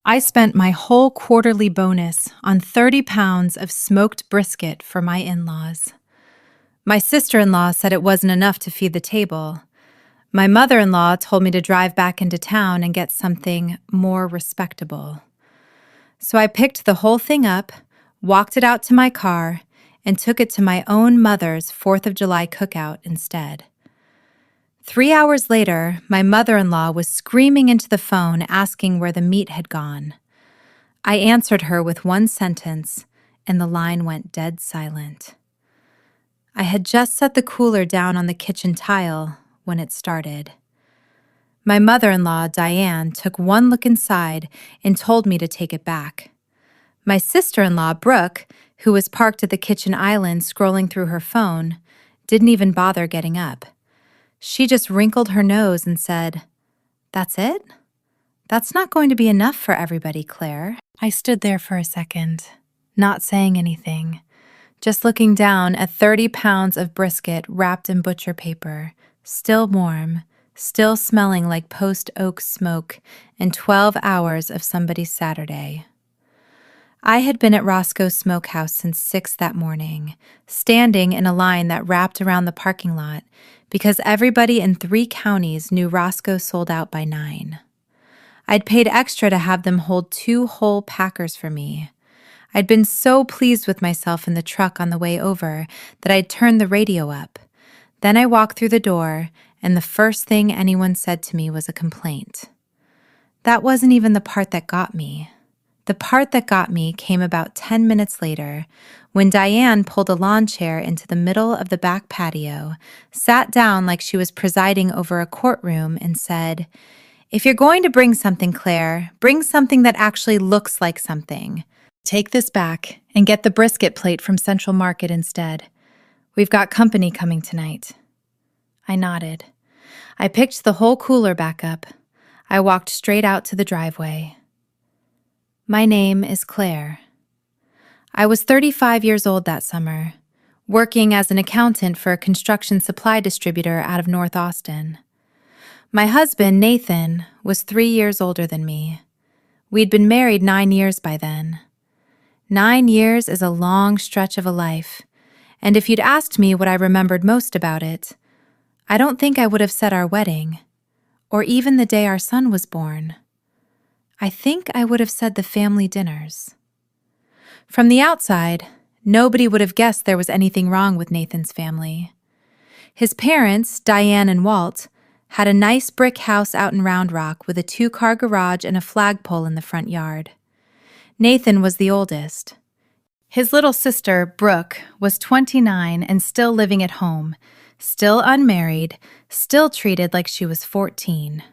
I spent my whole quarterly bonus on 30 pounds of smoked brisket for my in-laws. My sister-in-law said it wasn't enough to feed the table. My mother-in-law told me to drive back into town and get something more respectable. So I picked the whole thing up, walked it out to my car, and took it to my own mother's 4th of July cookout instead. 3 hours later, my mother-in-law was screaming into the phone asking where the meat had gone. I answered her with one sentence, and the line went dead silent. I had just set the cooler down on the kitchen tile when it started. My mother-in-law, Diane, took one look inside and told me to take it back. My sister-in-law, Brooke, who was parked at the kitchen island scrolling through her phone, didn't even bother getting up. She just wrinkled her nose and said, "That's it? That's not going to be enough for everybody, Claire." I stood there for a second, not saying anything, just looking down at 30 pounds of brisket wrapped in butcher paper, still warm, still smelling like post-oak smoke, and 12 hours of somebody's Saturday. I had been at Roscoe's Smokehouse since 6 that morning, standing in a line that wrapped around the parking lot because everybody in 3 counties knew Roscoe sold out by 9. I'd paid extra to have them hold 2 whole packers for me. I'd been so pleased with myself in the truck on the way over that I'd turned the radio up. Then I walked through the door, and the first thing anyone said to me was a complaint. That wasn't even the part that got me. The part that got me came about 10 minutes later, when Diane pulled a lawn chair into the middle of the back patio, sat down like she was presiding over a courtroom, and said, "If you're going to bring something, Claire, bring something that actually looks like something. Take this back and get the brisket plate from Central Market instead. We've got company coming tonight." I nodded. I picked the whole cooler back up. I walked straight out to the driveway. My name is Claire. I was 35 years old that summer, working as an accountant for a construction supply distributor out of North Austin. My husband, Nathan, was 3 years older than me. We'd been married 9 years by then. 9 years is a long stretch of a life, and if you'd asked me what I remembered most about it, I don't think I would have said our wedding, or even the day our son was born. I think I would have said the family dinners. From the outside, nobody would have guessed there was anything wrong with Nathan's family. His parents, Diane and Walt, had a nice brick house out in Round Rock with a 2-car garage and a flagpole in the front yard. Nathan was the oldest. His little sister, Brooke, was 29 and still living at home, still unmarried, still treated like she was 14.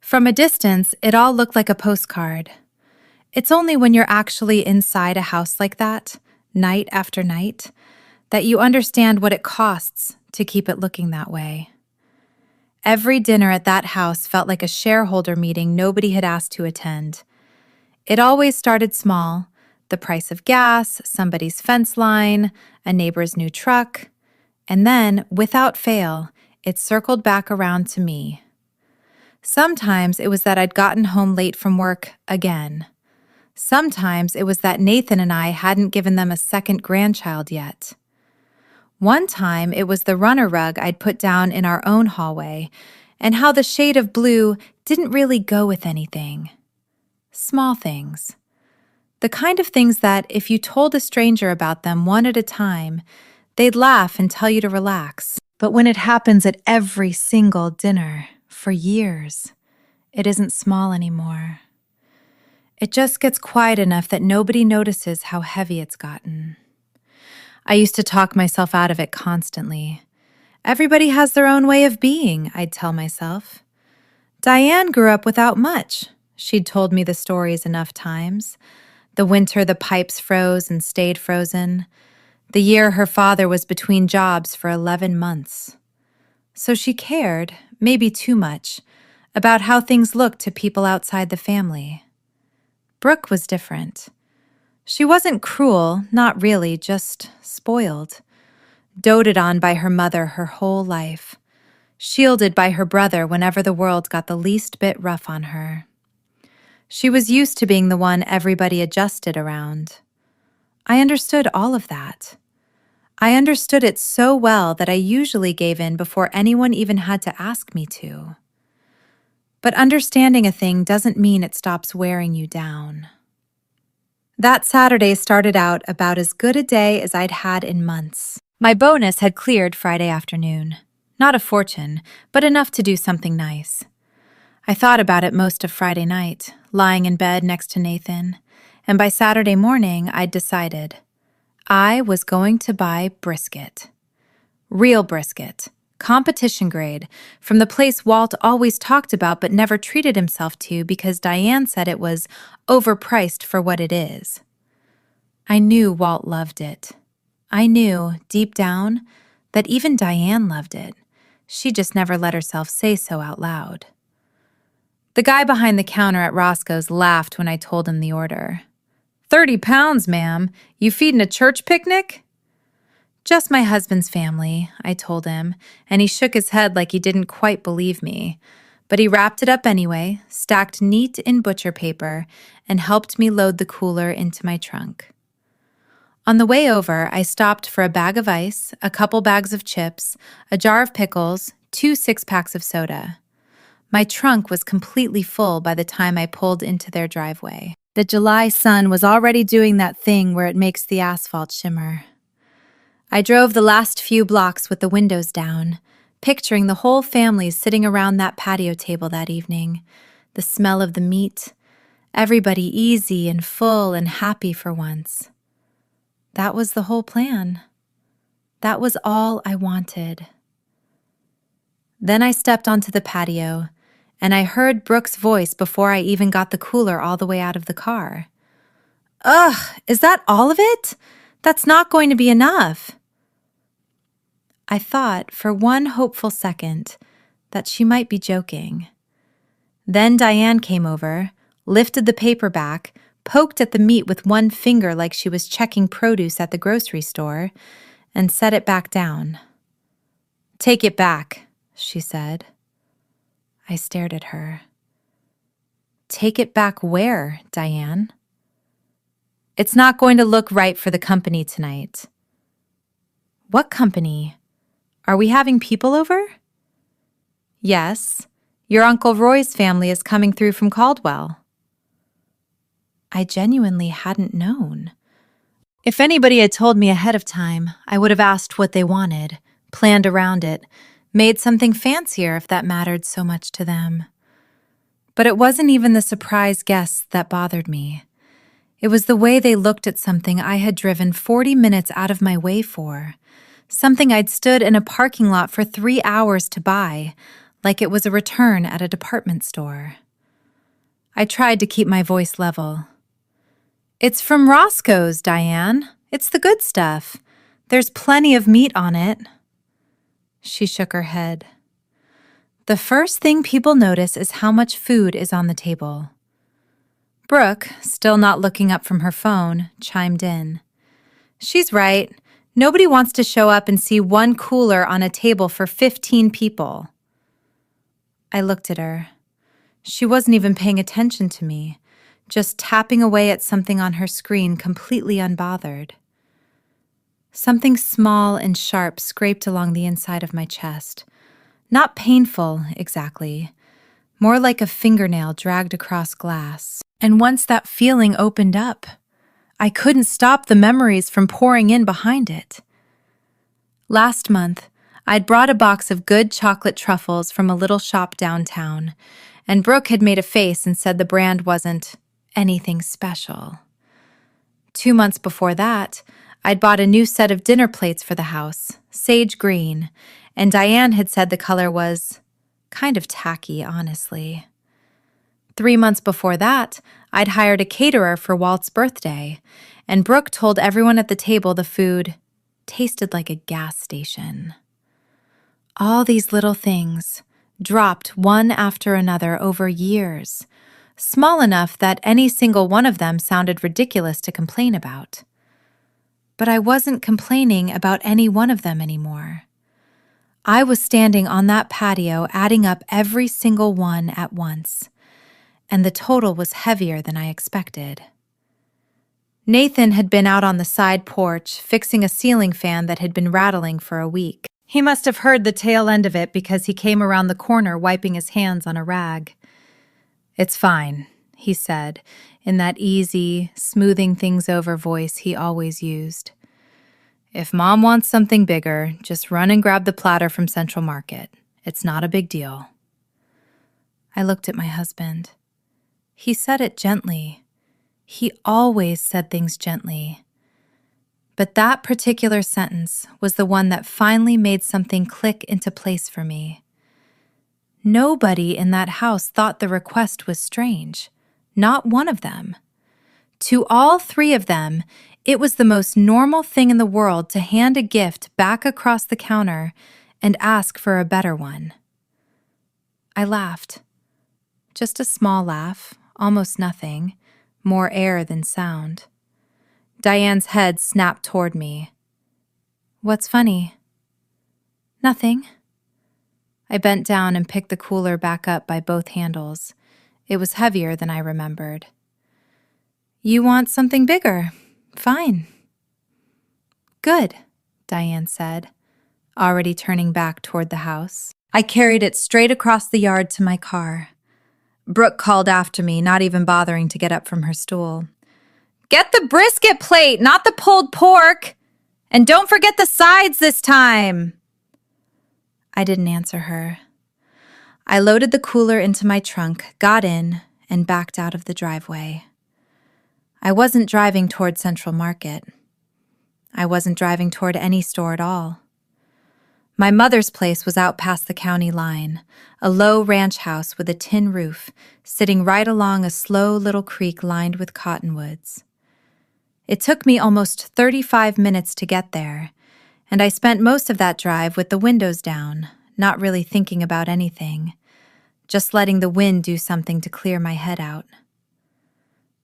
From a distance, it all looked like a postcard. It's only when you're actually inside a house like that, night after night, that you understand what it costs to keep it looking that way. Every dinner at that house felt like a shareholder meeting nobody had asked to attend. It always started small: the price of gas, somebody's fence line, a neighbor's new truck, and then, without fail, it circled back around to me. Sometimes it was that I'd gotten home late from work again. Sometimes it was that Nathan and I hadn't given them a second grandchild yet. One time it was the runner rug I'd put down in our own hallway, and how the shade of blue didn't really go with anything. Small things. The kind of things that, if you told a stranger about them one at a time, they'd laugh and tell you to relax. But when it happens at every single dinner, for years, it isn't small anymore. It just gets quiet enough that nobody notices how heavy it's gotten. I used to talk myself out of it constantly. Everybody has their own way of being, I'd tell myself. Diane grew up without much. She'd told me the stories enough times. The winter the pipes froze and stayed frozen. The year her father was between jobs for 11 months. So she cared, maybe too much, about how things looked to people outside the family. Brooke was different. She wasn't cruel, not really, just spoiled. Doted on by her mother her whole life. Shielded by her brother whenever the world got the least bit rough on her. She was used to being the one everybody adjusted around. I understood all of that. I understood it so well that I usually gave in before anyone even had to ask me to. But understanding a thing doesn't mean it stops wearing you down. That Saturday started out about as good a day as I'd had in months. My bonus had cleared Friday afternoon. Not a fortune, but enough to do something nice. I thought about it most of Friday night, lying in bed next to Nathan, and by Saturday morning I'd decided. I was going to buy brisket. Real brisket. Competition grade, from the place Walt always talked about but never treated himself to because Diane said it was overpriced for what it is. I knew Walt loved it. I knew, deep down, that even Diane loved it. She just never let herself say so out loud. The guy behind the counter at Roscoe's laughed when I told him the order. 30 pounds, ma'am. You feedin' a church picnic? Just my husband's family, I told him, and he shook his head like he didn't quite believe me. But he wrapped it up anyway, stacked neat in butcher paper, and helped me load the cooler into my trunk. On the way over, I stopped for a bag of ice, a couple bags of chips, a jar of pickles, 2 six-packs of soda. My trunk was completely full by the time I pulled into their driveway. The July sun was already doing that thing where it makes the asphalt shimmer. I drove the last few blocks with the windows down, picturing the whole family sitting around that patio table that evening, the smell of the meat, everybody easy and full and happy for once. That was the whole plan. That was all I wanted. Then I stepped onto the patio, and I heard Brooke's voice before I even got the cooler all the way out of the car. Ugh, is that all of it? That's not going to be enough. I thought for one hopeful second that she might be joking. Then Diane came over, lifted the paper back, poked at the meat with one finger like she was checking produce at the grocery store, and set it back down. Take it back, she said. I stared at her. Take it back where, Diane? It's not going to look right for the company tonight. What company? Are we having people over? Yes, your Uncle Roy's family is coming through from Caldwell. I genuinely hadn't known. If anybody had told me ahead of time, I would have asked what they wanted, planned around it, made something fancier if that mattered so much to them. But it wasn't even the surprise guests that bothered me. It was the way they looked at something I had driven 40 minutes out of my way for. Something I'd stood in a parking lot for 3 hours to buy, like it was a return at a department store. I tried to keep my voice level. It's from Roscoe's, Diane. It's the good stuff. There's plenty of meat on it. She shook her head. The first thing people notice is how much food is on the table. Brooke, still not looking up from her phone, chimed in. She's right. Nobody wants to show up and see one cooler on a table for 15 people. I looked at her. She wasn't even paying attention to me, just tapping away at something on her screen completely unbothered. Something small and sharp scraped along the inside of my chest. Not painful, exactly. More like a fingernail dragged across glass. And once that feeling opened up, I couldn't stop the memories from pouring in behind it. Last month, I'd brought a box of good chocolate truffles from a little shop downtown, and Brooke had made a face and said the brand wasn't anything special. 2 months before that, I'd bought a new set of dinner plates for the house, sage green, and Diane had said the color was kind of tacky, honestly. 3 months before that, I'd hired a caterer for Walt's birthday, and Brooke told everyone at the table the food tasted like a gas station. All these little things, dropped one after another over years, small enough that any single one of them sounded ridiculous to complain about. But I wasn't complaining about any one of them anymore. I was standing on that patio adding up every single one at once. and the total was heavier than I expected. Nathan had been out on the side porch fixing a ceiling fan that had been rattling for a week. He must have heard the tail end of it because he came around the corner wiping his hands on a rag. "It's fine," he said, in that easy, smoothing things over voice he always used. "If Mom wants something bigger, just run and grab the platter from Central Market. It's not a big deal." I looked at my husband. He said it gently. He always said things gently. But that particular sentence was the one that finally made something click into place for me. Nobody in that house thought the request was strange. Not one of them. To all three of them, it was the most normal thing in the world to hand a gift back across the counter and ask for a better one. I laughed. Just a small laugh, almost nothing, more air than sound. Diane's head snapped toward me. "What's funny?" "Nothing." I bent down and picked the cooler back up by both handles. It was heavier than I remembered. "You want something bigger? Fine." "Good," Diane said, already turning back toward the house. I carried it straight across the yard to my car. Brooke called after me, not even bothering to get up from her stool. "Get the brisket plate, not the pulled pork! And don't forget the sides this time!" I didn't answer her. I loaded the cooler into my trunk, got in, and backed out of the driveway. I wasn't driving toward Central Market. I wasn't driving toward any store at all. My mother's place was out past the county line, a low ranch house with a tin roof, sitting right along a slow little creek lined with cottonwoods. It took me almost 35 minutes to get there, and I spent most of that drive with the windows down, not really thinking about anything, just letting the wind do something to clear my head out.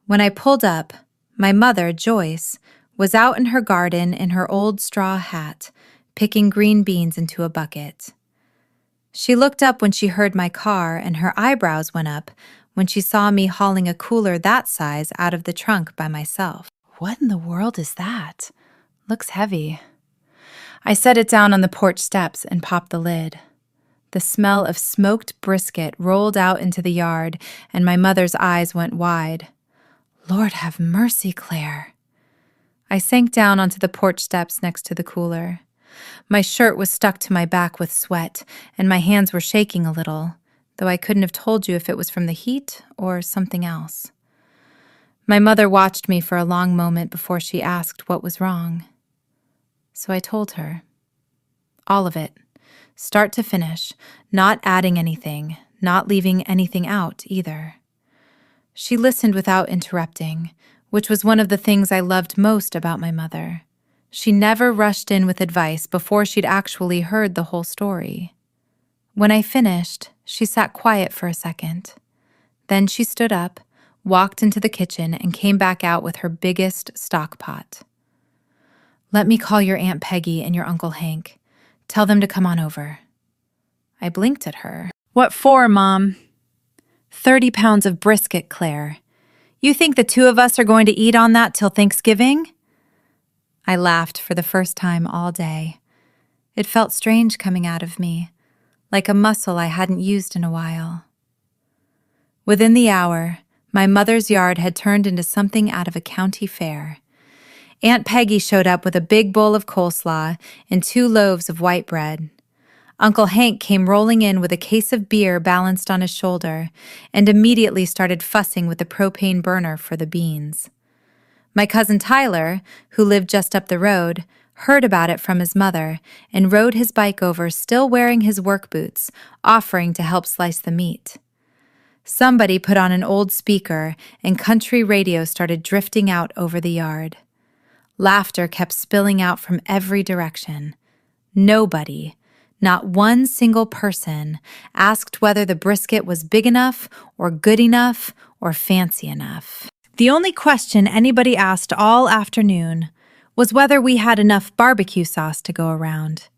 When I pulled up, my mother, Joyce, was out in her garden in her old straw hat, picking green beans into a bucket. She looked up when she heard my car, and her eyebrows went up when she saw me hauling a cooler that size out of the trunk by myself. "What in the world is that? Looks heavy." I set it down on the porch steps and popped the lid. The smell of smoked brisket rolled out into the yard, and my mother's eyes went wide. "Lord have mercy, Claire." I sank down onto the porch steps next to the cooler. My shirt was stuck to my back with sweat, and my hands were shaking a little, though I couldn't have told you if it was from the heat or something else. My mother watched me for a long moment before she asked what was wrong. So I told her. All of it, start to finish, not adding anything, not leaving anything out either. She listened without interrupting, which was one of the things I loved most about my mother. She never rushed in with advice before she'd actually heard the whole story. When I finished, she sat quiet for a second. Then she stood up, walked into the kitchen, and came back out with her biggest stock pot. "Let me call your Aunt Peggy and your Uncle Hank. Tell them to come on over." I blinked at her. "What for, Mom?" 30 pounds of brisket, Claire. You think the two of us are going to eat on that till Thanksgiving?" I laughed for the first time all day. It felt strange coming out of me, like a muscle I hadn't used in a while. Within the hour, my mother's yard had turned into something out of a county fair. Aunt Peggy showed up with a big bowl of coleslaw and 2 loaves of white bread. Uncle Hank came rolling in with a case of beer balanced on his shoulder and immediately started fussing with the propane burner for the beans. My cousin Tyler, who lived just up the road, heard about it from his mother and rode his bike over still wearing his work boots, offering to help slice the meat. Somebody put on an old speaker and country radio started drifting out over the yard. Laughter kept spilling out from every direction. Nobody, not one single person, asked whether the brisket was big enough or good enough or fancy enough. The only question anybody asked all afternoon was whether we had enough barbecue sauce to go around.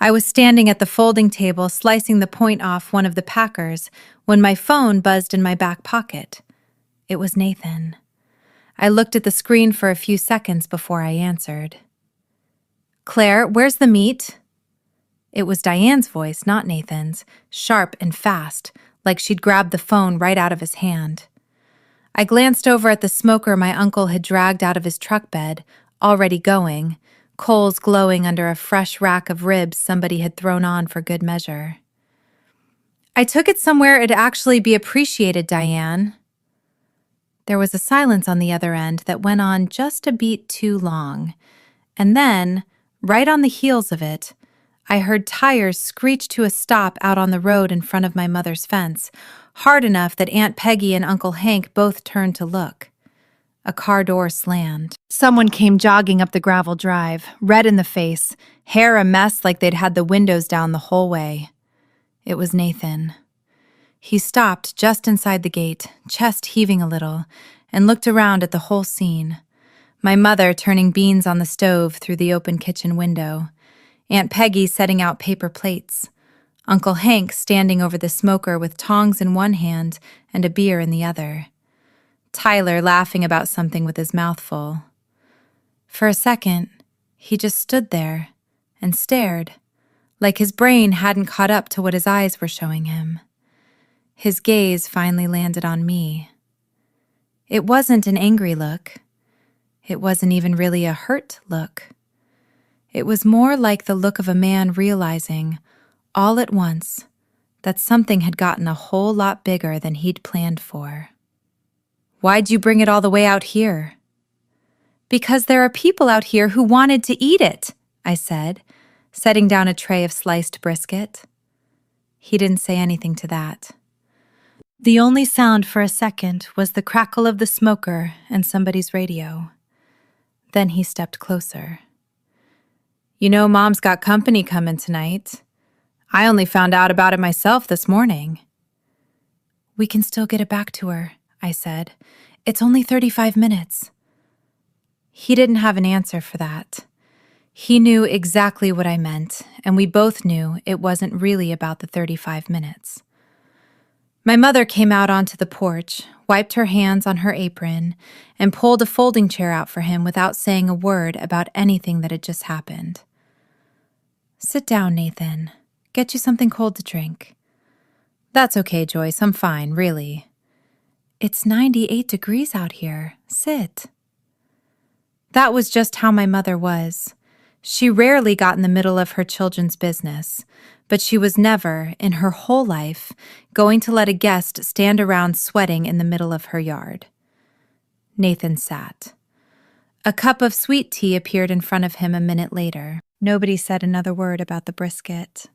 I was standing at the folding table slicing the point off one of the Packers when my phone buzzed in my back pocket. It was Nathan. I looked at the screen for a few seconds before I answered. "Claire, where's the meat?" It was Diane's voice, not Nathan's, sharp and fast, like she'd grabbed the phone right out of his hand. I glanced over at the smoker my uncle had dragged out of his truck bed, already going, coals glowing under a fresh rack of ribs somebody had thrown on for good measure. "I took it somewhere it'd actually be appreciated, Diane." There was a silence on the other end that went on just a beat too long, and then, right on the heels of it, I heard tires screech to a stop out on the road in front of my mother's fence, hard enough that Aunt Peggy and Uncle Hank both turned to look. A car door slammed. Someone came jogging up the gravel drive, red in the face, hair a mess like they'd had the windows down the whole way. It was Nathan. He stopped just inside the gate, chest heaving a little, and looked around at the whole scene. My mother turning beans on the stove through the open kitchen window, Aunt Peggy setting out paper plates, Uncle Hank standing over the smoker with tongs in one hand and a beer in the other, Tyler laughing about something with his mouth full. For a second, he just stood there and stared, like his brain hadn't caught up to what his eyes were showing him. His gaze finally landed on me. It wasn't an angry look. It wasn't even really a hurt look. It was more like the look of a man realizing, all at once, that something had gotten a whole lot bigger than he'd planned for. "Why'd you bring it all the way out here?" "Because there are people out here who wanted to eat it," I said, setting down a tray of sliced brisket. He didn't say anything to that. The only sound for a second was the crackle of the smoker and somebody's radio. Then he stepped closer. "You know Mom's got company coming tonight. I only found out about it myself this morning." "We can still get it back to her," I said. "It's only 35 minutes. He didn't have an answer for that. He knew exactly what I meant, and we both knew it wasn't really about the 35 minutes. My mother came out onto the porch, wiped her hands on her apron, and pulled a folding chair out for him without saying a word about anything that had just happened. "Sit down, Nathan. Get you something cold to drink." "That's okay, Joyce. I'm fine, really." "It's 98 degrees out here. Sit." That was just how my mother was. She rarely got in the middle of her children's business, but she was never, in her whole life, going to let a guest stand around sweating in the middle of her yard. Nathan sat. A cup of sweet tea appeared in front of him a minute later. Nobody said another word about the brisket.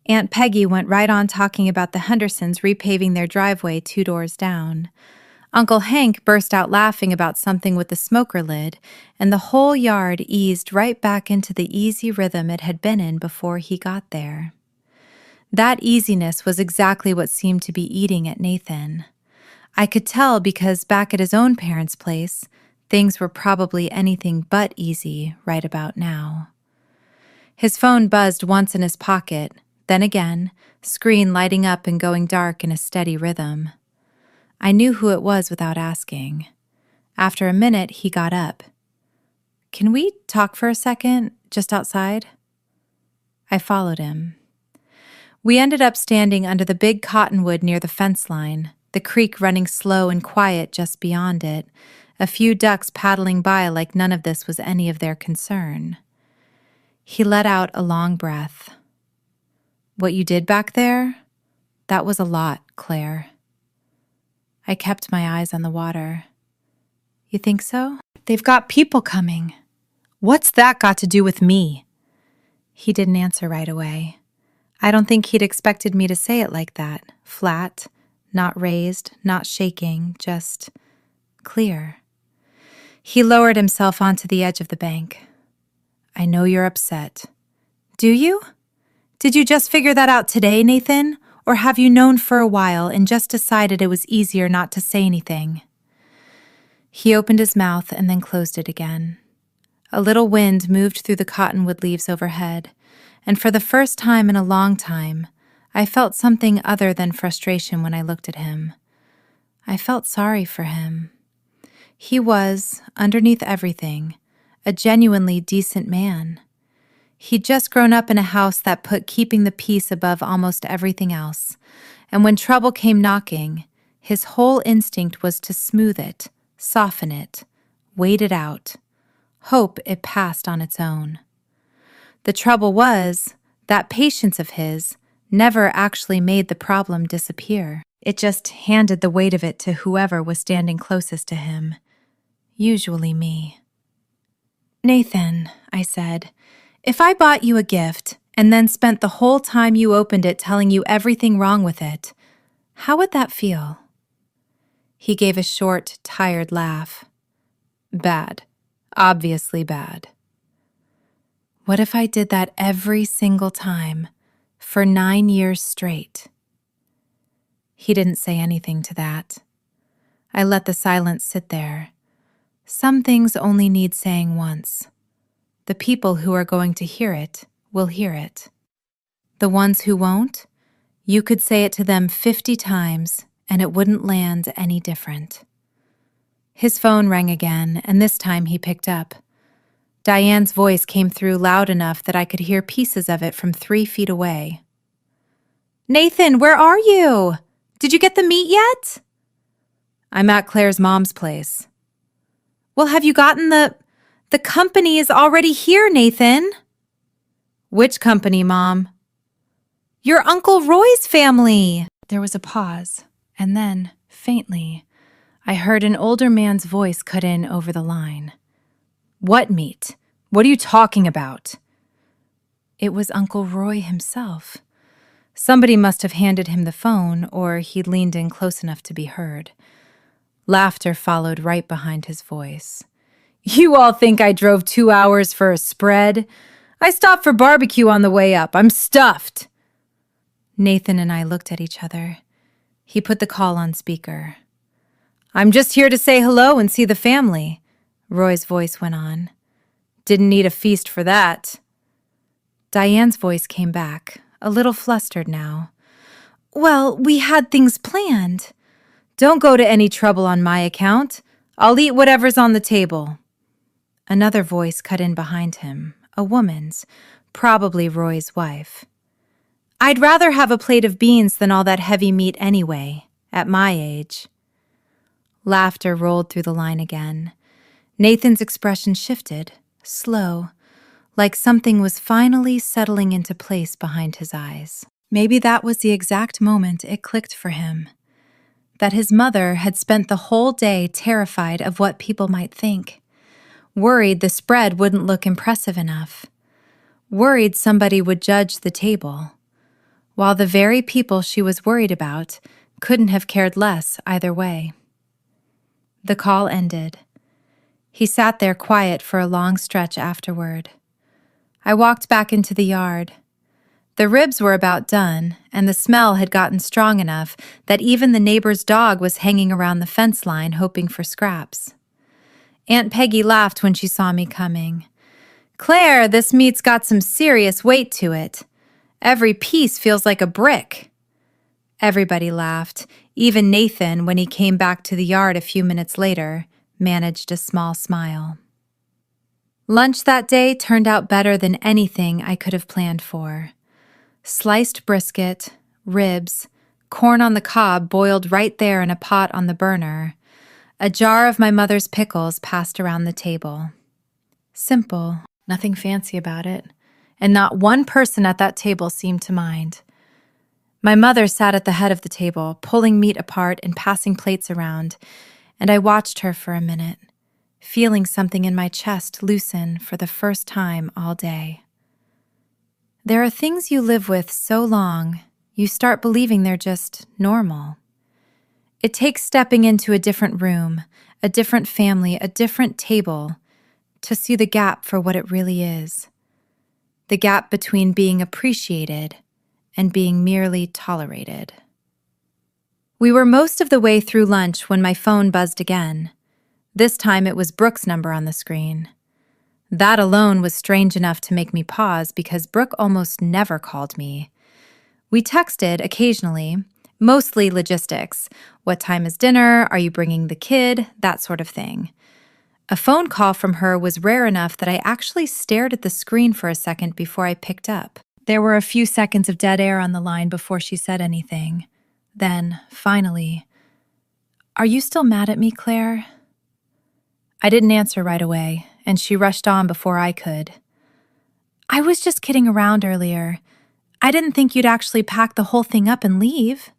Aunt Peggy went right on talking about the Hendersons repaving their driveway 2 doors down. Uncle Hank burst out laughing about something with the smoker lid, and the whole yard eased right back into the easy rhythm it had been in before he got there. That easiness was exactly what seemed to be eating at Nathan. I could tell because back at his own parents' place, things were probably anything but easy right about now. His phone buzzed once in his pocket, then again, screen lighting up and going dark in a steady rhythm. I knew who it was without asking. After a minute, he got up. "Can we talk for a second, just outside?" I followed him. We ended up standing under the big cottonwood near the fence line, the creek running slow and quiet just beyond it, a few ducks paddling by like none of this was any of their concern. He let out a long breath. "What you did back there? That was a lot, Claire." I kept my eyes on the water. "You think so? They've got people coming. What's that got to do with me?" He didn't answer right away. I don't think he'd expected me to say it like that, flat, not raised, not shaking, just clear. He lowered himself onto the edge of the bank. "I know you're upset." "Do you? Did you just figure that out today, Nathan? Or have you known for a while and just decided it was easier not to say anything?" He opened his mouth and then closed it again. A little wind moved through the cottonwood leaves overhead, and for the first time in a long time, I felt something other than frustration when I looked at him. I felt sorry for him. He was, underneath everything, a genuinely decent man. He'd just grown up in a house that put keeping the peace above almost everything else, and when trouble came knocking, his whole instinct was to smooth it, soften it, wait it out, hope it passed on its own. The trouble was, that patience of his never actually made the problem disappear. It just handed the weight of it to whoever was standing closest to him, usually me. "Nathan," I said, "if I bought you a gift and then spent the whole time you opened it telling you everything wrong with it, how would that feel?" He gave a short, tired laugh. "Bad. Obviously bad." What if I did that every single time, for 9 years straight? He didn't say anything to that. I let the silence sit there. Some things only need saying once. The people who are going to hear it will hear it. The ones who won't, you could say it to them 50 times and it wouldn't land any different. His phone rang again, and this time he picked up. Diane's voice came through loud enough that I could hear pieces of it from 3 feet away. "Nathan, where are you? Did you get the meat yet?" "I'm at Claire's mom's place." "Well, have you gotten the company is already here, Nathan." "Which company, Mom?" "Your Uncle Roy's family." There was a pause, and then, faintly, I heard an older man's voice cut in over the line. "What meat? What are you talking about?" It was Uncle Roy himself. Somebody must have handed him the phone, or he'd leaned in close enough to be heard. Laughter followed right behind his voice. "You all think I drove 2 hours for a spread? I stopped for barbecue on the way up. I'm stuffed." Nathan and I looked at each other. He put the call on speaker. "I'm just here to say hello and see the family," Roy's voice went on. "Didn't need a feast for that." Diane's voice came back, a little flustered now. "Well, we had things planned." "Don't go to any trouble on my account. I'll eat whatever's on the table." Another voice cut in behind him, a woman's, probably Roy's wife. "I'd rather have a plate of beans than all that heavy meat anyway, at my age." Laughter rolled through the line again. Nathan's expression shifted, slow, like something was finally settling into place behind his eyes. Maybe that was the exact moment it clicked for him. That his mother had spent the whole day terrified of what people might think, worried the spread wouldn't look impressive enough, worried somebody would judge the table, while the very people she was worried about couldn't have cared less either way. The call ended. He sat there quiet for a long stretch afterward. I walked back into the yard. The ribs were about done, and the smell had gotten strong enough that even the neighbor's dog was hanging around the fence line hoping for scraps. Aunt Peggy laughed when she saw me coming. "Claire, this meat's got some serious weight to it. Every piece feels like a brick." Everybody laughed. Even Nathan, when he came back to the yard a few minutes later, managed a small smile. Lunch that day turned out better than anything I could have planned for. Sliced brisket, ribs, corn on the cob boiled right there in a pot on the burner, a jar of my mother's pickles passed around the table. Simple, nothing fancy about it, and not one person at that table seemed to mind. My mother sat at the head of the table, pulling meat apart and passing plates around, and I watched her for a minute, feeling something in my chest loosen for the first time all day. There are things you live with so long, you start believing they're just normal. It takes stepping into a different room, a different family, a different table, to see the gap for what it really is. The gap between being appreciated and being merely tolerated. We were most of the way through lunch when my phone buzzed again. This time it was Brooke's number on the screen. That alone was strange enough to make me pause because Brooke almost never called me. We texted occasionally, mostly logistics. What time is dinner? Are you bringing the kid? That sort of thing. A phone call from her was rare enough that I actually stared at the screen for a second before I picked up. There were a few seconds of dead air on the line before she said anything. Then, finally, "Are you still mad at me, Claire?" I didn't answer right away, and she rushed on before I could. "I was just kidding around earlier. I didn't think you'd actually pack the whole thing up and leave."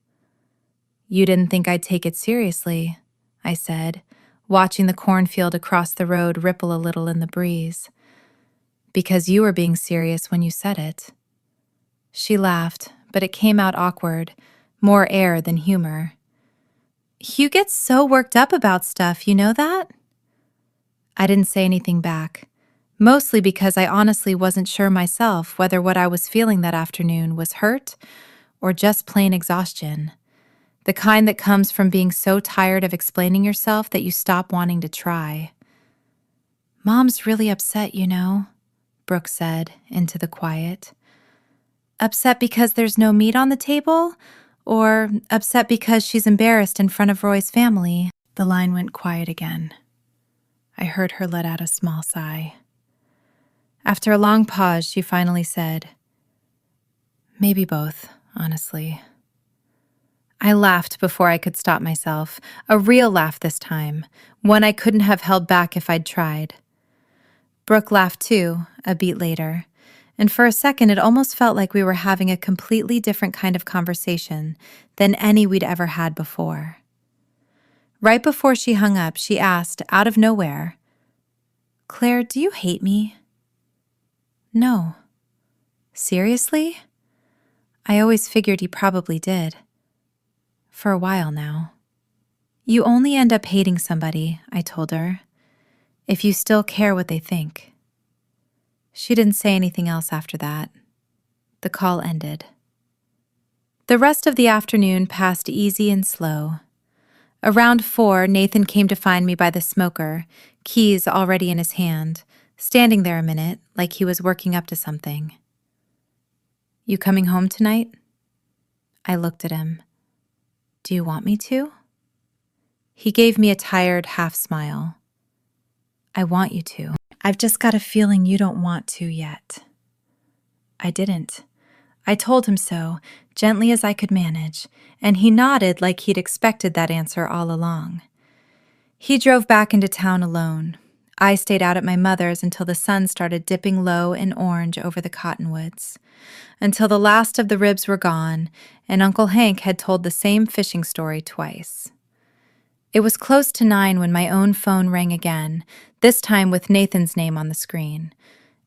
"You didn't think I'd take it seriously," I said, watching the cornfield across the road ripple a little in the breeze. "Because you were being serious when you said it." She laughed, but it came out awkward, more air than humor. "You get so worked up about stuff, you know that?" I didn't say anything back, mostly because I honestly wasn't sure myself whether what I was feeling that afternoon was hurt or just plain exhaustion, the kind that comes from being so tired of explaining yourself that you stop wanting to try. "Mom's really upset, you know," Brooke said into the quiet. "Upset because there's no meat on the table? Or upset because she's embarrassed in front of Roy's family?" The line went quiet again. I heard her let out a small sigh. After a long pause, she finally said, "Maybe both, honestly." I laughed before I could stop myself, a real laugh this time, one I couldn't have held back if I'd tried. Brooke laughed too, a beat later, and for a second it almost felt like we were having a completely different kind of conversation than any we'd ever had before. Right before she hung up, she asked, out of nowhere, "Claire, do you hate me?" "No." "Seriously?" I always figured you probably did. For a while now. "You only end up hating somebody," I told her, "if you still care what they think." She didn't say anything else after that. The call ended. The rest of the afternoon passed easy and slow. Around 4, Nathan came to find me by the smoker, keys already in his hand, standing there a minute like he was working up to something. "You coming home tonight?" I looked at him. "Do you want me to?" He gave me a tired half smile. "I want you to. I've just got a feeling you don't want to yet." I didn't. I told him so, gently as I could manage, and he nodded like he'd expected that answer all along. He drove back into town alone. I stayed out at my mother's until the sun started dipping low and orange over the cottonwoods, until the last of the ribs were gone, and Uncle Hank had told the same fishing story twice. It was close to 9 when my own phone rang again, this time with Nathan's name on the screen,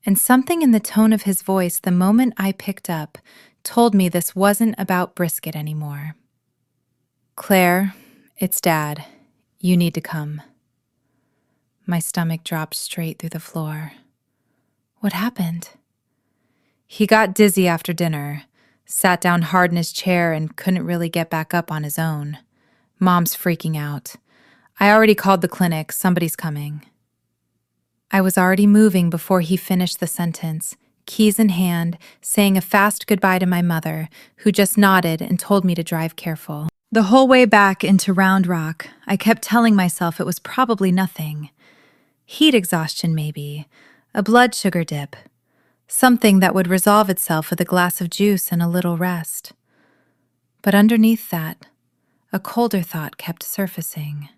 and something in the tone of his voice the moment I picked up told me this wasn't about brisket anymore. "Claire, it's Dad. You need to come." My stomach dropped straight through the floor. What happened? He got dizzy after dinner, sat down hard in his chair and couldn't really get back up on his own. Mom's freaking out. I already called the clinic. Somebody's coming. I was already moving before he finished the sentence, keys in hand, saying a fast goodbye to my mother, who just nodded and told me to drive careful. The whole way back into Round Rock, I kept telling myself it was probably nothing. Heat exhaustion, maybe. A blood sugar dip. Something that would resolve itself with a glass of juice and a little rest. But underneath that, a colder thought kept surfacing.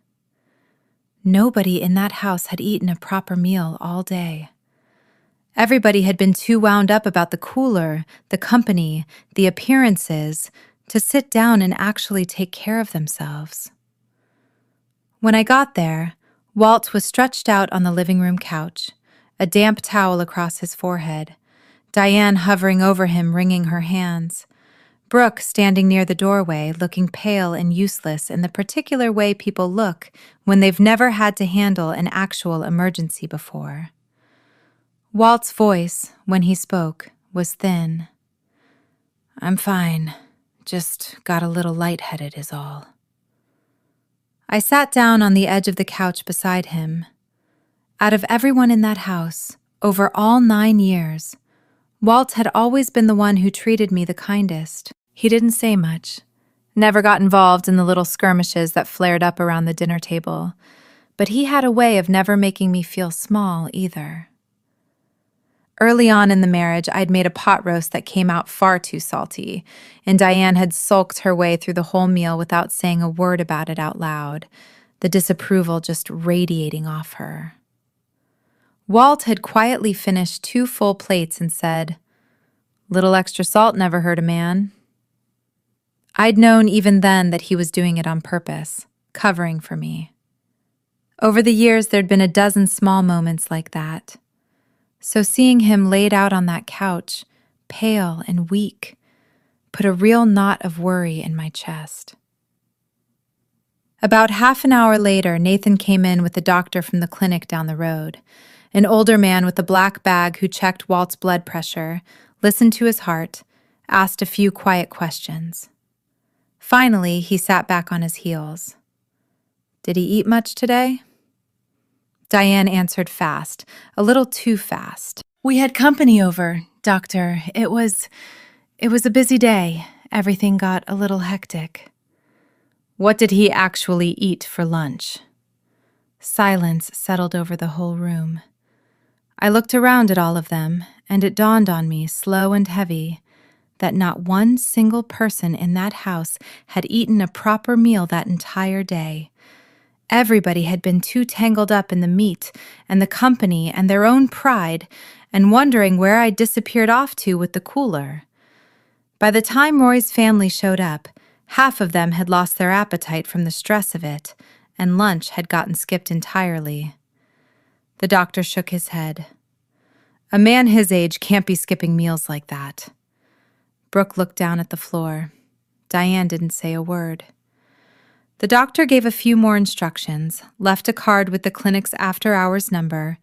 Nobody in that house had eaten a proper meal all day. Everybody had been too wound up about the cooler, the company, the appearances, to sit down and actually take care of themselves. When I got there, Walt was stretched out on the living room couch, a damp towel across his forehead, Diane hovering over him, wringing her hands, Brooke standing near the doorway, looking pale and useless in the particular way people look when they've never had to handle an actual emergency before. Walt's voice, when he spoke, was thin. "I'm fine. Just got a little lightheaded is all." I sat down on the edge of the couch beside him. Out of everyone in that house, over all 9 years, Walt had always been the one who treated me the kindest. He didn't say much, never got involved in the little skirmishes that flared up around the dinner table, but he had a way of never making me feel small either. Early on in the marriage, I'd made a pot roast that came out far too salty, and Diane had sulked her way through the whole meal without saying a word about it out loud, the disapproval just radiating off her. Walt had quietly finished 2 full plates and said, "Little extra salt never hurt a man." I'd known even then that he was doing it on purpose, covering for me. Over the years, there'd been a dozen small moments like that. So seeing him laid out on that couch, pale and weak, put a real knot of worry in my chest. About half an hour later, Nathan came in with the doctor from the clinic down the road, an older man with a black bag who checked Walt's blood pressure, listened to his heart, asked a few quiet questions. Finally, he sat back on his heels. "Did he eat much today?" Diane answered fast, a little too fast. "We had company over, doctor. It was a busy day. Everything got a little hectic." "What did he actually eat for lunch?" Silence settled over the whole room. I looked around at all of them, and it dawned on me, slow and heavy, that not one single person in that house had eaten a proper meal that entire day. Everybody had been too tangled up in the meat and the company and their own pride and wondering where I'd disappeared off to with the cooler. By the time Roy's family showed up, half of them had lost their appetite from the stress of it, and lunch had gotten skipped entirely. The doctor shook his head. "A man his age can't be skipping meals like that." Brooke looked down at the floor. Diane didn't say a word. The doctor gave a few more instructions, left a card with the clinic's after-hours number,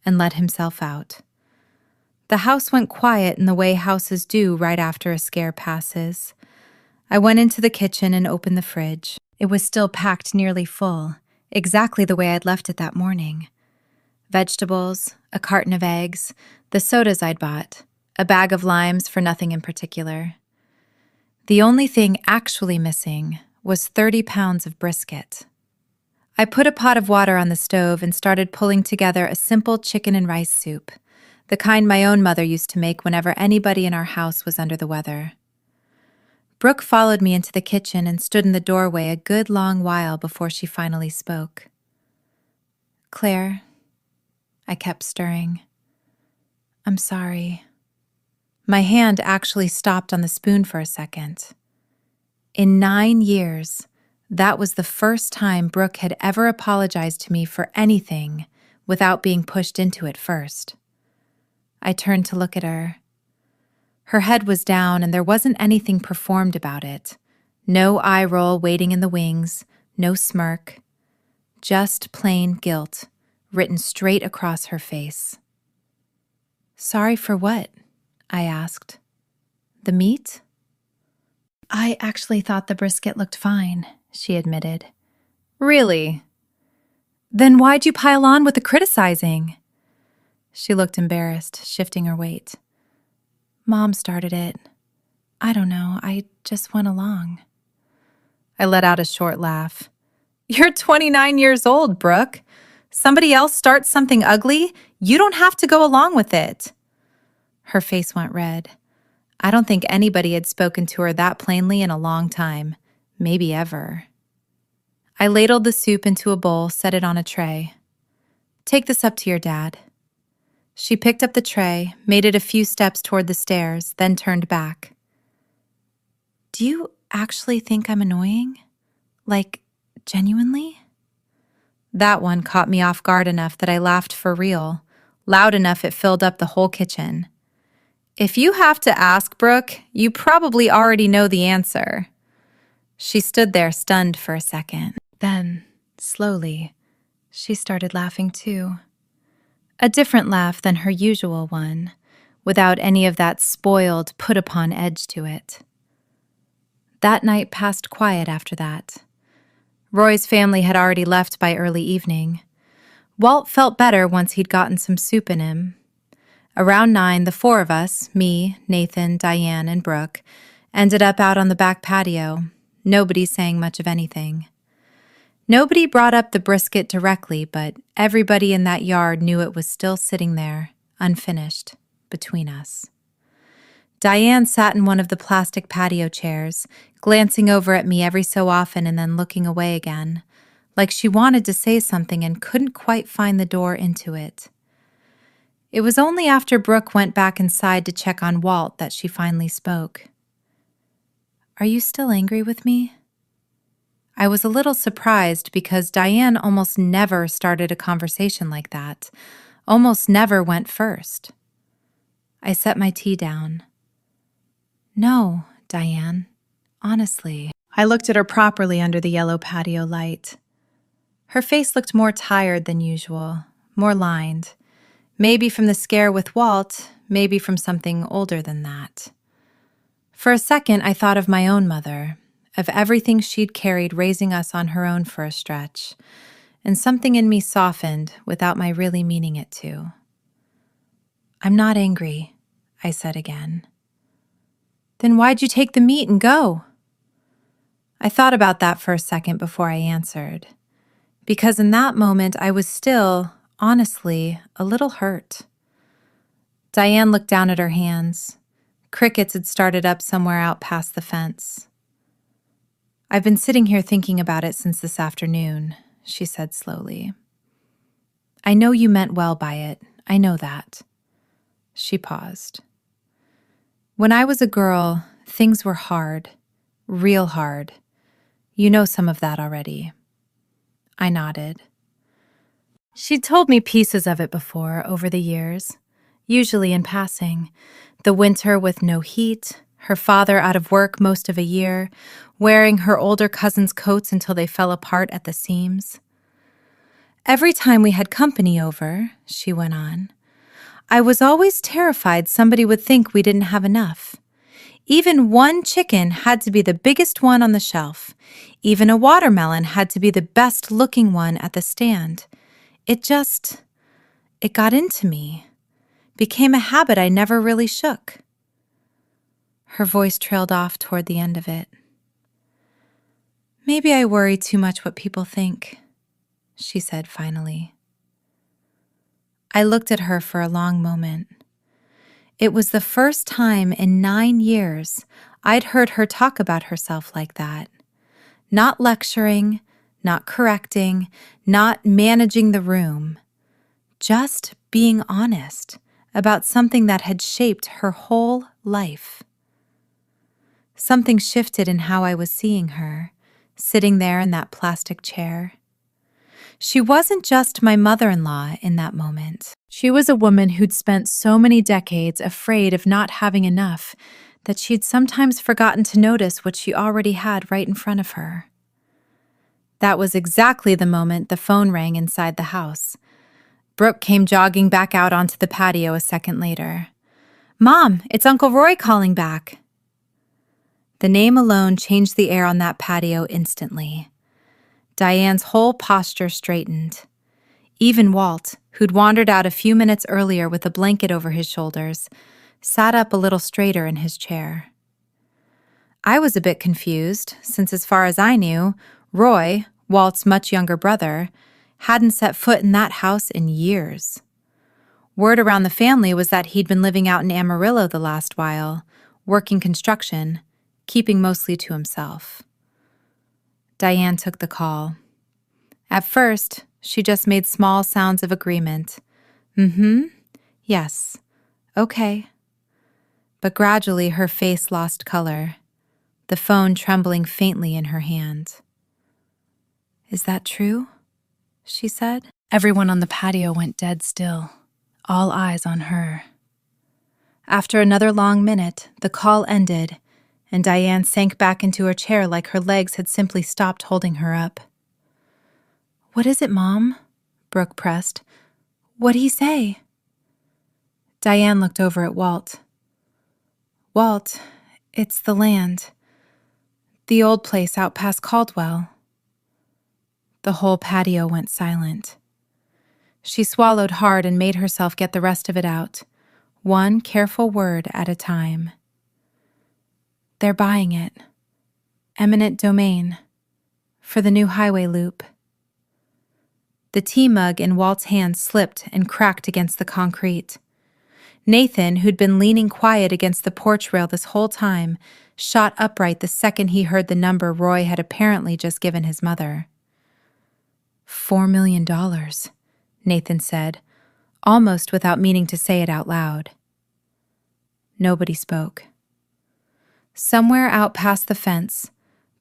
and let himself out. The house went quiet in the way houses do right after a scare passes. I went into the kitchen and opened the fridge. It was still packed nearly full, exactly the way I'd left it that morning. Vegetables, a carton of eggs, the sodas I'd bought, a bag of limes for nothing in particular. The only thing actually missing was 30 pounds of brisket. I put a pot of water on the stove and started pulling together a simple chicken and rice soup, the kind my own mother used to make whenever anybody in our house was under the weather. Brooke followed me into the kitchen and stood in the doorway a good long while before she finally spoke. "Claire," I kept stirring. "I'm sorry." My hand actually stopped on the spoon for a second. In 9 years, that was the first time Brooke had ever apologized to me for anything without being pushed into it first. I turned to look at her. Her head was down and there wasn't anything performed about it. No eye roll waiting in the wings, no smirk. Just plain guilt, written straight across her face. "Sorry for what?" I asked. "The meat?" "I actually thought the brisket looked fine," she admitted. "Really? Then why'd you pile on with the criticizing?" She looked embarrassed, shifting her weight. "Mom started it. I don't know, I just went along." I let out a short laugh. "You're 29 years old, Brooke. Somebody else starts something ugly, you don't have to go along with it." Her face went red. I don't think anybody had spoken to her that plainly in a long time, maybe ever. I ladled the soup into a bowl, set it on a tray. "Take this up to your dad." She picked up the tray, made it a few steps toward the stairs, then turned back. "Do you actually think I'm annoying? Like, genuinely?" That one caught me off guard enough that I laughed for real, loud enough it filled up the whole kitchen. "If you have to ask, Brooke, you probably already know the answer." She stood there stunned for a second. Then, slowly, she started laughing too. A different laugh than her usual one, without any of that spoiled, put-upon edge to it. That night passed quiet after that. Roy's family had already left by early evening. Walt felt better once he'd gotten some soup in him. Around 9, the 4 of us, me, Nathan, Diane, and Brooke, Ended up out on the back patio, nobody saying much of anything. Nobody brought up the brisket directly, but everybody in that yard knew it was still sitting there, unfinished, between us. Diane sat in one of the plastic patio chairs, glancing over at me every so often and then looking away again, like she wanted to say something and couldn't quite find the door into it. It was only after Brooke went back inside to check on Walt that she finally spoke. "Are you still angry with me?" I was a little surprised because Diane almost never started a conversation like that, almost never went first. I set my tea down. "No, Diane, honestly." I looked at her properly under the yellow patio light. Her face looked more tired than usual, more lined. Maybe from the scare with Walt, maybe from something older than that. For a second, I thought of my own mother, of everything she'd carried raising us on her own for a stretch, and something in me softened without my really meaning it to. "I'm not angry," I said again. "Then why'd you take the meat and go?" I thought about that for a second before I answered, because in that moment I was still, honestly, a little hurt. Diane looked down at her hands. Crickets had started up somewhere out past the fence. "I've been sitting here thinking about it since this afternoon," she said slowly. "I know you meant well by it. I know that." She paused. "When I was a girl, things were hard, real hard. You know some of that already." I nodded. She'd told me pieces of it before over the years, usually in passing. The winter with no heat, her father out of work most of a year, wearing her older cousin's coats until they fell apart at the seams. "Every time we had company over," she went on, "I was always terrified somebody would think we didn't have enough. Even one chicken had to be the biggest one on the shelf. Even a watermelon had to be the best-looking one at the stand. It got into me. Became a habit I never really shook." Her voice trailed off toward the end of it. "Maybe I worry too much what people think," she said finally. I looked at her for a long moment. It was the first time in 9 years I'd heard her talk about herself like that. Not lecturing, not correcting, not managing the room. Just being honest about something that had shaped her whole life. Something shifted in how I was seeing her, sitting there in that plastic chair. She wasn't just my mother-in-law in that moment. She was a woman who'd spent so many decades afraid of not having enough that she'd sometimes forgotten to notice what she already had right in front of her. That was exactly the moment the phone rang inside the house. Brooke came jogging back out onto the patio a second later. "Mom, it's Uncle Roy calling back." The name alone changed the air on that patio instantly. Diane's whole posture straightened. Even Walt, who'd wandered out a few minutes earlier with a blanket over his shoulders, sat up a little straighter in his chair. I was a bit confused, since as far as I knew, Roy, Walt's much younger brother, hadn't set foot in that house in years. Word around the family was that he'd been living out in Amarillo the last while, working construction, keeping mostly to himself. Diane took the call. At first, she just made small sounds of agreement. "Mm-hmm, yes, okay." But gradually her face lost color, the phone trembling faintly in her hand. "Is that true?" she said. Everyone on the patio went dead still, all eyes on her. After another long minute, the call ended, and Diane sank back into her chair like her legs had simply stopped holding her up. "What is it, Mom?" Brooke pressed. "What'd he say?" Diane looked over at Walt. "Walt, it's the land. The old place out past Caldwell." The whole patio went silent. She swallowed hard and made herself get the rest of it out, one careful word at a time. They're buying it. Eminent domain. For the new highway loop. The tea mug in Walt's hand slipped and cracked against the concrete. Nathan, who'd been leaning quiet against the porch rail this whole time, shot upright the second he heard the number Roy had apparently just given his mother. $4 million, Nathan said, almost without meaning to say it out loud. Nobody spoke. Somewhere out past the fence,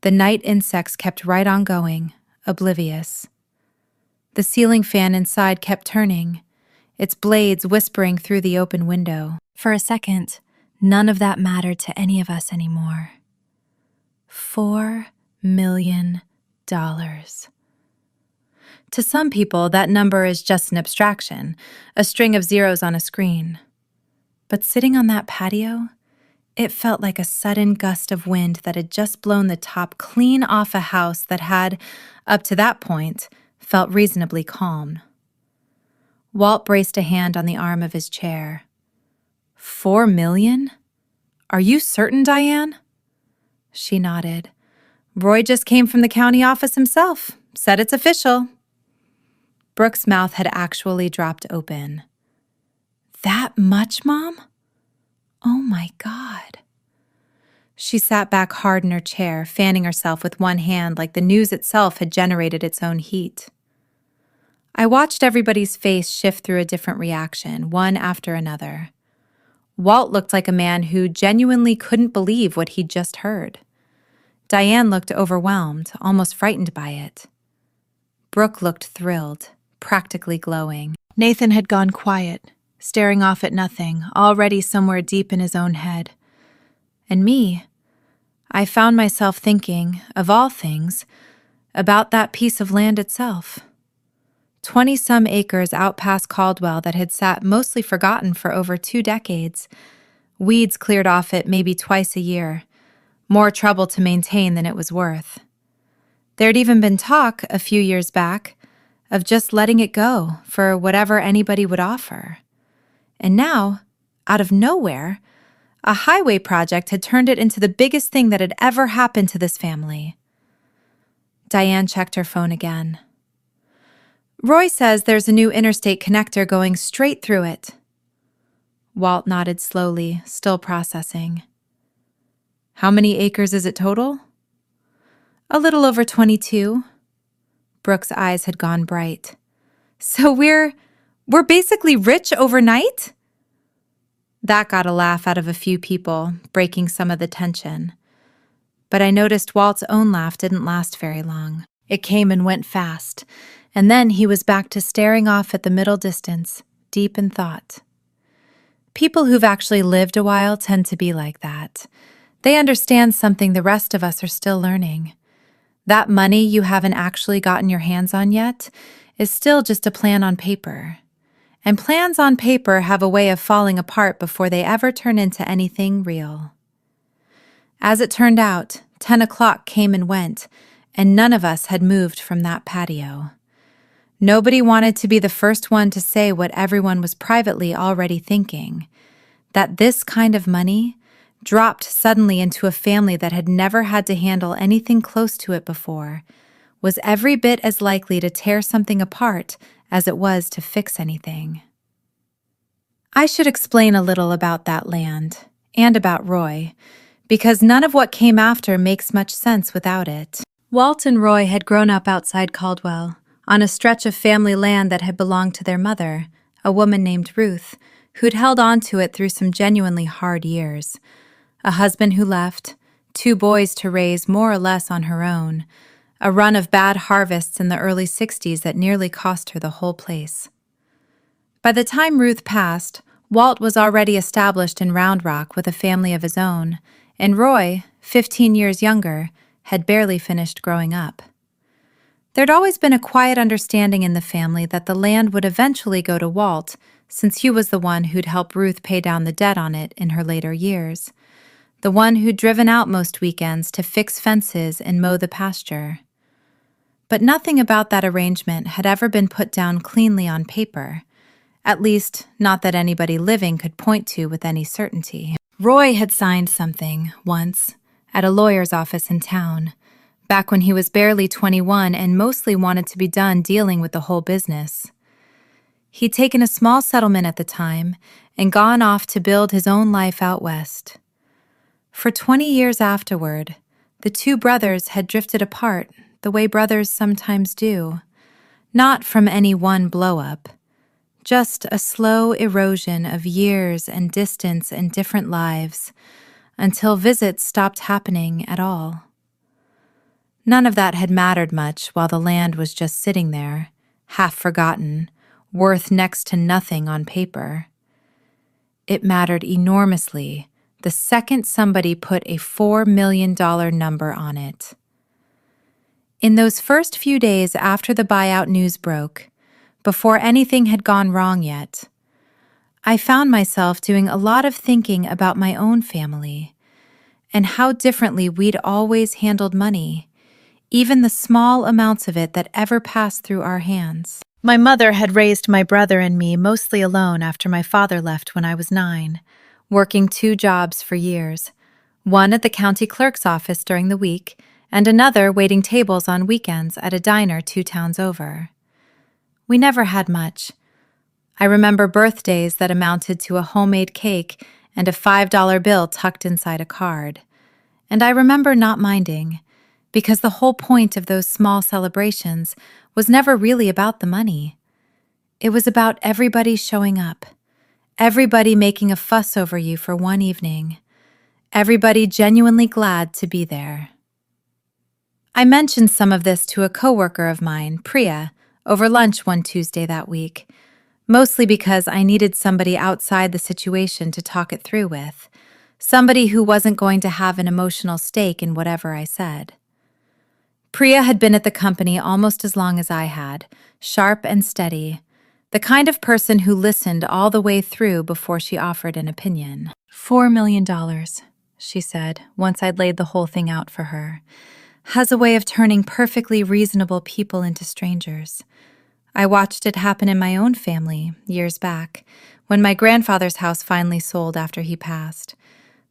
the night insects kept right on going, oblivious. The ceiling fan inside kept turning, its blades whispering through the open window. For a second, none of that mattered to any of us anymore. $4 million. To some people, that number is just an abstraction, a string of zeros on a screen. But sitting on that patio, it felt like a sudden gust of wind that had just blown the top clean off a house that had, up to that point, felt reasonably calm. Walt braced a hand on the arm of his chair. $4 million? Are you certain, Diane? She nodded. Roy just came from the county office himself. Said it's official. Brooke's mouth had actually dropped open. That much, Mom? Oh my God. She sat back hard in her chair, fanning herself with one hand like the news itself had generated its own heat. I watched everybody's face shift through a different reaction, one after another. Walt looked like a man who genuinely couldn't believe what he'd just heard. Diane looked overwhelmed, almost frightened by it. Brooke looked thrilled, practically glowing. Nathan had gone quiet, staring off at nothing, already somewhere deep in his own head. And me, I found myself thinking, of all things, about that piece of land itself. 20-some acres out past Caldwell that had sat mostly forgotten for over 2 decades. Weeds cleared off it maybe twice a year, more trouble to maintain than it was worth. There'd even been talk, a few years back, of just letting it go for whatever anybody would offer. And now, out of nowhere, a highway project had turned it into the biggest thing that had ever happened to this family. Diane checked her phone again. Roy says there's a new interstate connector going straight through it. Walt nodded slowly, still processing. How many acres is it total? A little over 22. Brooke's eyes had gone bright. So we're basically rich overnight? That got a laugh out of a few people, breaking some of the tension. But I noticed Walt's own laugh didn't last very long. It came and went fast, and then he was back to staring off at the middle distance, deep in thought. People who've actually lived a while tend to be like that. They understand something the rest of us are still learning. That money you haven't actually gotten your hands on yet is still just a plan on paper. And plans on paper have a way of falling apart before they ever turn into anything real. As it turned out, 10 o'clock came and went, and none of us had moved from that patio. Nobody wanted to be the first one to say what everyone was privately already thinking, that this kind of money, dropped suddenly into a family that had never had to handle anything close to it before, was every bit as likely to tear something apart as it was to fix anything. I should explain a little about that land, and about Roy, because none of what came after makes much sense without it. Walt and Roy had grown up outside Caldwell, on a stretch of family land that had belonged to their mother, a woman named Ruth, who'd held on to it through some genuinely hard years. A husband who left, 2 boys to raise more or less on her own, a run of bad harvests in the early 60s that nearly cost her the whole place. By the time Ruth passed, Walt was already established in Round Rock with a family of his own, and Roy, 15 years younger, had barely finished growing up. There'd always been a quiet understanding in the family that the land would eventually go to Walt, since he was the one who'd helped Ruth pay down the debt on it in her later years, the one who'd driven out most weekends to fix fences and mow the pasture. But nothing about that arrangement had ever been put down cleanly on paper, at least not that anybody living could point to with any certainty. Roy had signed something, once, at a lawyer's office in town, back when he was barely 21 and mostly wanted to be done dealing with the whole business. He'd taken a small settlement at the time and gone off to build his own life out west. For 20 years afterward, the two brothers had drifted apart the way brothers sometimes do, not from any one blow-up, just a slow erosion of years and distance and different lives until visits stopped happening at all. None of that had mattered much while the land was just sitting there, half forgotten, worth next to nothing on paper. It mattered enormously the second somebody put a $4 million number on it. In those first few days after the buyout news broke, before anything had gone wrong yet, I found myself doing a lot of thinking about my own family and how differently we'd always handled money, even the small amounts of it that ever passed through our hands. My mother had raised my brother and me mostly alone after my father left when I was 9, working 2 jobs for years, one at the county clerk's office during the week and another waiting tables on weekends at a diner 2 towns over. We never had much. I remember birthdays that amounted to a homemade cake and a $5 bill tucked inside a card. And I remember not minding, because the whole point of those small celebrations was never really about the money. It was about everybody showing up, everybody making a fuss over you for one evening, everybody genuinely glad to be there. I mentioned some of this to a coworker of mine, Priya, over lunch one Tuesday that week, mostly because I needed somebody outside the situation to talk it through with, somebody who wasn't going to have an emotional stake in whatever I said. Priya had been at the company almost as long as I had, sharp and steady, the kind of person who listened all the way through before she offered an opinion. $4 million, she said, once I'd laid the whole thing out for her, has a way of turning perfectly reasonable people into strangers. I watched it happen in my own family years back, when my grandfather's house finally sold after he passed.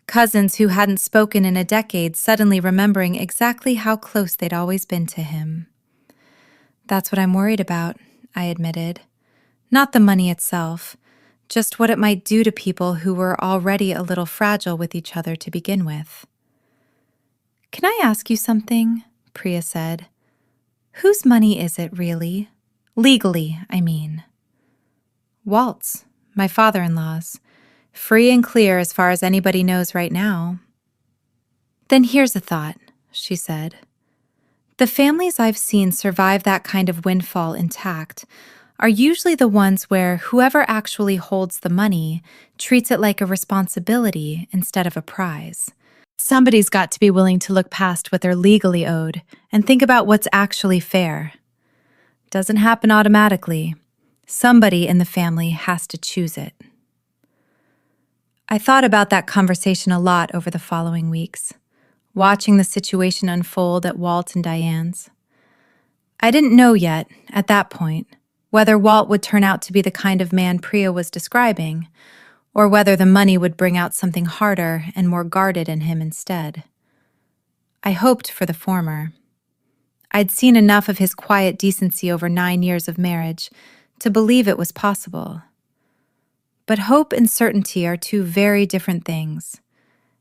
Cousins who hadn't spoken in a decade suddenly remembering exactly how close they'd always been to him. That's what I'm worried about, I admitted. Not the money itself, just what it might do to people who were already a little fragile with each other to begin with. Can I ask you something? Priya said. Whose money is it, really? Legally, I mean. Walt's, my father-in-law's. Free and clear as far as anybody knows right now. Then here's a thought, she said. The families I've seen survive that kind of windfall intact are usually the ones where whoever actually holds the money treats it like a responsibility instead of a prize. Somebody's got to be willing to look past what they're legally owed and think about what's actually fair. Doesn't happen automatically. Somebody in the family has to choose it. I thought about that conversation a lot over the following weeks, watching the situation unfold at Walt and Diane's. I didn't know yet, at that point, whether Walt would turn out to be the kind of man Priya was describing, or whether the money would bring out something harder and more guarded in him instead. I hoped for the former. I'd seen enough of his quiet decency over 9 years of marriage to believe it was possible. But hope and certainty are 2 very different things,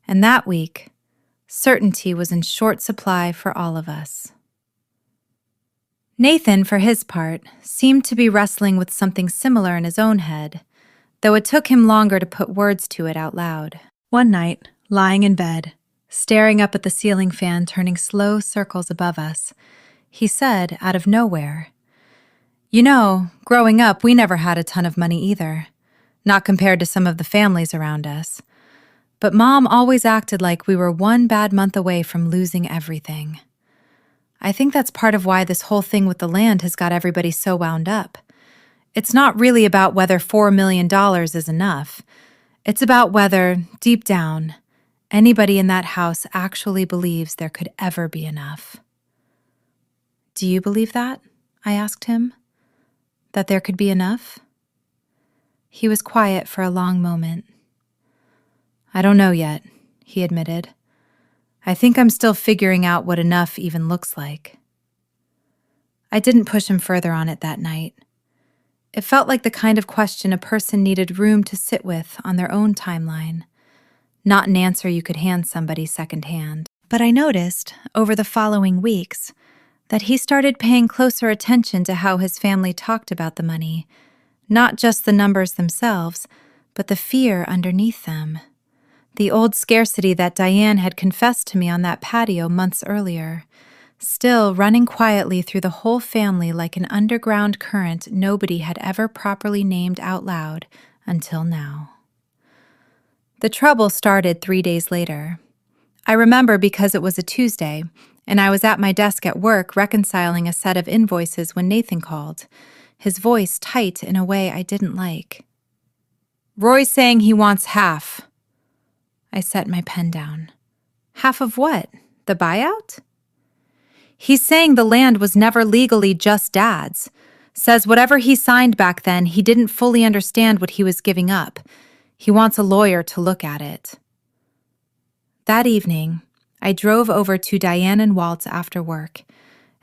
and that week, certainty was in short supply for all of us. Nathan, for his part, seemed to be wrestling with something similar in his own head, though it took him longer to put words to it out loud. One night, lying in bed, staring up at the ceiling fan turning slow circles above us, he said, out of nowhere, "You know, growing up, we never had a ton of money either, not compared to some of the families around us. But Mom always acted like we were one bad month away from losing everything. I think that's part of why this whole thing with the land has got everybody so wound up. It's not really about whether $4 million is enough. It's about whether, deep down, anybody in that house actually believes there could ever be enough." "Do you believe that?" I asked him. "That there could be enough?" He was quiet for a long moment. "I don't know yet," he admitted. I think I'm still figuring out what enough even looks like. I didn't push him further on it that night. It felt like the kind of question a person needed room to sit with on their own timeline, not an answer you could hand somebody secondhand. But I noticed, over the following weeks, that he started paying closer attention to how his family talked about the money, not just the numbers themselves, but the fear underneath them. The old scarcity that Diane had confessed to me on that patio months earlier, still running quietly through the whole family like an underground current nobody had ever properly named out loud until now. The trouble started 3 days later. I remember because it was a Tuesday, and I was at my desk at work reconciling a set of invoices when Nathan called, his voice tight in a way I didn't like. "Roy's saying he wants half." I set my pen down. "Half of what? The buyout?" "He's saying the land was never legally just Dad's. Says whatever he signed back then, he didn't fully understand what he was giving up. He wants a lawyer to look at it." That evening, I drove over to Diane and Walt's after work,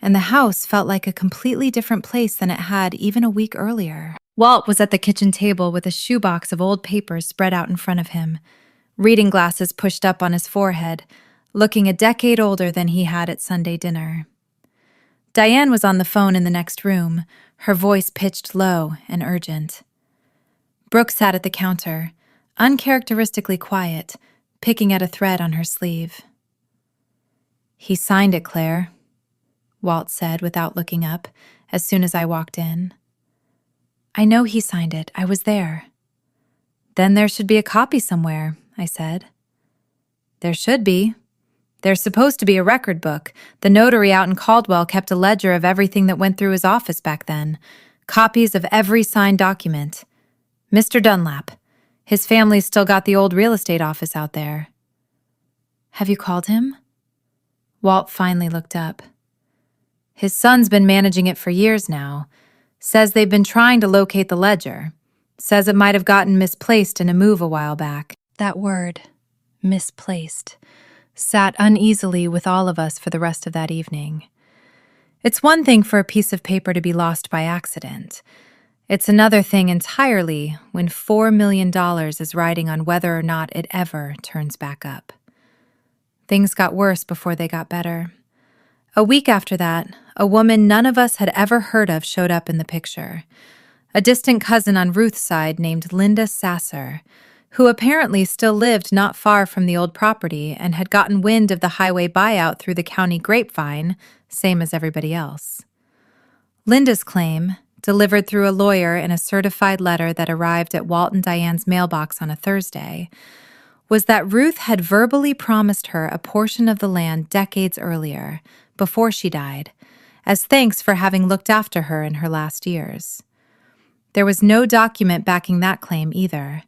and the house felt like a completely different place than it had even a week earlier. Walt was at the kitchen table with a shoebox of old papers spread out in front of him, reading glasses pushed up on his forehead, looking a decade older than he had at Sunday dinner. Diane was on the phone in the next room, her voice pitched low and urgent. Brooke sat at the counter, uncharacteristically quiet, picking at a thread on her sleeve. "He signed it, Claire," Walt said without looking up as soon as I walked in. "I know he signed it. I was there." "Then there should be a copy somewhere," I said. "There should be. There's supposed to be a record book. The notary out in Caldwell kept a ledger of everything that went through his office back then. Copies of every signed document. Mr. Dunlap. His family's still got the old real estate office out there." "Have you called him?" Walt finally looked up. "His son's been managing it for years now. Says they've been trying to locate the ledger. Says it might have gotten misplaced in a move a while back." That word, misplaced, sat uneasily with all of us for the rest of that evening. It's one thing for a piece of paper to be lost by accident. It's another thing entirely when $4 million is riding on whether or not it ever turns back up. Things got worse before they got better. A week after that, a woman none of us had ever heard of showed up in the picture. A distant cousin on Ruth's side named Linda Sasser, who apparently still lived not far from the old property and had gotten wind of the highway buyout through the county grapevine, same as everybody else. Linda's claim, delivered through a lawyer in a certified letter that arrived at Walt and Diane's mailbox on a Thursday, was that Ruth had verbally promised her a portion of the land decades earlier, before she died, as thanks for having looked after her in her last years. There was no document backing that claim either.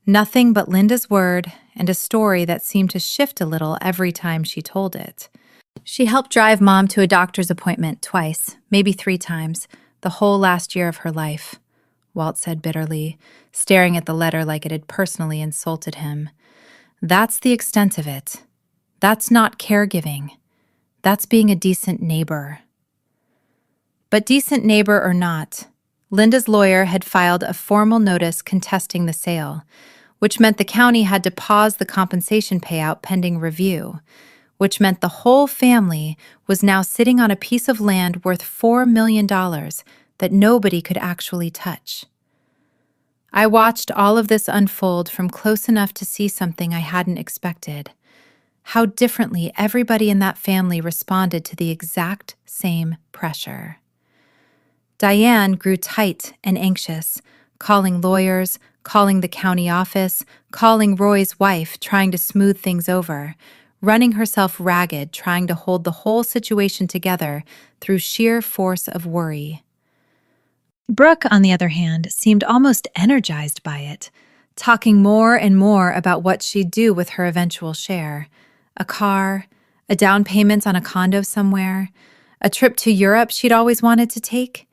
Nothing but Linda's word and a story that seemed to shift a little every time she told it. She helped drive Mom to a doctor's appointment twice, maybe 3 times, the whole last year of her life, Walt said bitterly, staring at the letter like it had personally insulted him. That's the extent of it. That's not caregiving. That's being a decent neighbor. But decent neighbor or not, Linda's lawyer had filed a formal notice contesting the sale, which meant the county had to pause the compensation payout pending review, which meant the whole family was now sitting on a piece of land worth $4 million that nobody could actually touch. I watched all of this unfold from close enough to see something I hadn't expected. How differently everybody in that family responded to the exact same pressure. Diane grew tight and anxious, calling lawyers, calling the county office, calling Roy's wife, trying to smooth things over, running herself ragged, trying to hold the whole situation together through sheer force of worry. Brooke, on the other hand, seemed almost energized by it, talking more and more about what she'd do with her eventual share. A car, a down payment on a condo somewhere, a trip to Europe she'd always wanted to take.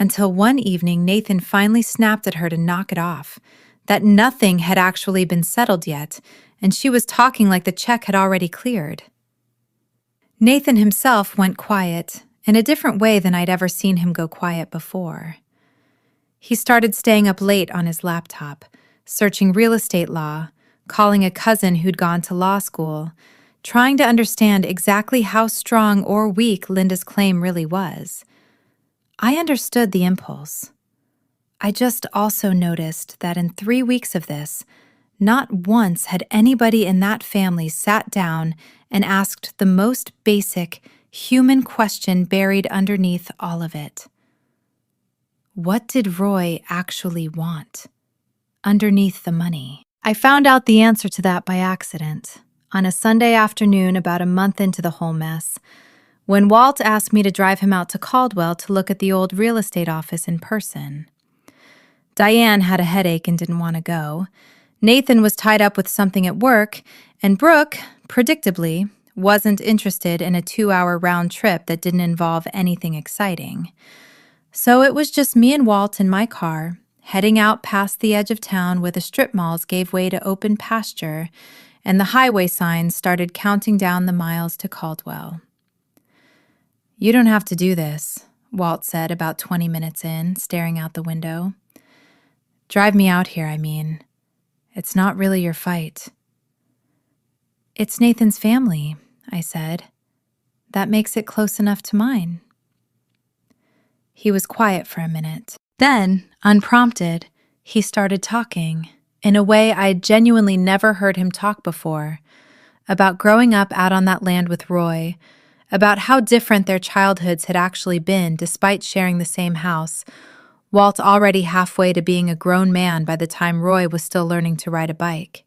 Until one evening, Nathan finally snapped at her to knock it off, that nothing had actually been settled yet, and she was talking like the check had already cleared. Nathan himself went quiet, in a different way than I'd ever seen him go quiet before. He started staying up late on his laptop, searching real estate law, calling a cousin who'd gone to law school, trying to understand exactly how strong or weak Linda's claim really was. I understood the impulse. I just also noticed that in 3 weeks of this, not once had anybody in that family sat down and asked the most basic human question buried underneath all of it. What did Roy actually want underneath the money? I found out the answer to that by accident on a Sunday afternoon about a month into the whole mess, when Walt asked me to drive him out to Caldwell to look at the old real estate office in person. Diane had a headache and didn't want to go. Nathan was tied up with something at work, and Brooke, predictably, wasn't interested in a 2-hour round trip that didn't involve anything exciting. So it was just me and Walt in my car, heading out past the edge of town where the strip malls gave way to open pasture, and the highway signs started counting down the miles to Caldwell. "You don't have to do this," Walt said about 20 minutes in, staring out the window. "Drive me out here, I mean. It's not really your fight." "It's Nathan's family," I said. "That makes it close enough to mine." He was quiet for a minute. Then, unprompted, he started talking, in a way I'd genuinely never heard him talk before, about growing up out on that land with Roy, about how different their childhoods had actually been despite sharing the same house, Walt already halfway to being a grown man by the time Roy was still learning to ride a bike.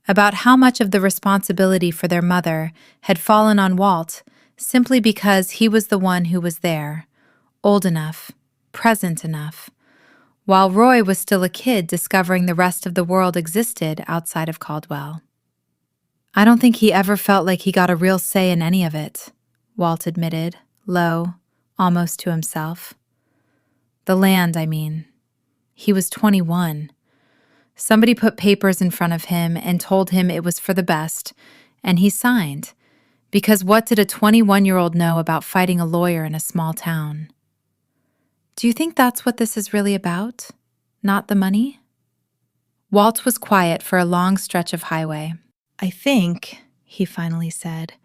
About how much of the responsibility for their mother had fallen on Walt simply because he was the one who was there, old enough, present enough, while Roy was still a kid discovering the rest of the world existed outside of Caldwell. "I don't think he ever felt like he got a real say in any of it," Walt admitted, low, almost to himself. "The land, I mean. He was 21. Somebody put papers in front of him and told him it was for the best, and he signed, because what did a 21-year-old know about fighting a lawyer in a small town? Do you think that's what this is really about? Not the money?" Walt was quiet for a long stretch of highway. "I think," he finally said,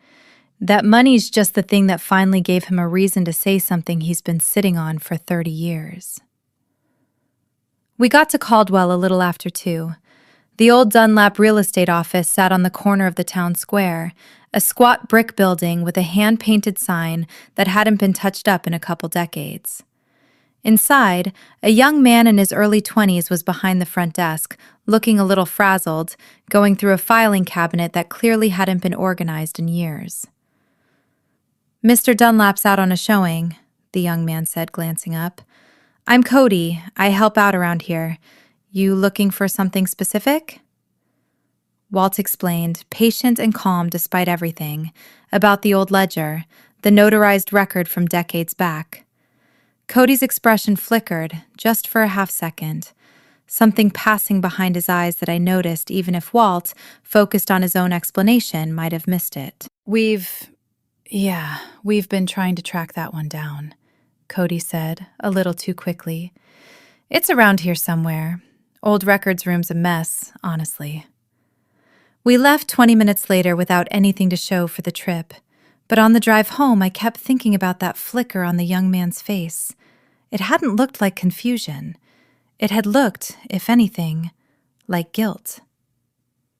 "that money's just the thing that finally gave him a reason to say something he's been sitting on for 30 years. We got to Caldwell a little after 2. The old Dunlap real estate office sat on the corner of the town square, a squat brick building with a hand-painted sign that hadn't been touched up in a couple decades. Inside, a young man in his early 20s was behind the front desk, looking a little frazzled, going through a filing cabinet that clearly hadn't been organized in years. "Mr. Dunlap's out on a showing," the young man said, glancing up. "I'm Cody. I help out around here. You looking for something specific?" Walt explained, patient and calm despite everything, about the old ledger, the notarized record from decades back. Cody's expression flickered, just for a half-second, something passing behind his eyes that I noticed even if Walt, focused on his own explanation, might have missed it. We've been trying to track that one down," Cody said, a little too quickly. "It's around here somewhere. Old records room's a mess, honestly." We left 20 minutes later without anything to show for the trip, but on the drive home I kept thinking about that flicker on the young man's face. It hadn't looked like confusion. It had looked, if anything, like guilt.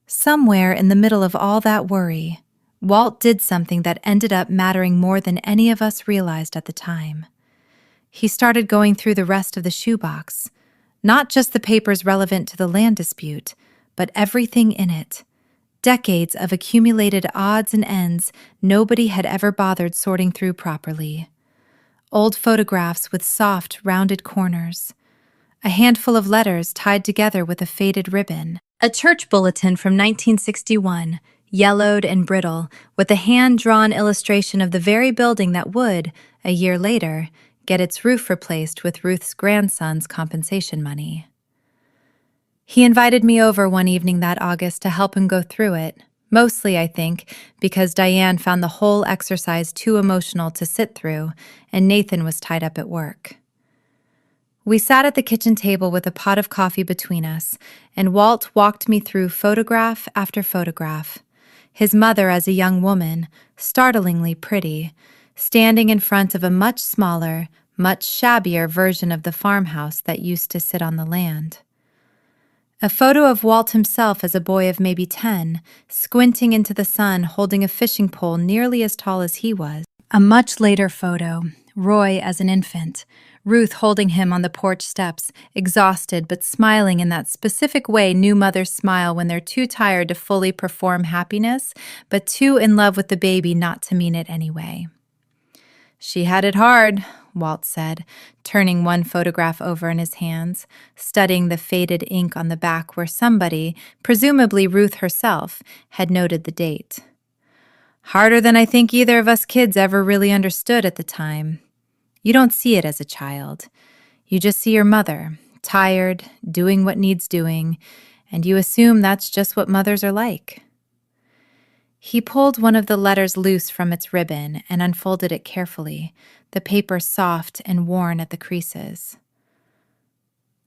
Somewhere in the middle of all that worry, Walt did something that ended up mattering more than any of us realized at the time. He started going through the rest of the shoebox, not just the papers relevant to the land dispute, but everything in it. Decades of accumulated odds and ends nobody had ever bothered sorting through properly. Old photographs with soft, rounded corners. A handful of letters tied together with a faded ribbon. A church bulletin from 1961, yellowed and brittle, with a hand-drawn illustration of the very building that would, a year later, get its roof replaced with Ruth's grandson's compensation money. He invited me over one evening that August to help him go through it, mostly, I think, because Diane found the whole exercise too emotional to sit through, and Nathan was tied up at work. We sat at the kitchen table with a pot of coffee between us, and Walt walked me through photograph after photograph. His mother as a young woman, startlingly pretty, standing in front of a much smaller, much shabbier version of the farmhouse that used to sit on the land. A photo of Walt himself as a boy of maybe 10, squinting into the sun holding a fishing pole nearly as tall as he was. A much later photo, Roy as an infant, Ruth holding him on the porch steps, exhausted but smiling in that specific way new mothers smile when they're too tired to fully perform happiness, but too in love with the baby not to mean it anyway. "She had it hard," Walt said, turning one photograph over in his hands, studying the faded ink on the back where somebody, presumably Ruth herself, had noted the date. "Harder than I think either of us kids ever really understood at the time. You don't see it as a child. You just see your mother, tired, doing what needs doing, and you assume that's just what mothers are like." He pulled one of the letters loose from its ribbon and unfolded it carefully, the paper soft and worn at the creases.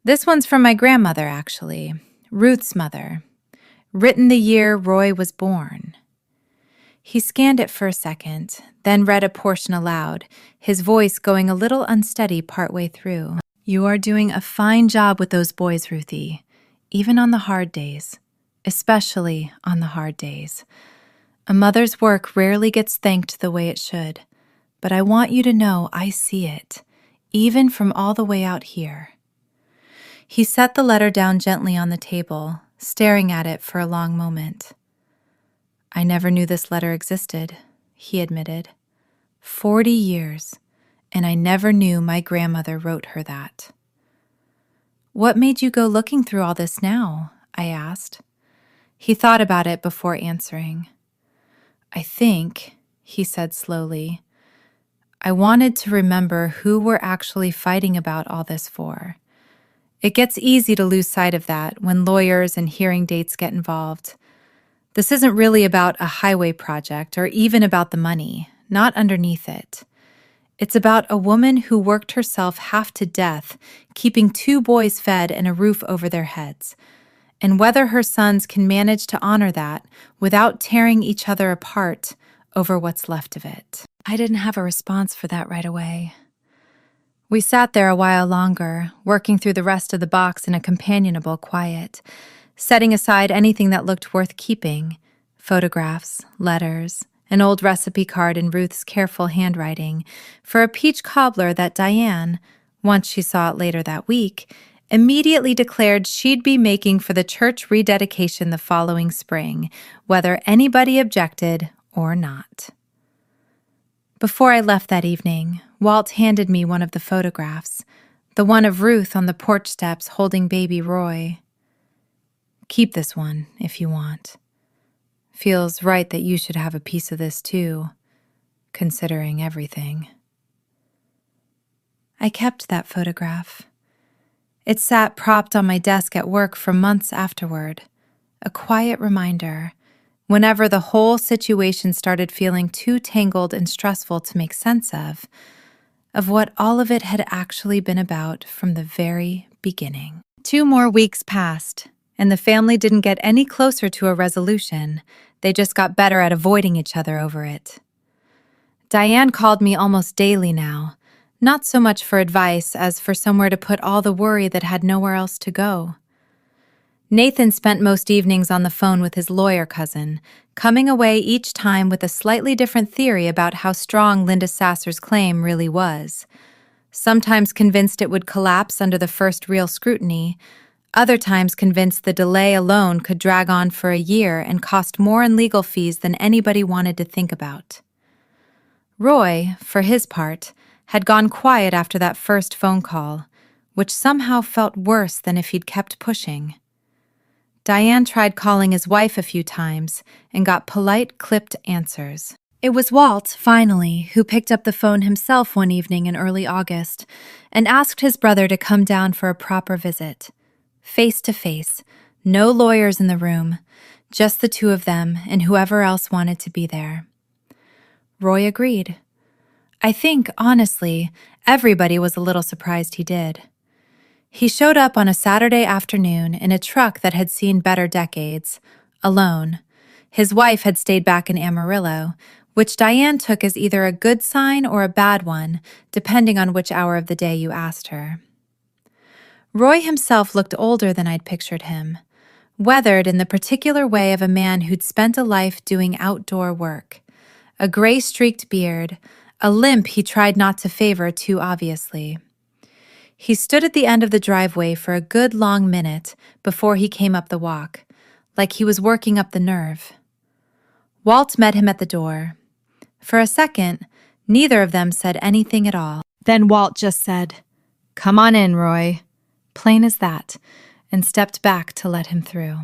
"This one's from my grandmother, actually, Ruth's mother. Written the year Roy was born." He scanned it for a second, then read a portion aloud, his voice going a little unsteady partway through. "You are doing a fine job with those boys, Ruthie, even on the hard days, especially on the hard days. A mother's work rarely gets thanked the way it should, but I want you to know I see it, even from all the way out here." He set the letter down gently on the table, staring at it for a long moment. "I never knew this letter existed," he admitted. 40 years, and I never knew my grandmother wrote her that." "What made you go looking through all this now?" I asked. He thought about it before answering. "I think," he said slowly, "I wanted to remember who we're actually fighting about all this for. It gets easy to lose sight of that when lawyers and hearing dates get involved. This isn't really about a highway project or even about the money, not underneath it. It's about a woman who worked herself half to death, keeping 2 boys fed and a roof over their heads, and whether her sons can manage to honor that without tearing each other apart over what's left of it." I didn't have a response for that right away. We sat there a while longer, working through the rest of the box in a companionable quiet, setting aside anything that looked worth keeping, photographs, letters, an old recipe card in Ruth's careful handwriting, for a peach cobbler that Diane, once she saw it later that week, immediately declared she'd be making for the church rededication the following spring, whether anybody objected or not. Before I left that evening, Walt handed me one of the photographs, the one of Ruth on the porch steps holding baby Roy. "Keep this one, if you want. Feels right that you should have a piece of this too, considering everything." I kept that photograph. It sat propped on my desk at work for months afterward, a quiet reminder, whenever the whole situation started feeling too tangled and stressful to make sense of what all of it had actually been about from the very beginning. 2 more weeks passed, and the family didn't get any closer to a resolution. They just got better at avoiding each other over it. Diane called me almost daily now, not so much for advice as for somewhere to put all the worry that had nowhere else to go. Nathan spent most evenings on the phone with his lawyer cousin, coming away each time with a slightly different theory about how strong Linda Sasser's claim really was. Sometimes convinced it would collapse under the first real scrutiny, other times convinced the delay alone could drag on for a year and cost more in legal fees than anybody wanted to think about. Roy, for his part, had gone quiet after that first phone call, which somehow felt worse than if he'd kept pushing. Diane tried calling his wife a few times and got polite, clipped answers. It was Walt, finally, who picked up the phone himself one evening in early August and asked his brother to come down for a proper visit. Face to face, no lawyers in the room, just the two of them and whoever else wanted to be there. Roy agreed. I think, honestly, everybody was a little surprised he did. He showed up on a Saturday afternoon in a truck that had seen better decades, alone. His wife had stayed back in Amarillo, which Diane took as either a good sign or a bad one, depending on which hour of the day you asked her. Roy himself looked older than I'd pictured him, weathered in the particular way of a man who'd spent a life doing outdoor work. A gray-streaked beard, a limp he tried not to favor too obviously. He stood at the end of the driveway for a good long minute before he came up the walk, like he was working up the nerve. Walt met him at the door. For a second, neither of them said anything at all. Then Walt just said, "Come on in, Roy," plain as that, and stepped back to let him through.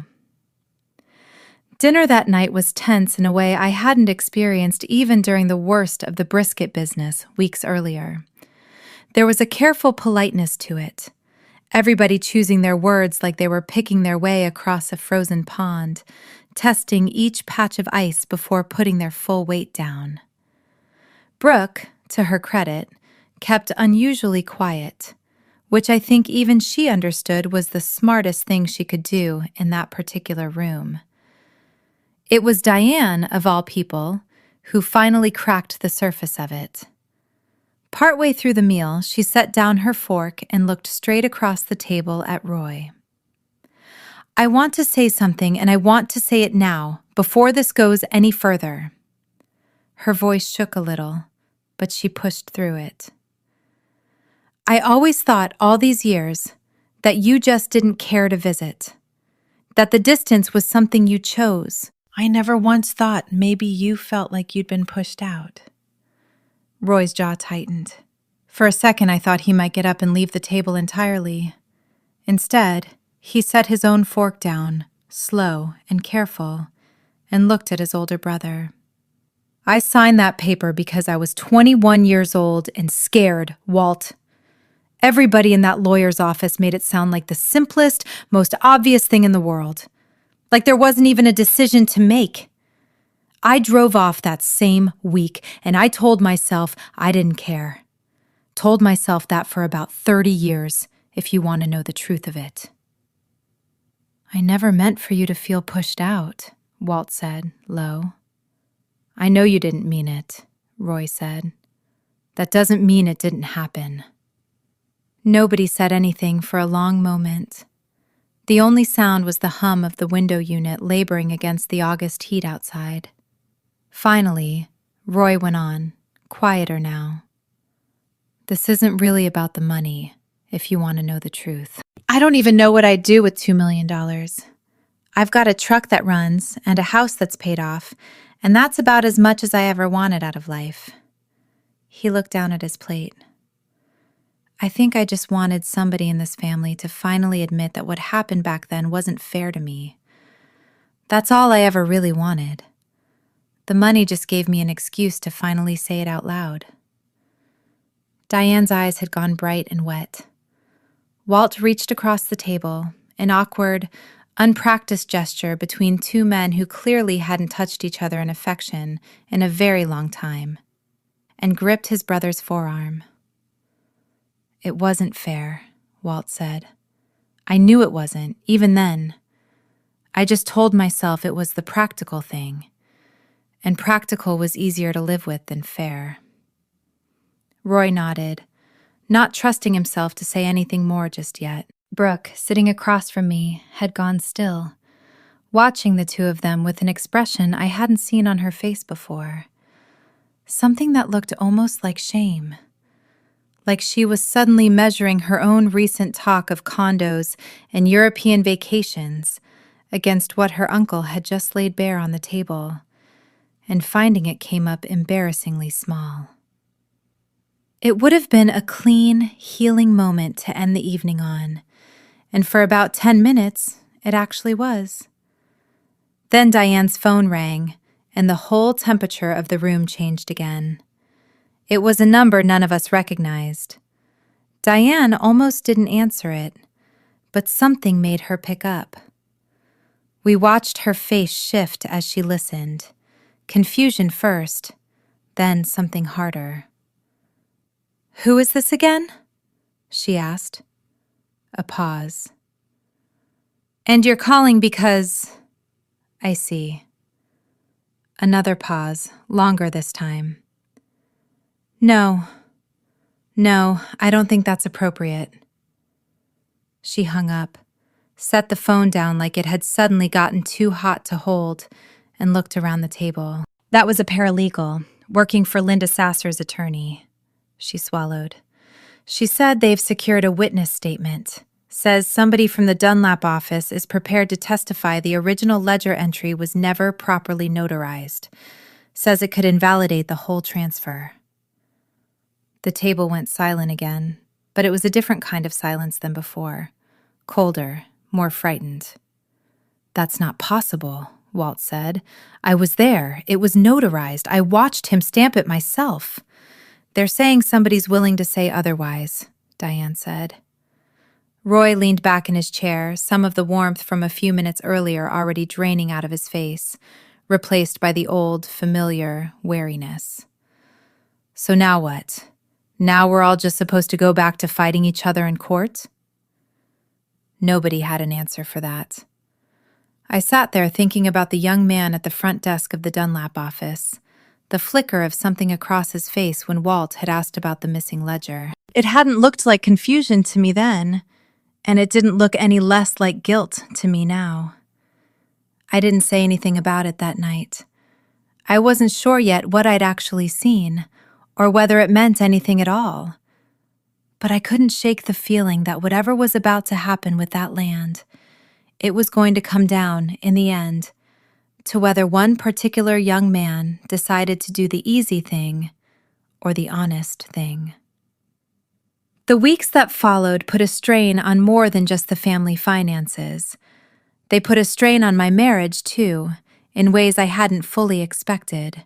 Dinner that night was tense in a way I hadn't experienced even during the worst of the brisket business weeks earlier. There was a careful politeness to it, everybody choosing their words like they were picking their way across a frozen pond, testing each patch of ice before putting their full weight down. Brooke, to her credit, kept unusually quiet, which I think even she understood was the smartest thing she could do in that particular room. It was Diane, of all people, who finally cracked the surface of it. Partway through the meal, she set down her fork and looked straight across the table at Roy. "I want to say something, and I want to say it now, before this goes any further." Her voice shook a little, but she pushed through it. "I always thought all these years that you just didn't care to visit, that the distance was something you chose. I never once thought maybe you felt like you'd been pushed out." Roy's jaw tightened. For a second, I thought he might get up and leave the table entirely. Instead, he set his own fork down, slow and careful, and looked at his older brother. "I signed that paper because I was 21 years old and scared, Walt. Everybody in that lawyer's office made it sound like the simplest, most obvious thing in the world. Like there wasn't even a decision to make. I drove off that same week, and I told myself I didn't care. Told myself that for about 30 years, if you want to know the truth of it." "I never meant for you to feel pushed out," Walt said, low. "I know you didn't mean it," Roy said. "That doesn't mean it didn't happen." Nobody said anything for a long moment. The only sound was the hum of the window unit laboring against the August heat outside. Finally, Roy went on, quieter now. "This isn't really about the money, if you want to know the truth. I don't even know what I'd do with $2 million. I've got a truck that runs and a house that's paid off, and that's about as much as I ever wanted out of life." He looked down at his plate. "I think I just wanted somebody in this family to finally admit that what happened back then wasn't fair to me. That's all I ever really wanted. The money just gave me an excuse to finally say it out loud." Diane's eyes had gone bright and wet. Walt reached across the table, an awkward, unpracticed gesture between two men who clearly hadn't touched each other in affection in a very long time, and gripped his brother's forearm. "It wasn't fair," Walt said. "I knew it wasn't, even then. I just told myself it was the practical thing, and practical was easier to live with than fair." Roy nodded, not trusting himself to say anything more just yet. Brooke, sitting across from me, had gone still, watching the two of them with an expression I hadn't seen on her face before. Something that looked almost like shame. Like she was suddenly measuring her own recent talk of condos and European vacations against what her uncle had just laid bare on the table, and finding it came up embarrassingly small. It would have been a clean, healing moment to end the evening on, and for about 10 minutes, it actually was. Then Diane's phone rang, and the whole temperature of the room changed again. It was a number none of us recognized. Diane almost didn't answer it, but something made her pick up. We watched her face shift as she listened. Confusion first, then something harder. "Who is this again?" she asked. A pause. "And you're calling because—" "I see." Another pause, longer this time. No, I don't think that's appropriate." She hung up, set the phone down like it had suddenly gotten too hot to hold, and looked around the table. "That was a paralegal, working for Linda Sasser's attorney." She swallowed. "She said they've secured a witness statement. Says somebody from the Dunlap office is prepared to testify the original ledger entry was never properly notarized. Says it could invalidate the whole transfer." The table went silent again, but it was a different kind of silence than before. Colder, more frightened. "That's not possible," Walt said. "I was there. It was notarized. I watched him stamp it myself." "They're saying somebody's willing to say otherwise," Diane said. Roy leaned back in his chair, some of the warmth from a few minutes earlier already draining out of his face, replaced by the old, familiar wariness. "So now what? Now we're all just supposed to go back to fighting each other in court?" Nobody had an answer for that. I sat there thinking about the young man at the front desk of the Dunlap office, the flicker of something across his face when Walt had asked about the missing ledger. It hadn't looked like confusion to me then, and it didn't look any less like guilt to me now. I didn't say anything about it that night. I wasn't sure yet what I'd actually seen, or whether it meant anything at all. But I couldn't shake the feeling that whatever was about to happen with that land, it was going to come down, in the end, to whether one particular young man decided to do the easy thing or the honest thing. The weeks that followed put a strain on more than just the family finances. They put a strain on my marriage, too, in ways I hadn't fully expected.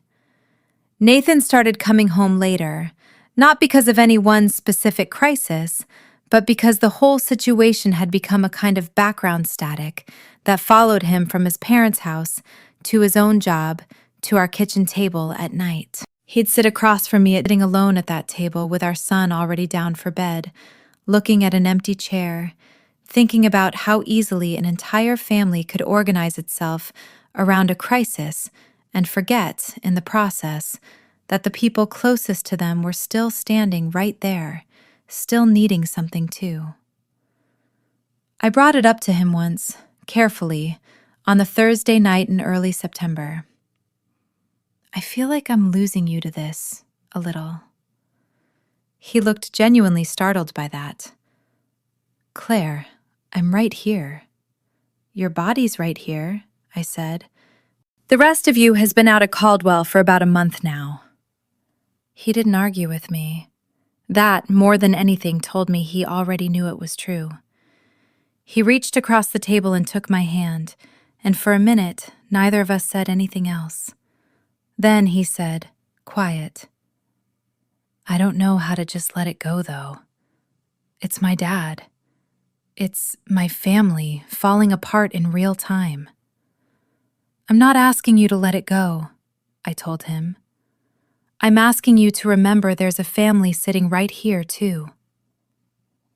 Nathan started coming home later, not because of any one specific crisis, but because the whole situation had become a kind of background static that followed him from his parents' house to his own job to our kitchen table at night. He'd sit across from me, sitting alone at that table with our son already down for bed, looking at an empty chair, thinking about how easily an entire family could organize itself around a crisis and forget, in the process, that the people closest to them were still standing right there, still needing something too. I brought it up to him once, carefully, on the Thursday night in early September. "I feel like I'm losing you to this, a little." He looked genuinely startled by that. "Claire, I'm right here." "Your body's right here," I said. "The rest of you has been out at Caldwell for about a month now." He didn't argue with me. That, more than anything, told me he already knew it was true. He reached across the table and took my hand, and for a minute, neither of us said anything else. Then he said, quiet, "I don't know how to just let it go, though. It's my dad. It's my family falling apart in real time." "I'm not asking you to let it go," I told him. "I'm asking you to remember there's a family sitting right here, too."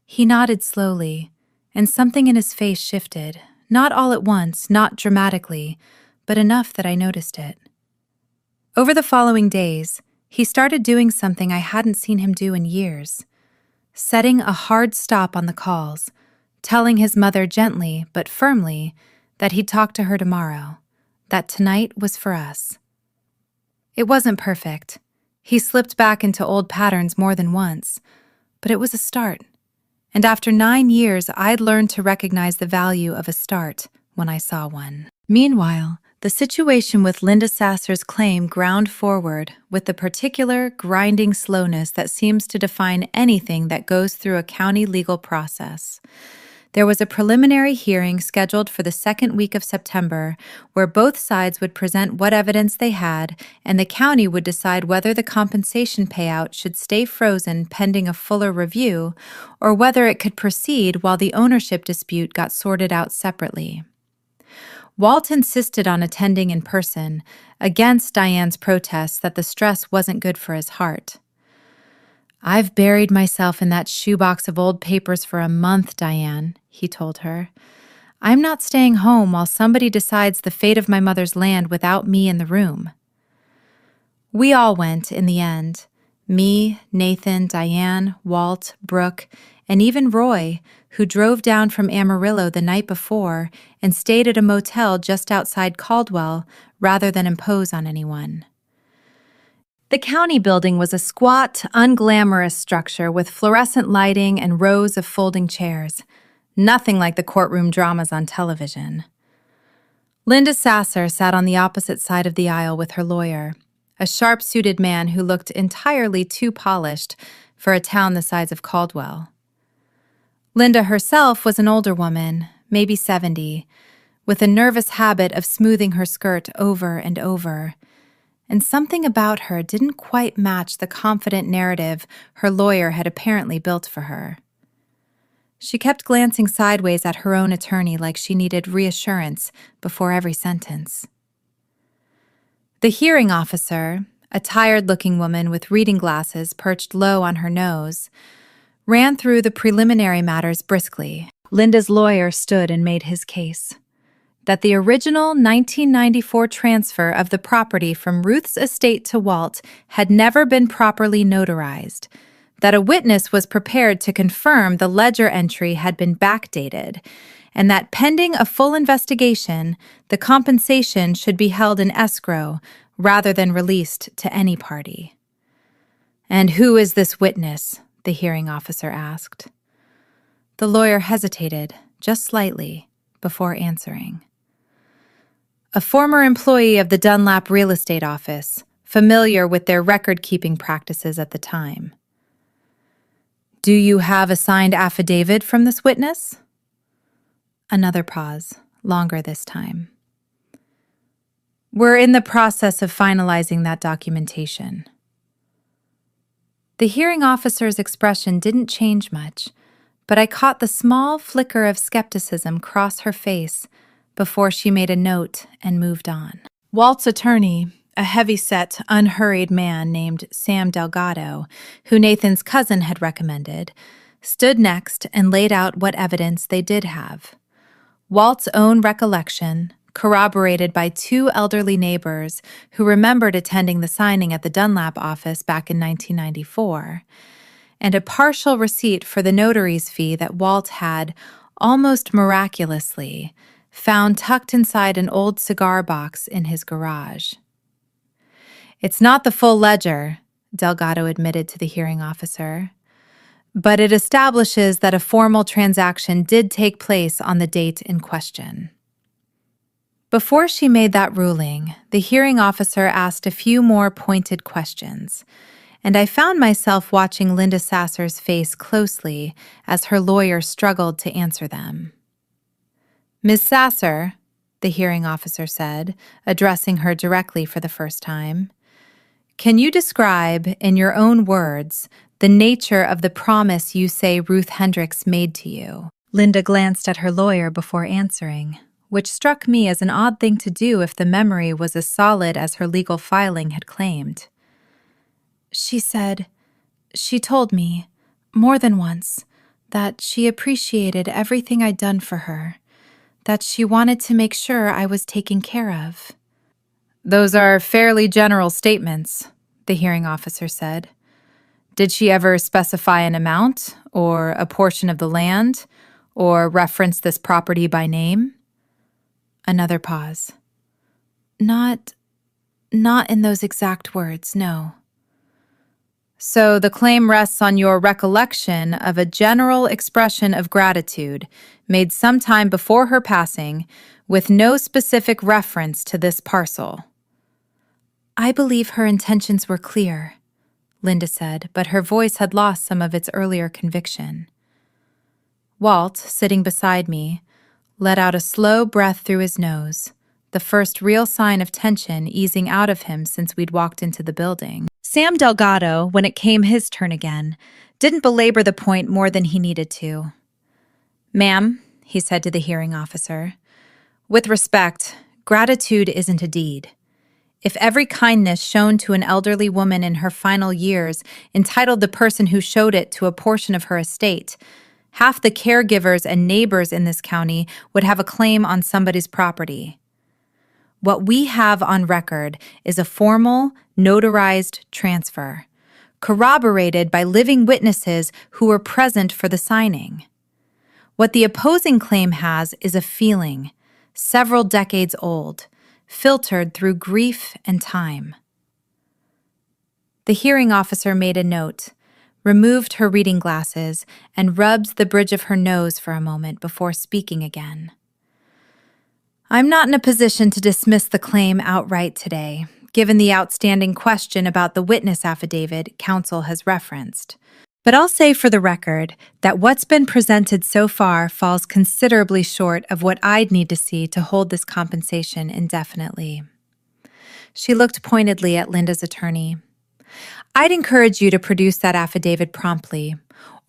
He nodded slowly, and something in his face shifted, not all at once, not dramatically, but enough that I noticed it. Over the following days, he started doing something I hadn't seen him do in years, setting a hard stop on the calls, telling his mother gently but firmly that he'd talk to her tomorrow, that tonight was for us. It wasn't perfect. He slipped back into old patterns more than once, but it was a start. And after 9 years, I'd learned to recognize the value of a start when I saw one. Meanwhile, the situation with Linda Sasser's claim ground forward with the particular grinding slowness that seems to define anything that goes through a county legal process. there was a preliminary hearing scheduled for the second week of September where both sides would present what evidence they had, and the county would decide whether the compensation payout should stay frozen pending a fuller review or whether it could proceed while the ownership dispute got sorted out separately. Walt insisted on attending in person, against Diane's protests that the stress wasn't good for his heart. "I've buried myself in that shoebox of old papers for a month, Diane," he told her. "I'm not staying home while somebody decides the fate of my mother's land without me in the room." We all went in the end. Me, Nathan, Diane, Walt, Brooke, and even Roy, who drove down from Amarillo the night before and stayed at a motel just outside Caldwell rather than impose on anyone. The county building was a squat, unglamorous structure with fluorescent lighting and rows of folding chairs. Nothing like the courtroom dramas on television. Linda Sasser sat on the opposite side of the aisle with her lawyer, a sharp-suited man who looked entirely too polished for a town the size of Caldwell. Linda herself was an older woman, maybe 70, with a nervous habit of smoothing her skirt over and over, and something about her didn't quite match the confident narrative her lawyer had apparently built for her. She kept glancing sideways at her own attorney like she needed reassurance before every sentence. The hearing officer, a tired-looking woman with reading glasses perched low on her nose, ran through the preliminary matters briskly. Linda's lawyer stood and made his case. That the original 1994 transfer of the property from Ruth's estate to Walt had never been properly notarized, that a witness was prepared to confirm the ledger entry had been backdated, and that pending a full investigation, the compensation should be held in escrow rather than released to any party. "And who is this witness?" the hearing officer asked. The lawyer hesitated, just slightly, before answering. "A former employee of the Dunlap real estate office, familiar with their record-keeping practices at the time." "Do you have a signed affidavit from this witness?" Another pause, longer this time. "We're in the process of finalizing that documentation." The hearing officer's expression didn't change much, but I caught the small flicker of skepticism cross her face before she made a note and moved on. Walt's attorney, a heavy-set, unhurried man named Sam Delgado, who Nathan's cousin had recommended, stood next and laid out what evidence they did have. Walt's own recollection, corroborated by two elderly neighbors who remembered attending the signing at the Dunlap office back in 1994, and a partial receipt for the notary's fee that Walt had, almost miraculously, found tucked inside an old cigar box in his garage. "It's not the full ledger," Delgado admitted to the hearing officer, "but it establishes that a formal transaction did take place on the date in question." Before she made that ruling, the hearing officer asked a few more pointed questions, and I found myself watching Linda Sasser's face closely as her lawyer struggled to answer them. "Ms. Sasser," the hearing officer said, addressing her directly for the first time, "can you describe, in your own words, the nature of the promise you say Ruth Hendricks made to you?" Linda glanced at her lawyer before answering, which struck me as an odd thing to do if the memory was as solid as her legal filing had claimed. "She said, she told me, more than once, that she appreciated everything I'd done for her, that she wanted to make sure I was taken care of." "Those are fairly general statements," the hearing officer said. "Did she ever specify an amount, or a portion of the land, or reference this property by name?" Another pause. Not in those exact words, no." "So the claim rests on your recollection of a general expression of gratitude made sometime before her passing, with no specific reference to this parcel." "I believe her intentions were clear," Linda said, but her voice had lost some of its earlier conviction. Walt, sitting beside me, let out a slow breath through his nose, the first real sign of tension easing out of him since we'd walked into the building. Sam Delgado, when it came his turn again, didn't belabor the point more than he needed to. "Ma'am," he said to the hearing officer, "with respect, gratitude isn't a deed. If every kindness shown to an elderly woman in her final years entitled the person who showed it to a portion of her estate, half the caregivers and neighbors in this county would have a claim on somebody's property. What we have on record is a formal, notarized transfer, corroborated by living witnesses who were present for the signing. What the opposing claim has is a feeling, several decades old, filtered through grief and time." The hearing officer made a note, removed her reading glasses, and rubbed the bridge of her nose for a moment before speaking again. "I'm not in a position to dismiss the claim outright today, given the outstanding question about the witness affidavit counsel has referenced. But I'll say for the record that what's been presented so far falls considerably short of what I'd need to see to hold this compensation indefinitely." She looked pointedly at Linda's attorney. "I'd encourage you to produce that affidavit promptly,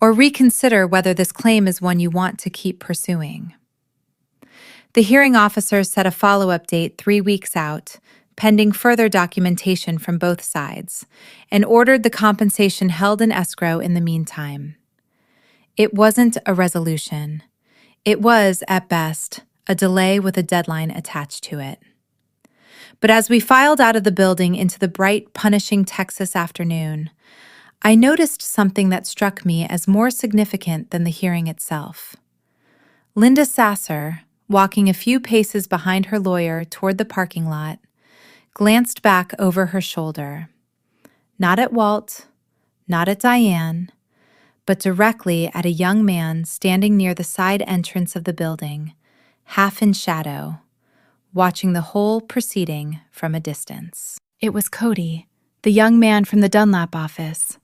or reconsider whether this claim is one you want to keep pursuing." The hearing officer set a follow-up date 3 weeks out, pending further documentation from both sides, and ordered the compensation held in escrow in the meantime. It wasn't a resolution. It was, at best, a delay with a deadline attached to it. But as we filed out of the building into the bright, punishing Texas afternoon, I noticed something that struck me as more significant than the hearing itself. Linda Sasser, walking a few paces behind her lawyer toward the parking lot, glanced back over her shoulder. Not at Walt, not at Diane, but directly at a young man standing near the side entrance of the building, half in shadow, watching the whole proceeding from a distance. It was Cody, the young man from the Dunlap office.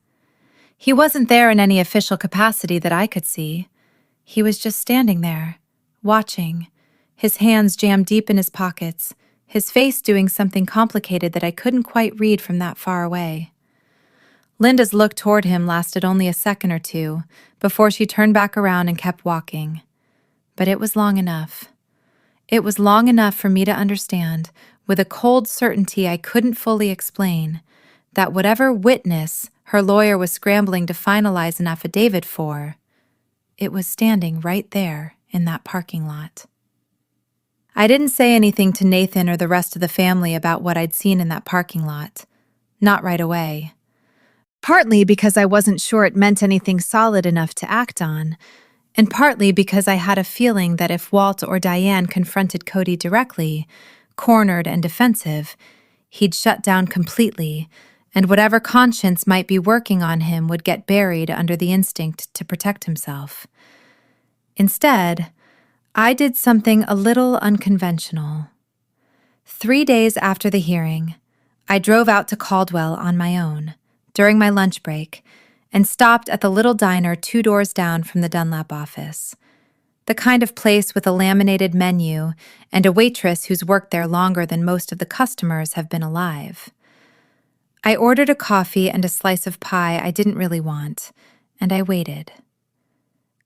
He wasn't there in any official capacity that I could see. He was just standing there, watching, his hands jammed deep in his pockets, his face doing something complicated that I couldn't quite read from that far away. Linda's look toward him lasted only a second or two before she turned back around and kept walking. But it was long enough. It was long enough for me to understand, with a cold certainty I couldn't fully explain, that whatever witness her lawyer was scrambling to finalize an affidavit for, it was standing right there in that parking lot. I didn't say anything to Nathan or the rest of the family about what I'd seen in that parking lot. Not right away. Partly because I wasn't sure it meant anything solid enough to act on, and partly because I had a feeling that if Walt or Diane confronted Cody directly, cornered and defensive, he'd shut down completely, and whatever conscience might be working on him would get buried under the instinct to protect himself. Instead, I did something a little unconventional. 3 days after the hearing, I drove out to Caldwell on my own, during my lunch break, and stopped at the little diner 2 doors down from the Dunlap office. The kind of place with a laminated menu and a waitress who's worked there longer than most of the customers have been alive. I ordered a coffee and a slice of pie I didn't really want, and I waited.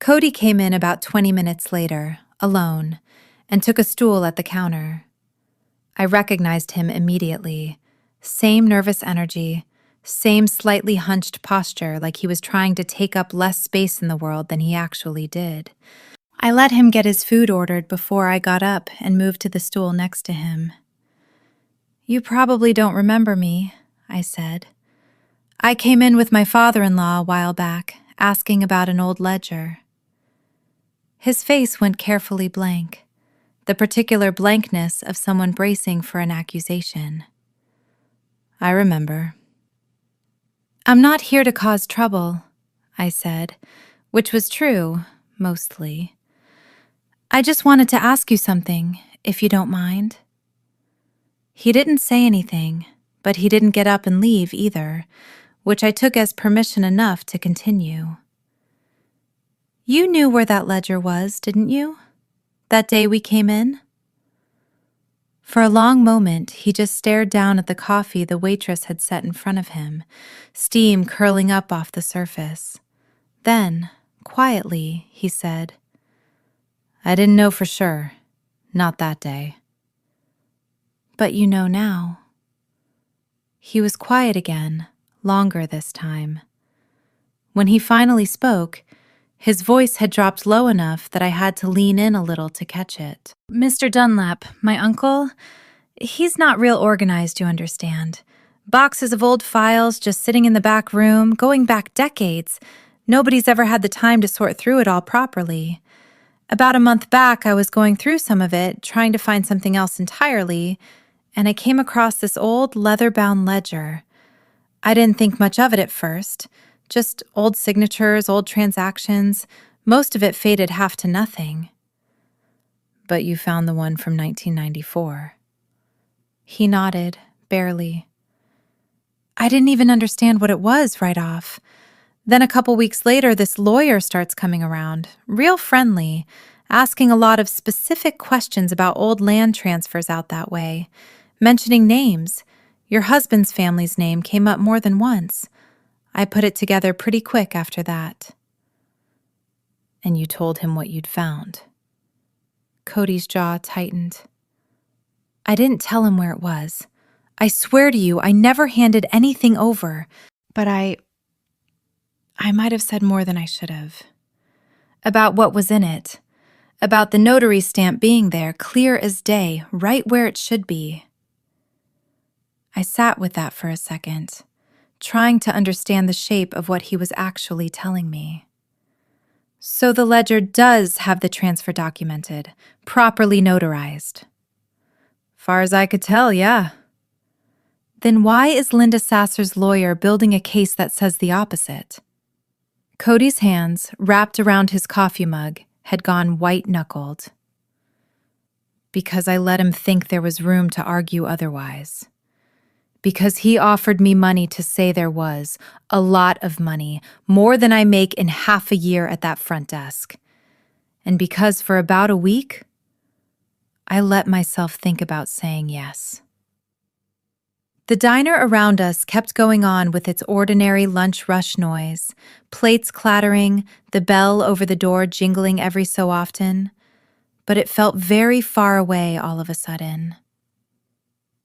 Cody came in about 20 minutes later, alone, and took a stool at the counter. I recognized him immediately. Same nervous energy, same slightly hunched posture like he was trying to take up less space in the world than he actually did. I let him get his food ordered before I got up and moved to the stool next to him. "You probably don't remember me," I said. "I came in with my father-in-law a while back, asking about an old ledger." His face went carefully blank, the particular blankness of someone bracing for an accusation. "I remember." "I'm not here to cause trouble," I said, which was true, mostly. "I just wanted to ask you something, if you don't mind." He didn't say anything, but he didn't get up and leave either, which I took as permission enough to continue. You knew where that ledger was, didn't you? That day we came in? For a long moment, he just stared down at the coffee the waitress had set in front of him, steam curling up off the surface. Then, quietly, he said, "I didn't know for sure. Not that day." "But you know now." He was quiet again, longer this time. When he finally spoke, his voice had dropped low enough that I had to lean in a little to catch it. "Mr. Dunlap, my uncle, he's not real organized, you understand. Boxes of old files just sitting in the back room, going back decades. Nobody's ever had the time to sort through it all properly. About a month back, I was going through some of it, trying to find something else entirely, and I came across this old leather-bound ledger. I didn't think much of it at first. Just old signatures, old transactions, most of it faded half to nothing." "But you found the one from 1994. He nodded, barely. "I didn't even understand what it was right off. Then a couple weeks later, this lawyer starts coming around, real friendly, asking a lot of specific questions about old land transfers out that way, mentioning names. Your husband's family's name came up more than once. I put it together pretty quick after that." "And you told him what you'd found?" Cody's jaw tightened. "I didn't tell him where it was. I swear to you, I never handed anything over. But I might have said more than I should have. About what was in it. About the notary stamp being there, clear as day, right where it should be." I sat with that for a second, trying to understand the shape of what he was actually telling me. "So the ledger does have the transfer documented, properly notarized?" "Far as I could tell, yeah." "Then why is Linda Sasser's lawyer building a case that says the opposite?" Cody's hands, wrapped around his coffee mug, had gone white-knuckled. "Because I let him think there was room to argue otherwise. Because he offered me money to say there was, a lot of money, more than I make in half a year at that front desk. And because for about a week, I let myself think about saying yes." The diner around us kept going on with its ordinary lunch rush noise, plates clattering, the bell over the door jingling every so often, but it felt very far away all of a sudden.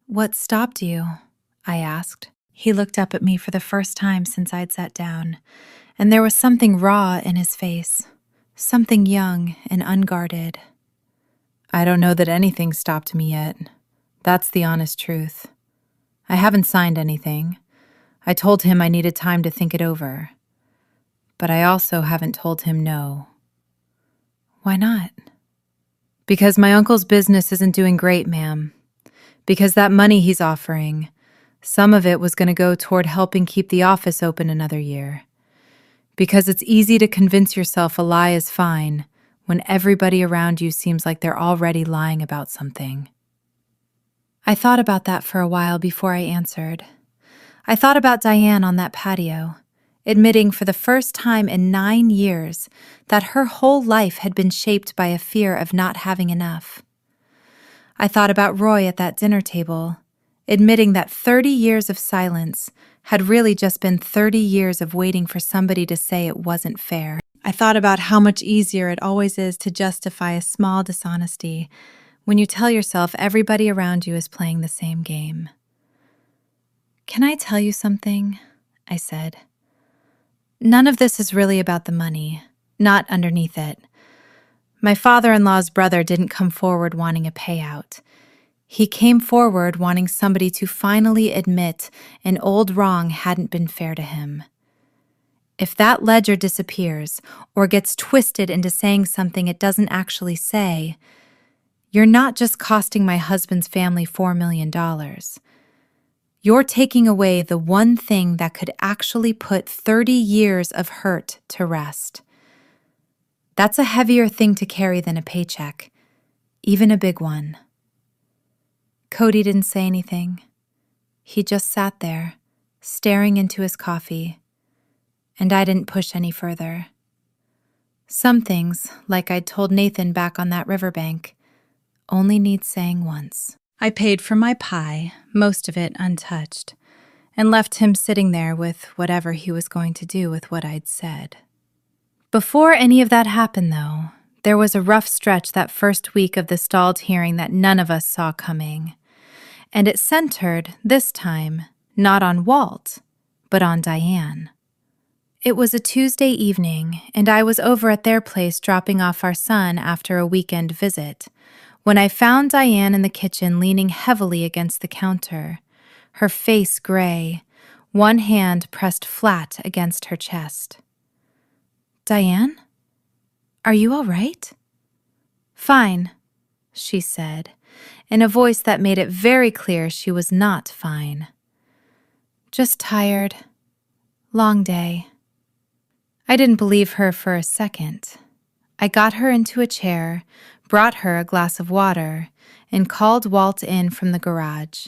"What stopped you?" I asked. He looked up at me for the first time since I'd sat down, and there was something raw in his face, something young and unguarded. "I don't know that anything stopped me yet. That's the honest truth. I haven't signed anything. I told him I needed time to think it over. But I also haven't told him no." "Why not?" "Because my uncle's business isn't doing great, ma'am. Because that money he's offering, some of it was going to go toward helping keep the office open another year. Because it's easy to convince yourself a lie is fine when everybody around you seems like they're already lying about something." I thought about that for a while before I answered. I thought about Diane on that patio, admitting for the first time in 9 years that her whole life had been shaped by a fear of not having enough. I thought about Roy at that dinner table, admitting that 30 years of silence had really just been 30 years of waiting for somebody to say it wasn't fair. I thought about how much easier it always is to justify a small dishonesty when you tell yourself everybody around you is playing the same game. "Can I tell you something?" I said. "None of this is really about the money, not underneath it. My father-in-law's brother didn't come forward wanting a payout. He came forward wanting somebody to finally admit an old wrong hadn't been fair to him. If that ledger disappears or gets twisted into saying something it doesn't actually say, you're not just costing my husband's family $4 million. You're taking away the one thing that could actually put 30 years of hurt to rest. That's a heavier thing to carry than a paycheck, even a big one." Cody didn't say anything. He just sat there, staring into his coffee, and I didn't push any further. Some things, like I'd told Nathan back on that riverbank, only need saying once. I paid for my pie, most of it untouched, and left him sitting there with whatever he was going to do with what I'd said. Before any of that happened, though, there was a rough stretch that first week of the stalled hearing that none of us saw coming. And it centered, this time, not on Walt, but on Diane. It was a Tuesday evening, and I was over at their place dropping off our son after a weekend visit, when I found Diane in the kitchen leaning heavily against the counter, her face gray, one hand pressed flat against her chest. "Diane? Are you all right?" "Fine," she said, in a voice that made it very clear she was not fine. "Just tired. Long day." I didn't believe her for a second. I got her into a chair, brought her a glass of water, and called Walt in from the garage.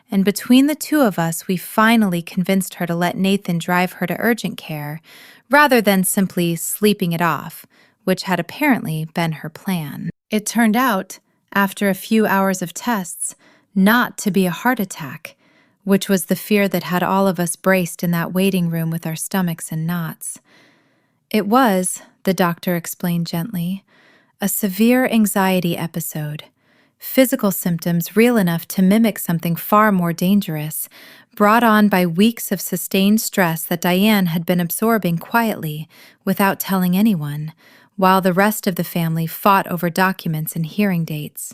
And between the two of us, we finally convinced her to let Nathan drive her to urgent care, rather than simply sleeping it off, which had apparently been her plan. It turned out, after a few hours of tests, not to be a heart attack, which was the fear that had all of us braced in that waiting room with our stomachs in knots. It was, the doctor explained gently, a severe anxiety episode, physical symptoms real enough to mimic something far more dangerous, brought on by weeks of sustained stress that Diane had been absorbing quietly, without telling anyone, while the rest of the family fought over documents and hearing dates.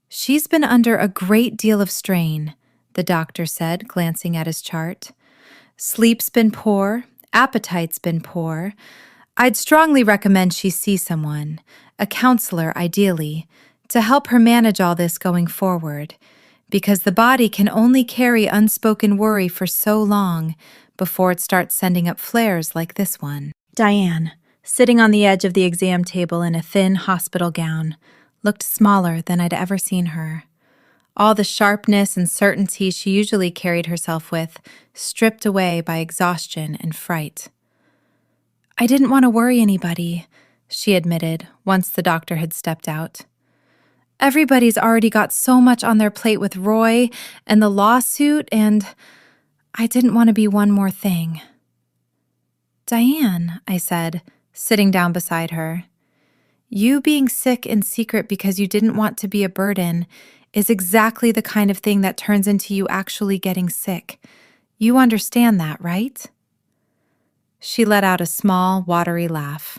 "She's been under a great deal of strain," the doctor said, glancing at his chart. "Sleep's been poor, appetite's been poor. I'd strongly recommend she see someone, a counselor ideally, to help her manage all this going forward, because the body can only carry unspoken worry for so long before it starts sending up flares like this one." Diane, sitting on the edge of the exam table in a thin hospital gown, looked smaller than I'd ever seen her. All the sharpness and certainty she usually carried herself with, stripped away by exhaustion and fright. "I didn't want to worry anybody," she admitted, once the doctor had stepped out. "Everybody's already got so much on their plate with Roy and the lawsuit, and I didn't want to be one more thing." "Diane," I said, sitting down beside her, "you being sick in secret because you didn't want to be a burden is exactly the kind of thing that turns into you actually getting sick. You understand that, right?" She let out a small, watery laugh.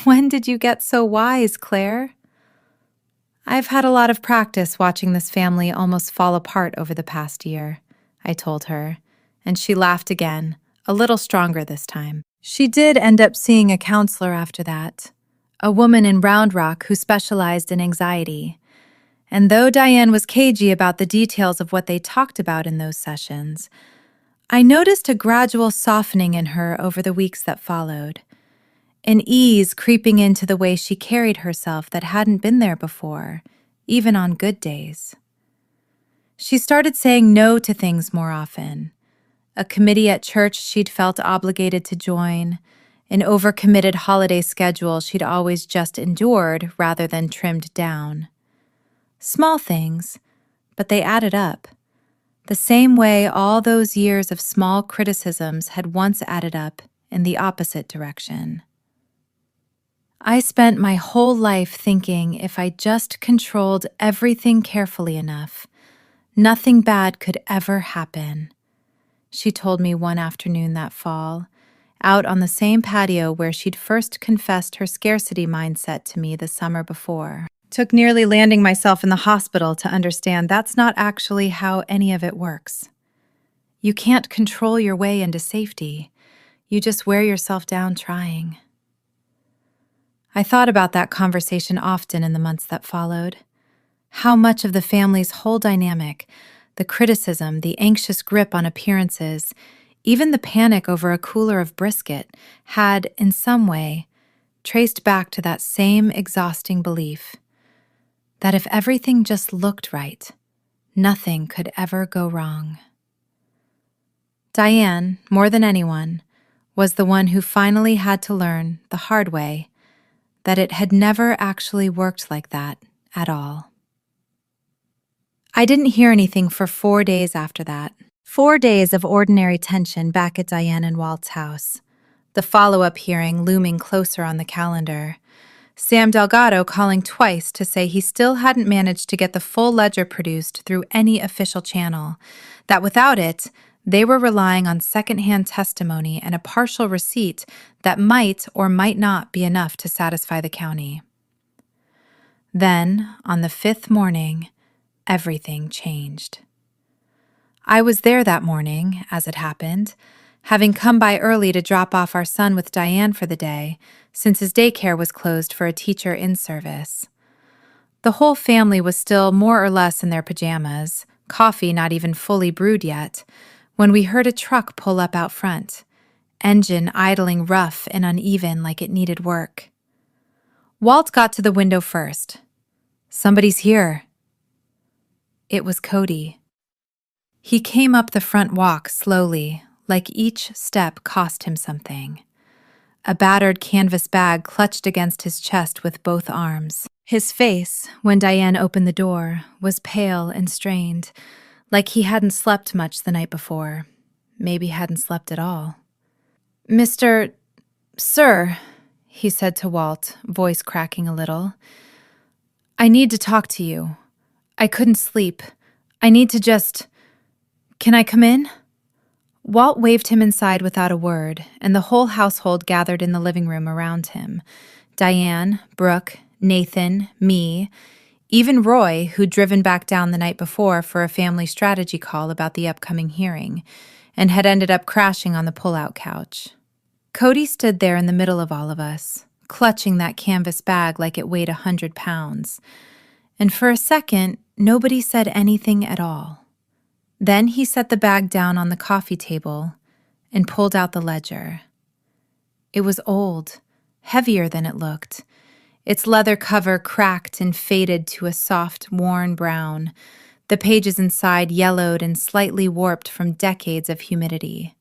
"When did you get so wise, Claire?" "I've had a lot of practice watching this family almost fall apart over the past year," I told her, and she laughed again, a little stronger this time. She did end up seeing a counselor after that, a woman in Round Rock who specialized in anxiety. And though Diane was cagey about the details of what they talked about in those sessions, I noticed a gradual softening in her over the weeks that followed, an ease creeping into the way she carried herself that hadn't been there before, even on good days. She started saying no to things more often. A committee at church she'd felt obligated to join, an overcommitted holiday schedule she'd always just endured rather than trimmed down. Small things, but they added up, the same way all those years of small criticisms had once added up in the opposite direction. I spent my whole life thinking if I just controlled everything carefully enough, nothing bad could ever happen, she told me one afternoon that fall, out on the same patio where she'd first confessed her scarcity mindset to me the summer before. Took nearly landing myself in the hospital to understand that's not actually how any of it works. You can't control your way into safety. You just wear yourself down trying. I thought about that conversation often in the months that followed. How much of the family's whole dynamic, the criticism, the anxious grip on appearances, even the panic over a cooler of brisket, had, in some way, traced back to that same exhausting belief that if everything just looked right, nothing could ever go wrong. Diane, more than anyone, was the one who finally had to learn the hard way that it had never actually worked like that at all. I didn't hear anything for 4 days after that. 4 days of ordinary tension back at Diane and Walt's house. The follow-up hearing looming closer on the calendar. Sam Delgado calling twice to say he still hadn't managed to get the full ledger produced through any official channel, that without it, they were relying on secondhand testimony and a partial receipt that might or might not be enough to satisfy the county. Then, on the 5th morning, everything changed. I was there that morning, as it happened, having come by early to drop off our son with Diane for the day, since his daycare was closed for a teacher in service. The whole family was still more or less in their pajamas, coffee not even fully brewed yet, when we heard a truck pull up out front, engine idling rough and uneven like it needed work. Walt got to the window first. "Somebody's here." It was Cody. He came up the front walk slowly, like each step cost him something. A battered canvas bag clutched against his chest with both arms. His face, when Diane opened the door, was pale and strained, like he hadn't slept much the night before. Maybe hadn't slept at all. Sir, he said to Walt, voice cracking a little. "I need to talk to you. I couldn't sleep. I need to just... Can I come in?" Walt waved him inside without a word, and the whole household gathered in the living room around him. Diane, Brooke, Nathan, me, even Roy, who'd driven back down the night before for a family strategy call about the upcoming hearing, and had ended up crashing on the pull-out couch. Cody stood there in the middle of all of us, clutching that canvas bag like it weighed 100 pounds. And for a second, nobody said anything at all. Then he set the bag down on the coffee table and pulled out the ledger. It was old, heavier than it looked, its leather cover cracked and faded to a soft, worn brown, the pages inside yellowed and slightly warped from decades of humidity.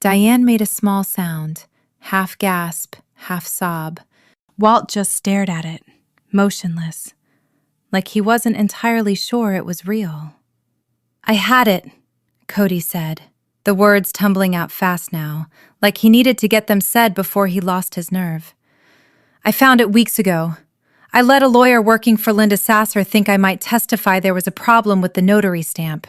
Diane made a small sound, half gasp, half sob. Walt just stared at it, motionless, like he wasn't entirely sure it was real. "I had it," Cody said, the words tumbling out fast now, like he needed to get them said before he lost his nerve. "I found it weeks ago. I let a lawyer working for Linda Sasser think I might testify there was a problem with the notary stamp.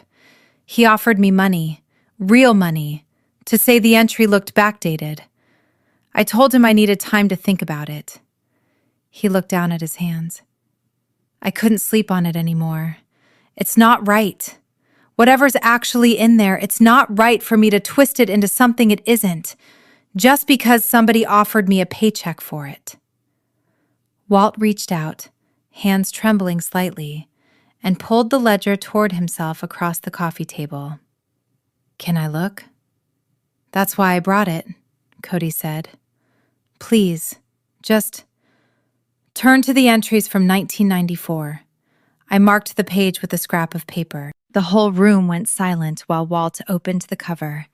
He offered me money, real money, to say the entry looked backdated. I told him I needed time to think about it." He looked down at his hands. "I couldn't sleep on it anymore. It's not right. Whatever's actually in there, it's not right for me to twist it into something it isn't, just because somebody offered me a paycheck for it." Walt reached out, hands trembling slightly, and pulled the ledger toward himself across the coffee table. "Can I look?" "That's why I brought it," Cody said. "Please, just turn to the entries from 1994. I marked the page with a scrap of paper. The whole room went silent while Walt opened the cover,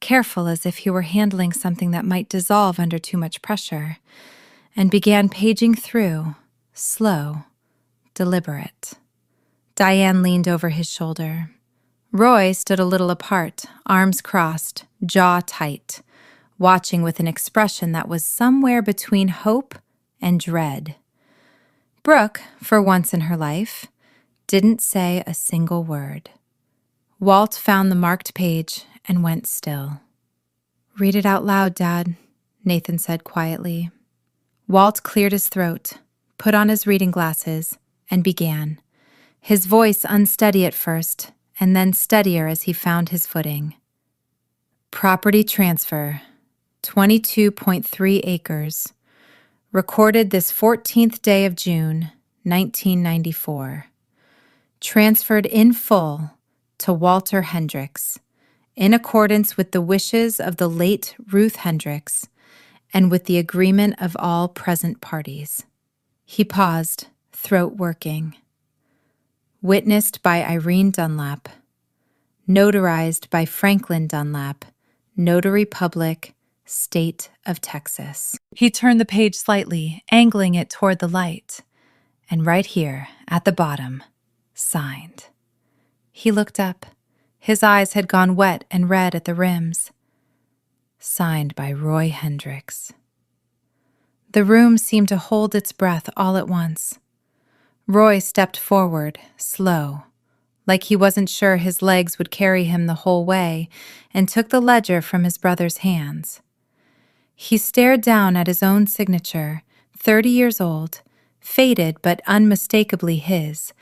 careful as if he were handling something that might dissolve under too much pressure, and began paging through, slow, deliberate. Diane leaned over his shoulder. Roy stood a little apart, arms crossed, jaw tight, watching with an expression that was somewhere between hope and dread. Brooke, for once in her life, didn't say a single word. Walt found the marked page and went still. "Read it out loud, Dad," Nathan said quietly. Walt cleared his throat, put on his reading glasses, and began, his voice unsteady at first, and then steadier as he found his footing. "Property transfer, 22.3 acres, recorded this 14th day of June, 1994. Transferred in full to Walter Hendricks, in accordance with the wishes of the late Ruth Hendricks and with the agreement of all present parties." He paused, throat working. "Witnessed by Irene Dunlap. Notarized by Franklin Dunlap, Notary Public, State of Texas. He turned the page slightly, angling it toward the light. And right here, at the bottom, signed. He looked up. His eyes had gone wet and red at the rims. Signed by Roy Hendricks. The room seemed to hold its breath all at once. Roy stepped forward, slow, like he wasn't sure his legs would carry him the whole way, and took the ledger from his brother's hands. He stared down at his own signature, 30 years old, faded but unmistakably his,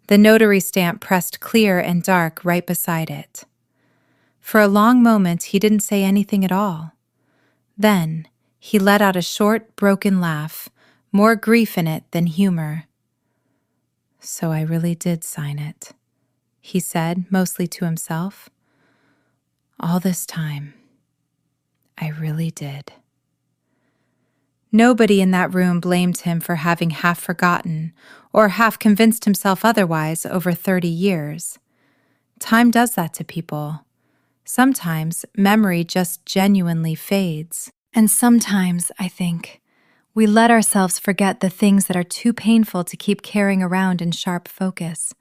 the notary stamp pressed clear and dark right beside it. For a long moment he didn't say anything at all. Then he let out a short, broken laugh, more grief in it than humor. "So I really did sign it," he said, mostly to himself. "All this time, I really did." Nobody in that room blamed him for having half forgotten or half convinced himself otherwise over 30 years. Time does that to people. Sometimes memory just genuinely fades. And sometimes, I think, we let ourselves forget the things that are too painful to keep carrying around in sharp focus,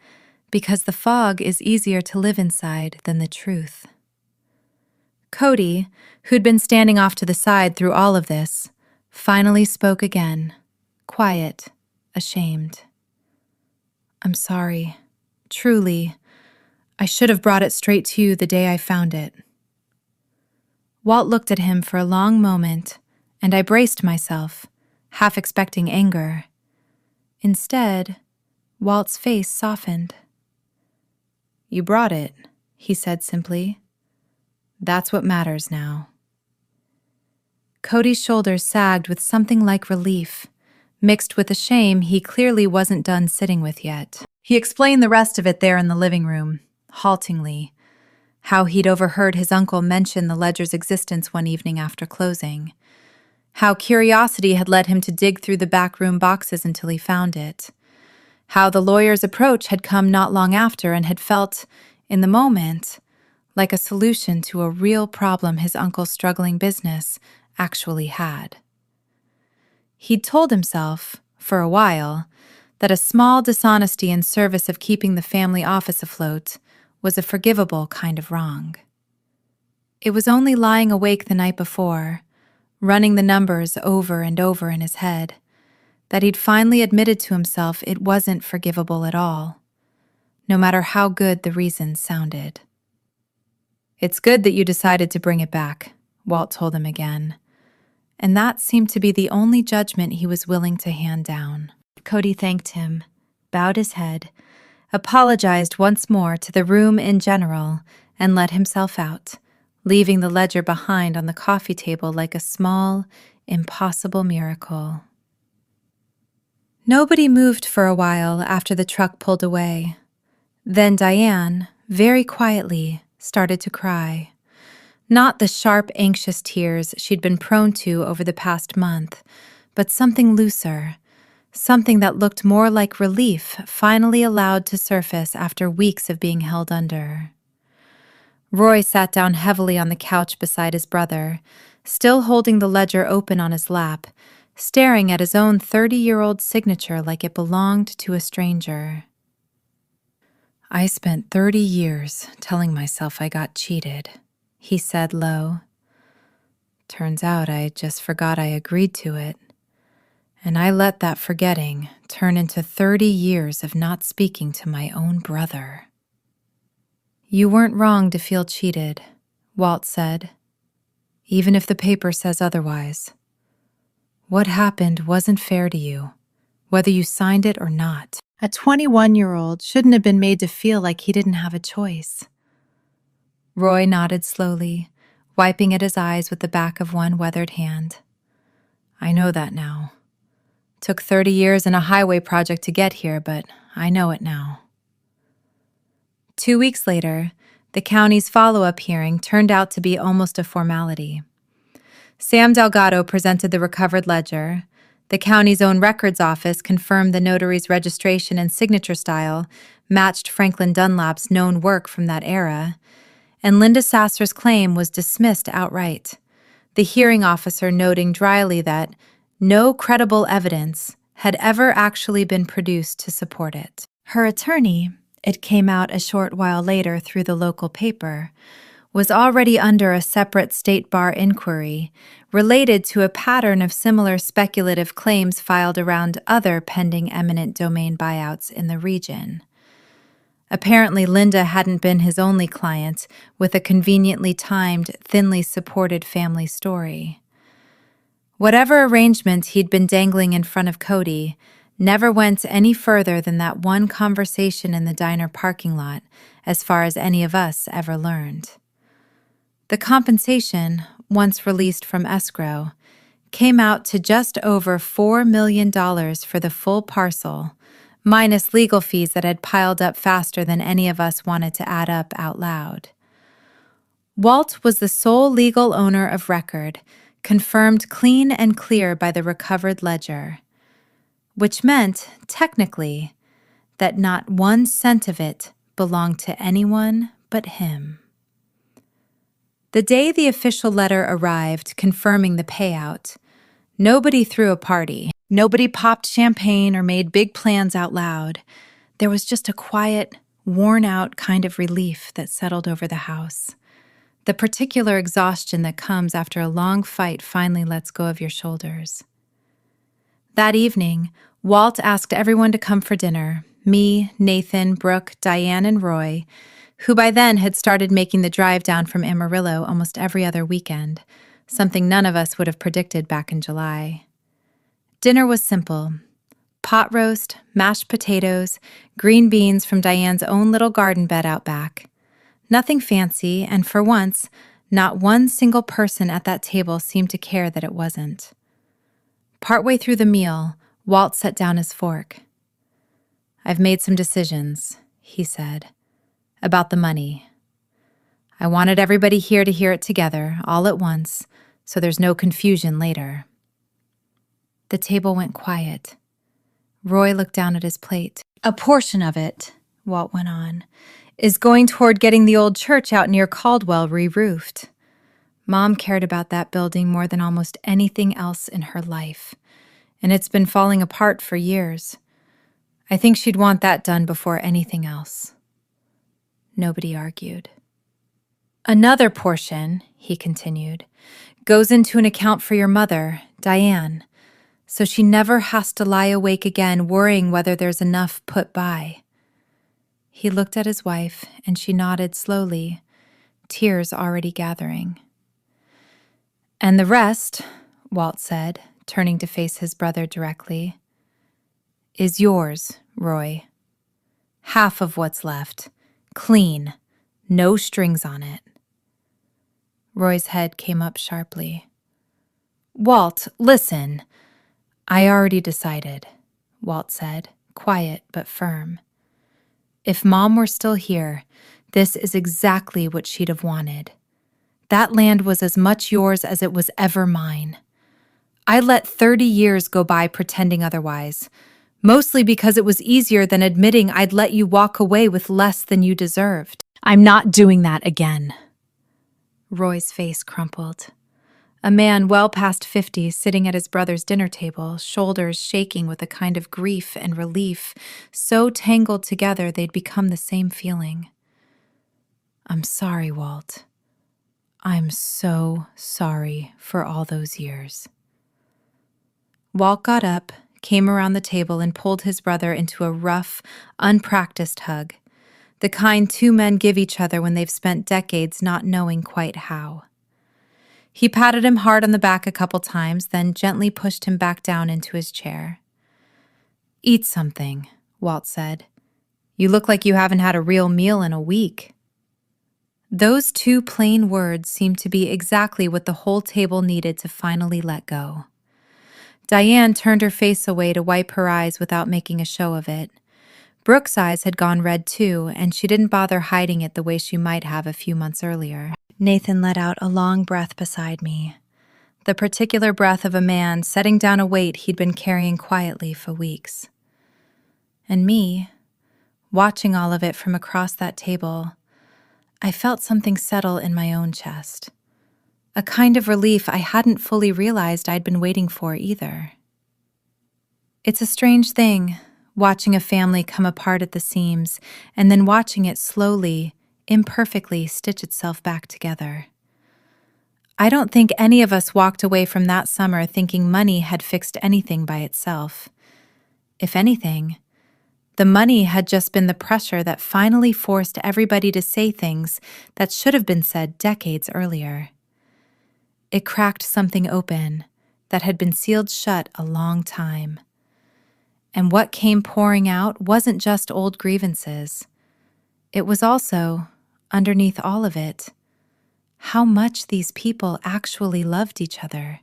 because the fog is easier to live inside than the truth. Cody, who'd been standing off to the side through all of this, finally spoke again, quiet, ashamed. "I'm sorry. Truly. I should have brought it straight to you the day I found it." Walt looked at him for a long moment, and I braced myself, half expecting anger. Instead, Walt's face softened. "You brought it," he said simply. "That's what matters now." Cody's shoulders sagged with something like relief, mixed with a shame he clearly wasn't done sitting with yet. He explained the rest of it there in the living room, haltingly, how he'd overheard his uncle mention the ledger's existence one evening after closing, how curiosity had led him to dig through the backroom boxes until he found it, how the lawyer's approach had come not long after and had felt, in the moment, like a solution to a real problem his uncle's struggling business actually had. He'd told himself, for a while, that a small dishonesty in service of keeping the family office afloat was a forgivable kind of wrong. It was only lying awake the night before, running the numbers over and over in his head, that he'd finally admitted to himself it wasn't forgivable at all, no matter how good the reasons sounded. "It's good that you decided to bring it back," Walt told him again, and that seemed to be the only judgment he was willing to hand down. Cody thanked him, bowed his head, apologized once more to the room in general, and let himself out, leaving the ledger behind on the coffee table like a small, impossible miracle. Nobody moved for a while after the truck pulled away. Then Diane, very quietly, started to cry. Not the sharp, anxious tears she'd been prone to over the past month, but something looser, something that looked more like relief finally allowed to surface after weeks of being held under. Roy sat down heavily on the couch beside his brother, still holding the ledger open on his lap, staring at his own 30-year-old signature like it belonged to a stranger. "I spent 30 years telling myself I got cheated," he said low. "Turns out I just forgot I agreed to it. And I let that forgetting turn into 30 years of not speaking to my own brother." "You weren't wrong to feel cheated," Walt said, "even if the paper says otherwise. What happened wasn't fair to you, whether you signed it or not. A 21-year-old shouldn't have been made to feel like he didn't have a choice." Roy nodded slowly, wiping at his eyes with the back of one weathered hand. "I know that now. Took 30 years and a highway project to get here, but I know it now." 2 weeks later, the county's follow-up hearing turned out to be almost a formality. Sam Delgado presented the recovered ledger. The county's own records office confirmed the notary's registration and signature style matched Franklin Dunlap's known work from that era, and Linda Sasser's claim was dismissed outright. the hearing officer noting dryly that no credible evidence had ever actually been produced to support it. Her attorney, it came out a short while later through the local paper, was already under a separate state bar inquiry related to a pattern of similar speculative claims filed around other pending eminent domain buyouts in the region. Apparently, Linda hadn't been his only client with a conveniently timed, thinly supported family story. Whatever arrangement he'd been dangling in front of Cody never went any further than that one conversation in the diner parking lot, as far as any of us ever learned. The compensation, once released from escrow, came out to just over $4 million for the full parcel, minus legal fees that had piled up faster than any of us wanted to add up out loud. Walt was the sole legal owner of record, confirmed clean and clear by the recovered ledger, which meant, technically, that not 1 cent of it belonged to anyone but him. The day the official letter arrived confirming the payout, nobody threw a party. Nobody popped champagne or made big plans out loud. There was just a quiet, worn-out kind of relief that settled over the house. The particular exhaustion that comes after a long fight finally lets go of your shoulders. That evening, Walt asked everyone to come for dinner. Me, Nathan, Brooke, Diane, and Roy, who by then had started making the drive down from Amarillo almost every other weekend, something none of us would have predicted back in July. Dinner was simple. Pot roast, mashed potatoes, green beans from Diane's own little garden bed out back. Nothing fancy, and for once, not one single person at that table seemed to care that it wasn't. Partway through the meal, Walt set down his fork. "I've made some decisions," he said, "about the money. I wanted everybody here to hear it together, all at once, so there's no confusion later." The table went quiet. Roy looked down at his plate. "A portion of it," Walt went on, "is going toward getting the old church out near Caldwell re-roofed. Mom cared about that building more than almost anything else in her life, and it's been falling apart for years. I think she'd want that done before anything else." Nobody argued. "Another portion," he continued, "goes into an account for your mother, Diane, so she never has to lie awake again worrying whether there's enough put by." He looked at his wife, and she nodded slowly, tears already gathering. "And the rest," Walt said, turning to face his brother directly, "is yours, Roy. Half of what's left. Clean. No strings on it." Roy's head came up sharply. "Walt, listen." "I already decided," Walt said, quiet but firm. "If Mom were still here, this is exactly what she'd have wanted. That land was as much yours as it was ever mine. I let 30 years go by pretending otherwise, mostly because it was easier than admitting I'd let you walk away with less than you deserved. I'm not doing that again." Roy's face crumpled. A man well past 50 sitting at his brother's dinner table, shoulders shaking with a kind of grief and relief, so tangled together they'd become the same feeling. "I'm sorry, Walt. I'm so sorry for all those years." Walt got up, came around the table, and pulled his brother into a rough, unpracticed hug, the kind two men give each other when they've spent decades not knowing quite how. He patted him hard on the back a couple times, then gently pushed him back down into his chair. "Eat something," Walt said. "You look like you haven't had a real meal in a week." Those two plain words seemed to be exactly what the whole table needed to finally let go. Diane turned her face away to wipe her eyes without making a show of it. Brooke's eyes had gone red too, and she didn't bother hiding it the way she might have a few months earlier. Nathan let out a long breath beside me, the particular breath of a man setting down a weight he'd been carrying quietly for weeks. And me, watching all of it from across that table, I felt something settle in my own chest. a kind of relief I hadn't fully realized I'd been waiting for either. It's a strange thing, watching a family come apart at the seams and then watching it slowly, imperfectly stitch itself back together. I don't think any of us walked away from that summer thinking money had fixed anything by itself. If anything, the money had just been the pressure that finally forced everybody to say things that should have been said decades earlier. It cracked something open that had been sealed shut a long time. And what came pouring out wasn't just old grievances. It was also, underneath all of it, how much these people actually loved each other.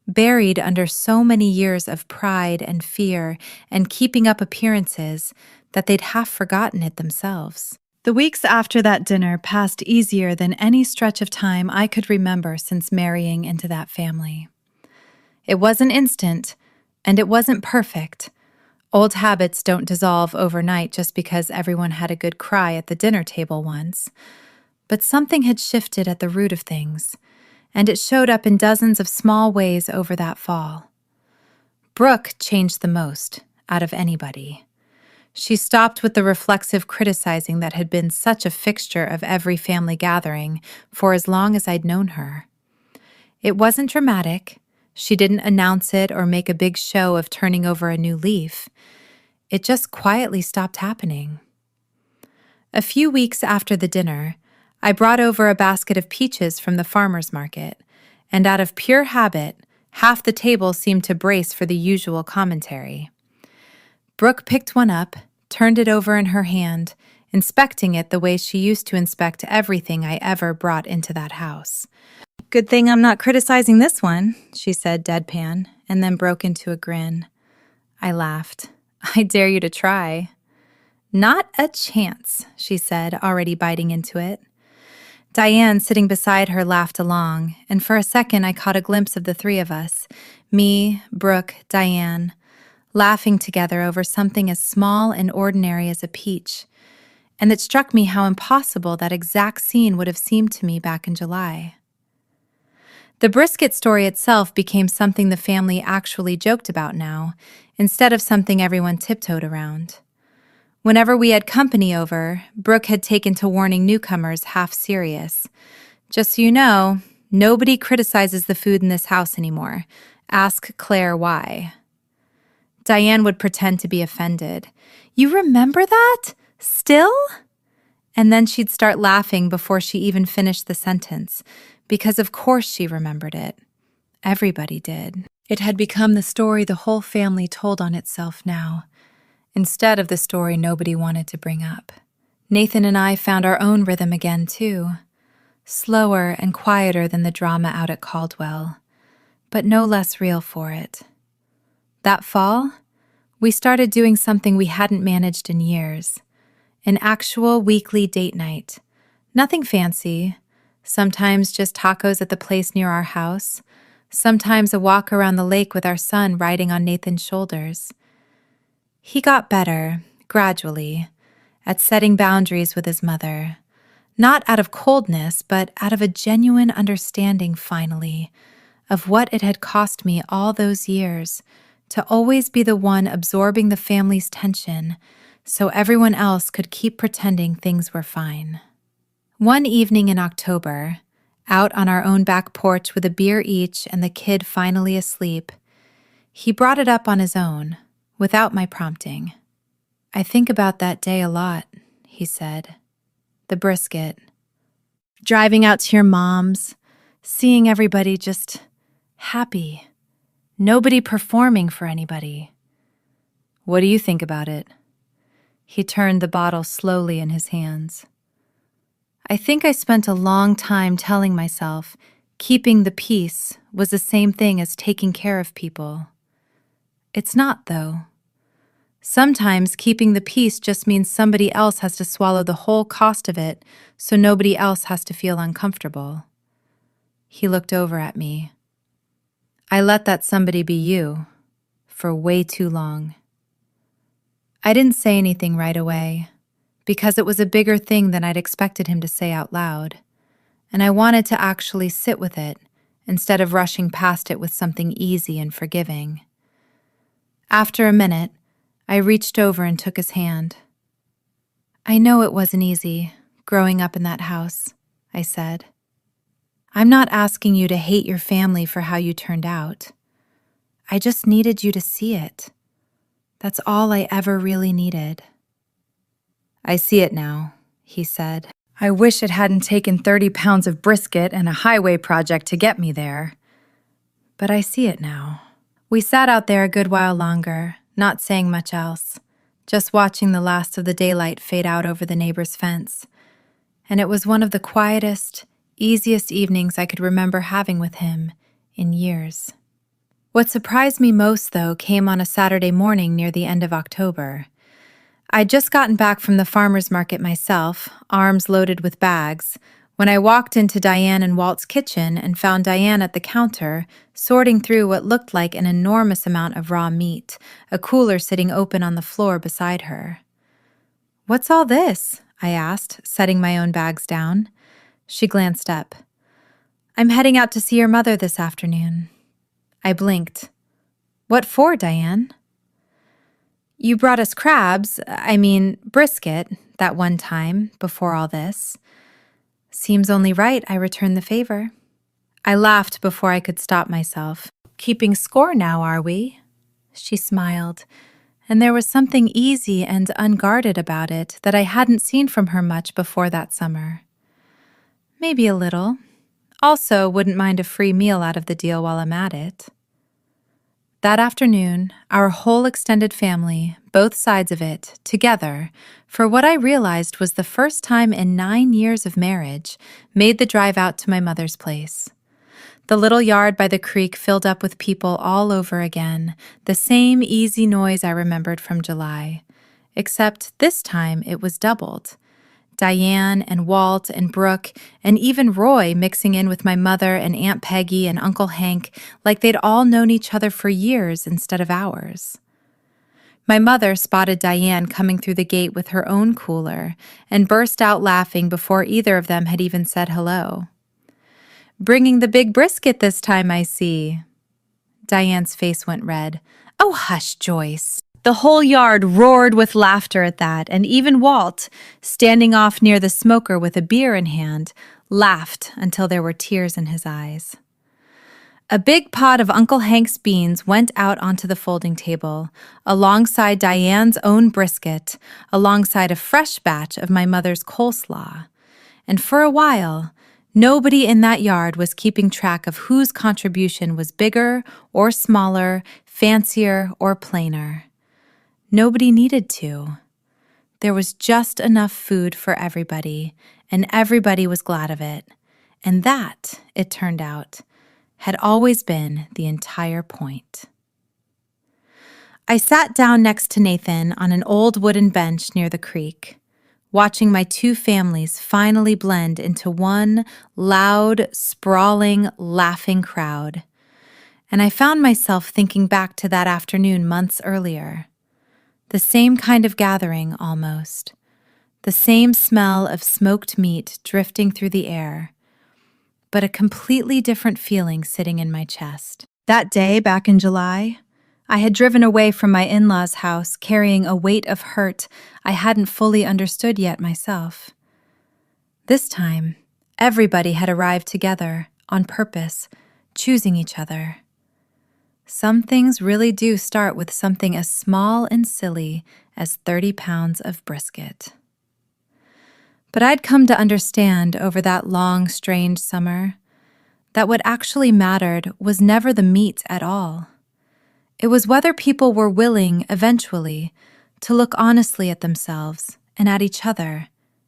Buried under so many years of pride and fear and keeping up appearances that they'd half forgotten it themselves. The weeks after that dinner passed easier than any stretch of time I could remember since marrying into that family. It wasn't instant, and it wasn't perfect. Old habits don't dissolve overnight just because everyone had a good cry at the dinner table once. But something had shifted at the root of things, and it showed up in dozens of small ways over that fall. Brooke changed the most out of anybody. She stopped with the reflexive criticizing that had been such a fixture of every family gathering for as long as I'd known her. It wasn't dramatic. She didn't announce it or make a big show of turning over a new leaf. It just quietly stopped happening. A few weeks after the dinner, I brought over a basket of peaches from the farmer's market, and out of pure habit, half the table seemed to brace for the usual commentary. Brooke picked one up, turned it over in her hand, inspecting it the way she used to inspect everything I ever brought into that house. "Good thing I'm not criticizing this one," she said deadpan, and then broke into a grin. I laughed. "I dare you to try." "Not a chance," she said, already biting into it. Diane, sitting beside her, laughed along, and for a second I caught a glimpse of the three of us, me, Brooke, Diane, laughing together over something as small and ordinary as a peach, and it struck me how impossible that exact scene would have seemed to me back in July. The brisket story itself became something the family actually joked about now, instead of something everyone tiptoed around. Whenever we had company over, Brooke had taken to warning newcomers half serious. "Just so you know, nobody criticizes the food in this house anymore. Ask Claire why." Diane would pretend to be offended. "You remember that? Still?" And then she'd start laughing before she even finished the sentence, because of course she remembered it. Everybody did. It had become the story the whole family told on itself now, instead of the story nobody wanted to bring up. Nathan and I found our own rhythm again, too. Slower and quieter than the drama out at Caldwell, but no less real for it. That fall, we started doing something we hadn't managed in years. An actual weekly date night. Nothing fancy. Sometimes just tacos at the place near our house. Sometimes a walk around the lake with our son riding on Nathan's shoulders. He got better, gradually, at setting boundaries with his mother. Not out of coldness, but out of a genuine understanding, finally, of what it had cost me all those years to always be the one absorbing the family's tension so everyone else could keep pretending things were fine. One evening in October, out on our own back porch with a beer each and the kid finally asleep, he brought it up on his own, without my prompting. "I think about that day a lot," he said. "The brisket. Driving out to your mom's, seeing everybody just happy. Nobody performing for anybody. What do you think about it?" He turned the bottle slowly in his hands. I think I spent a long time telling myself keeping the peace was the same thing as taking care of people. It's not, though. Sometimes keeping the peace just means somebody else has to swallow the whole cost of it so nobody else has to feel uncomfortable. He looked over at me. "I let that somebody be you for way too long." I didn't say anything right away, because it was a bigger thing than I'd expected him to say out loud. and I wanted to actually sit with it instead of rushing past it with something easy and forgiving. After a minute, I reached over and took his hand. "I know it wasn't easy, growing up in that house," I said. "I'm not asking you to hate your family for how you turned out. I just needed you to see it. That's all I ever really needed." "I see it now," he said. "I wish it hadn't taken 30 pounds of brisket and a highway project to get me there. But I see it now." We sat out there a good while longer, not saying much else, just watching the last of the daylight fade out over the neighbor's fence. And it was one of the quietest, easiest evenings I could remember having with him in years. What surprised me most, though, came on a Saturday morning near the end of October. I'd just gotten back from the farmer's market myself, arms loaded with bags, when I walked into Diane and Walt's kitchen and found Diane at the counter, sorting through what looked like an enormous amount of raw meat, a cooler sitting open on the floor beside her. "What's all this?" I asked, setting my own bags down. She glanced up. "I'm heading out to see your mother this afternoon." I blinked. "What for, Diane?" "You brought us brisket, that one time, before all this." "Seems only right I returned the favor." I laughed before I could stop myself. "Keeping score now, are we?" She smiled, and there was something easy and unguarded about it that I hadn't seen from her much before that summer. "Maybe a little. Also, wouldn't mind a free meal out of the deal while I'm at it." That afternoon, our whole extended family, both sides of it, together, for what I realized was the first time in 9 years of marriage, made the drive out to my mother's place. The little yard by the creek filled up with people all over again, the same easy noise I remembered from July. Except this time it was doubled. Diane and Walt and Brooke and even Roy mixing in with my mother and Aunt Peggy and Uncle Hank like they'd all known each other for years instead of hours. My mother spotted Diane coming through the gate with her own cooler and burst out laughing before either of them had even said hello. "Bringing the big brisket this time, I see." Diane's face went red. "Oh, hush, Joyce." The whole yard roared with laughter at that, and even Walt, standing off near the smoker with a beer in hand, laughed until there were tears in his eyes. A big pot of Uncle Hank's beans went out onto the folding table, alongside Diane's own brisket, alongside a fresh batch of my mother's coleslaw. And for a while, nobody in that yard was keeping track of whose contribution was bigger or smaller, fancier or plainer. Nobody needed to. There was just enough food for everybody, and everybody was glad of it. And that, it turned out, had always been the entire point. I sat down next to Nathan on an old wooden bench near the creek, watching my two families finally blend into one loud, sprawling, laughing crowd. And I found myself thinking back to that afternoon months earlier. The same kind of gathering, almost. The same smell of smoked meat drifting through the air, but a completely different feeling sitting in my chest. That day, back in July, I had driven away from my in-laws' house carrying a weight of hurt I hadn't fully understood yet myself. This time, everybody had arrived together, on purpose, choosing each other. Some things really do start with something as small and silly as 30 pounds of brisket. But I'd come to understand over that long, strange summer that what actually mattered was never the meat at all. It was whether people were willing, eventually, to look honestly at themselves and at each other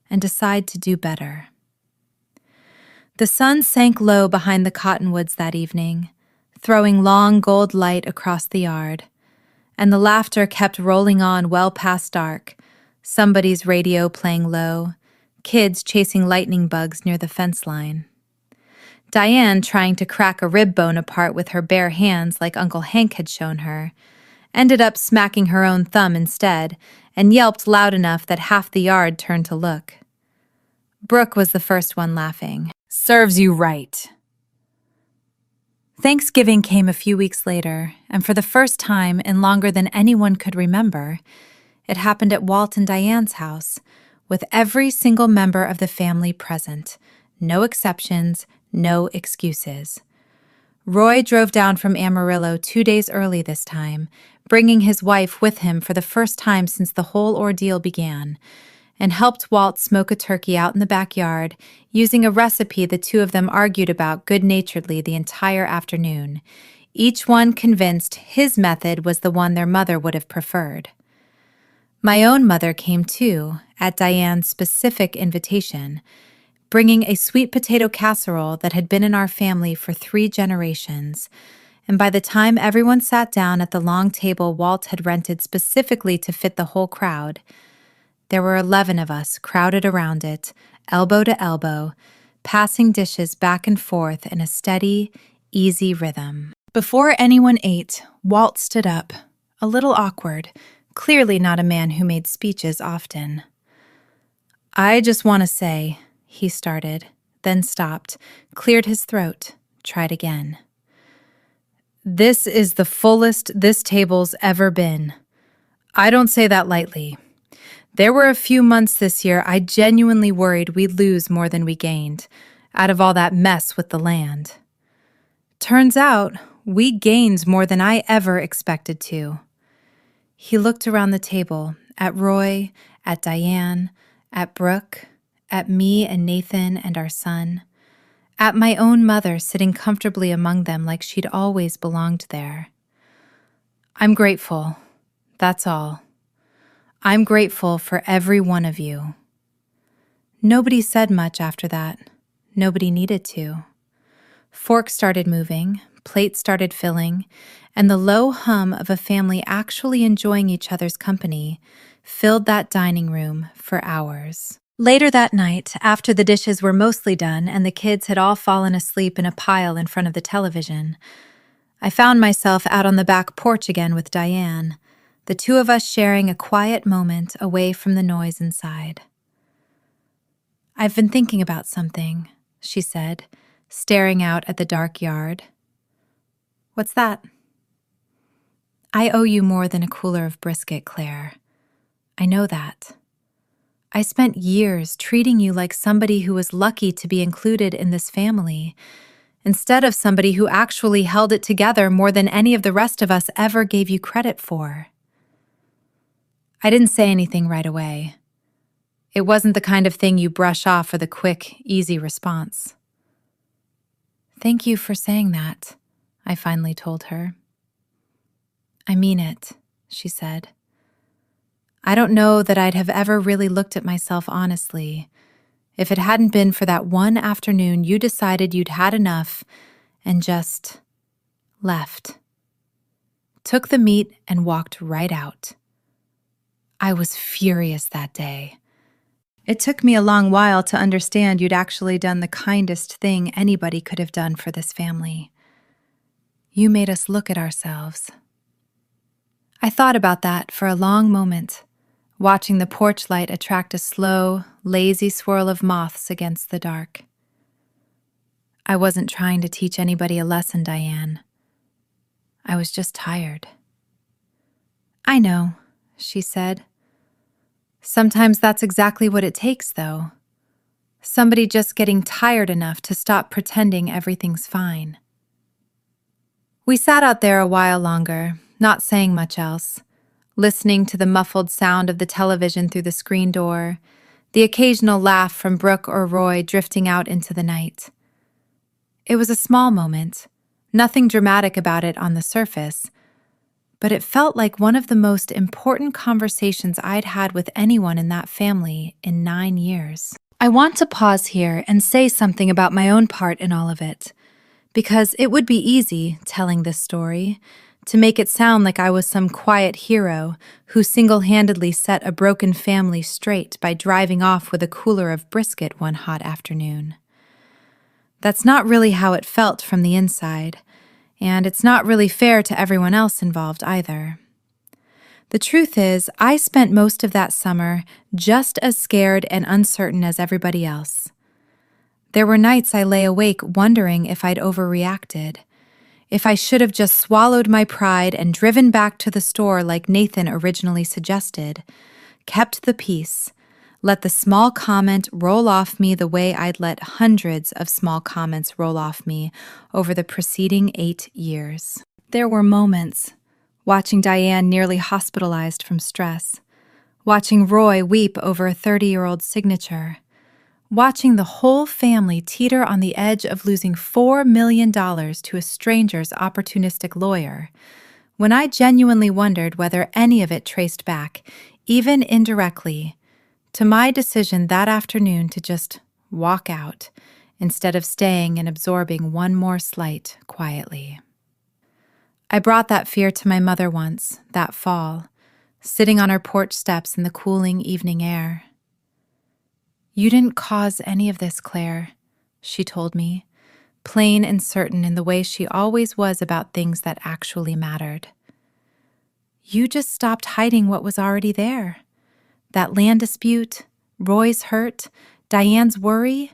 and decide to do better. The sun sank low behind the cottonwoods that evening, throwing long gold light across the yard, and the laughter kept rolling on well past dark, somebody's radio playing low, kids chasing lightning bugs near the fence line. Diane, trying to crack a rib bone apart with her bare hands like Uncle Hank had shown her, ended up smacking her own thumb instead and yelped loud enough that half the yard turned to look. Brooke was the first one laughing. Serves you right. Thanksgiving came a few weeks later, and for the first time in longer than anyone could remember, it happened at Walt and Diane's house, with every single member of the family present. No exceptions, no excuses. Roy drove down from Amarillo 2 days early this time, bringing his wife with him for the first time since the whole ordeal began, and helped Walt smoke a turkey out in the backyard, using a recipe the two of them argued about good-naturedly the entire afternoon, each one convinced his method was the one their mother would have preferred. My own mother came too, at Diane's specific invitation, bringing a sweet potato casserole that had been in our family for 3 generations, and by the time everyone sat down at the long table Walt had rented specifically to fit the whole crowd, there were 11 of us crowded around it, elbow to elbow, passing dishes back and forth in a steady, easy rhythm. Before anyone ate, Walt stood up, a little awkward, clearly not a man who made speeches often. "I just want to say," he started, then stopped, cleared his throat, tried again. "This is the fullest this table's ever been. I don't say that lightly. There were a few months this year I genuinely worried we'd lose more than we gained, out of all that mess with the land. Turns out, we gained more than I ever expected to." He looked around the table, at Roy, at Diane, at Brooke, at me and Nathan and our son, at my own mother sitting comfortably among them like she'd always belonged there. "I'm grateful, that's all. I'm grateful for every one of you." Nobody said much after that. Nobody needed to. Forks started moving, plates started filling, and the low hum of a family actually enjoying each other's company filled that dining room for hours. Later that night, after the dishes were mostly done and the kids had all fallen asleep in a pile in front of the television, I found myself out on the back porch again with Diane, the two of us sharing a quiet moment away from the noise inside. "I've been thinking about something," she said, staring out at the dark yard. "What's that?" "I owe you more than a cooler of brisket, Claire. I know that. I spent years treating you like somebody who was lucky to be included in this family, instead of somebody who actually held it together more than any of the rest of us ever gave you credit for." I didn't say anything right away. It wasn't the kind of thing you brush off with a quick, easy response. "Thank you for saying that," I finally told her. "I mean it," she said. "I don't know that I'd have ever really looked at myself honestly if it hadn't been for that one afternoon you decided you'd had enough and just left. Took the meat and walked right out. I was furious that day. It took me a long while to understand you'd actually done the kindest thing anybody could have done for this family. You made us look at ourselves." I thought about that for a long moment, watching the porch light attract a slow, lazy swirl of moths against the dark. I wasn't trying to teach anybody a lesson, Diane. I was just tired. "I know," she said. "Sometimes that's exactly what it takes, though. Somebody just getting tired enough to stop pretending everything's fine." We sat out there a while longer, not saying much else, listening to the muffled sound of the television through the screen door, the occasional laugh from Brooke or Roy drifting out into the night. It was a small moment, nothing dramatic about it on the surface, but it felt like one of the most important conversations I'd had with anyone in that family in 9 years. I want to pause here and say something about my own part in all of it, because it would be easy, telling this story, to make it sound like I was some quiet hero who single-handedly set a broken family straight by driving off with a cooler of brisket one hot afternoon. That's not really how it felt from the inside, and it's not really fair to everyone else involved either. The truth is, I spent most of that summer just as scared and uncertain as everybody else. There were nights I lay awake wondering if I'd overreacted, if I should have just swallowed my pride and driven back to the store like Nathan originally suggested, kept the peace, let the small comment roll off me the way I'd let hundreds of small comments roll off me over the preceding 8 years. There were moments, watching Diane nearly hospitalized from stress, watching Roy weep over a 30-year-old signature, watching the whole family teeter on the edge of losing $4 million to a stranger's opportunistic lawyer, when I genuinely wondered whether any of it traced back, even indirectly, to my decision that afternoon to just walk out instead of staying and absorbing one more slight quietly. I brought that fear to my mother once, that fall, sitting on her porch steps in the cooling evening air. "You didn't cause any of this, Claire," she told me, plain and certain in the way she always was about things that actually mattered. "You just stopped hiding what was already there. That land dispute, Roy's hurt, Diane's worry,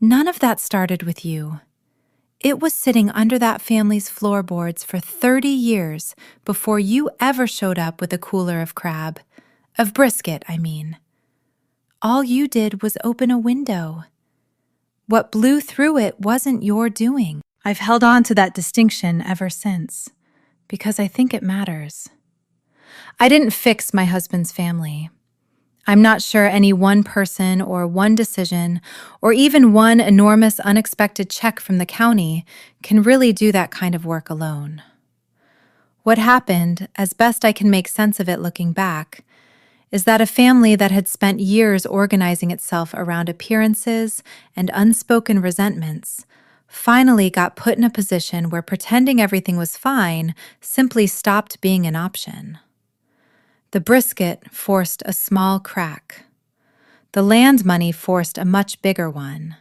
none of that started with you. It was sitting under that family's floorboards for 30 years before you ever showed up with a cooler of brisket, I mean. All you did was open a window. What blew through it wasn't your doing." I've held on to that distinction ever since, because I think it matters. I didn't fix my husband's family. I'm not sure any one person or one decision or even one enormous unexpected check from the county can really do that kind of work alone. What happened, as best I can make sense of it looking back, is that a family that had spent years organizing itself around appearances and unspoken resentments finally got put in a position where pretending everything was fine simply stopped being an option. The brisket forced a small crack. The land money forced a much bigger one.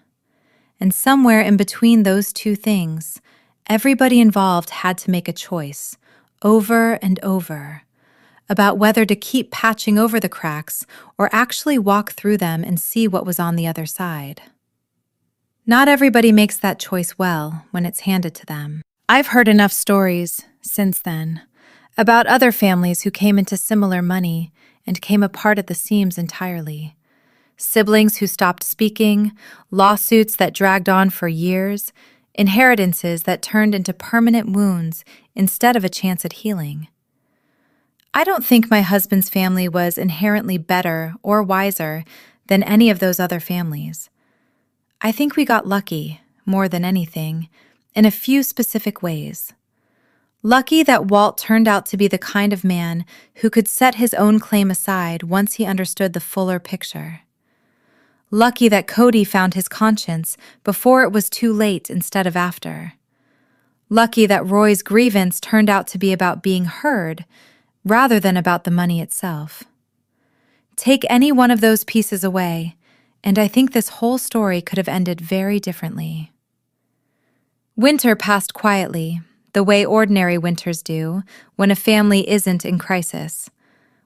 And somewhere in between those two things, everybody involved had to make a choice, over and over, about whether to keep patching over the cracks or actually walk through them and see what was on the other side. Not everybody makes that choice well when it's handed to them. I've heard enough stories since then about other families who came into similar money and came apart at the seams entirely. Siblings who stopped speaking, lawsuits that dragged on for years, inheritances that turned into permanent wounds instead of a chance at healing. I don't think my husband's family was inherently better or wiser than any of those other families. I think we got lucky, more than anything, in a few specific ways. Lucky that Walt turned out to be the kind of man who could set his own claim aside once he understood the fuller picture. Lucky that Cody found his conscience before it was too late instead of after. Lucky that Roy's grievance turned out to be about being heard rather than about the money itself. Take any one of those pieces away, and I think this whole story could have ended very differently. Winter passed quietly, the way ordinary winters do when a family isn't in crisis,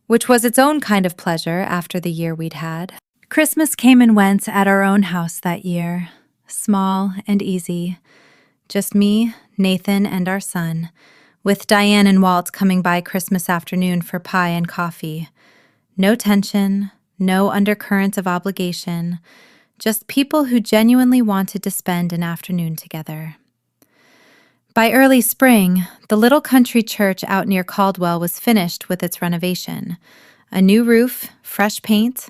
which was its own kind of pleasure after the year we'd had. Christmas came and went at our own house that year, small and easy. Just me, Nathan, and our son, with Diane and Walt coming by Christmas afternoon for pie and coffee. No tension, no undercurrent of obligation, just people who genuinely wanted to spend an afternoon together. By early spring, the little country church out near Caldwell was finished with its renovation. A new roof, fresh paint,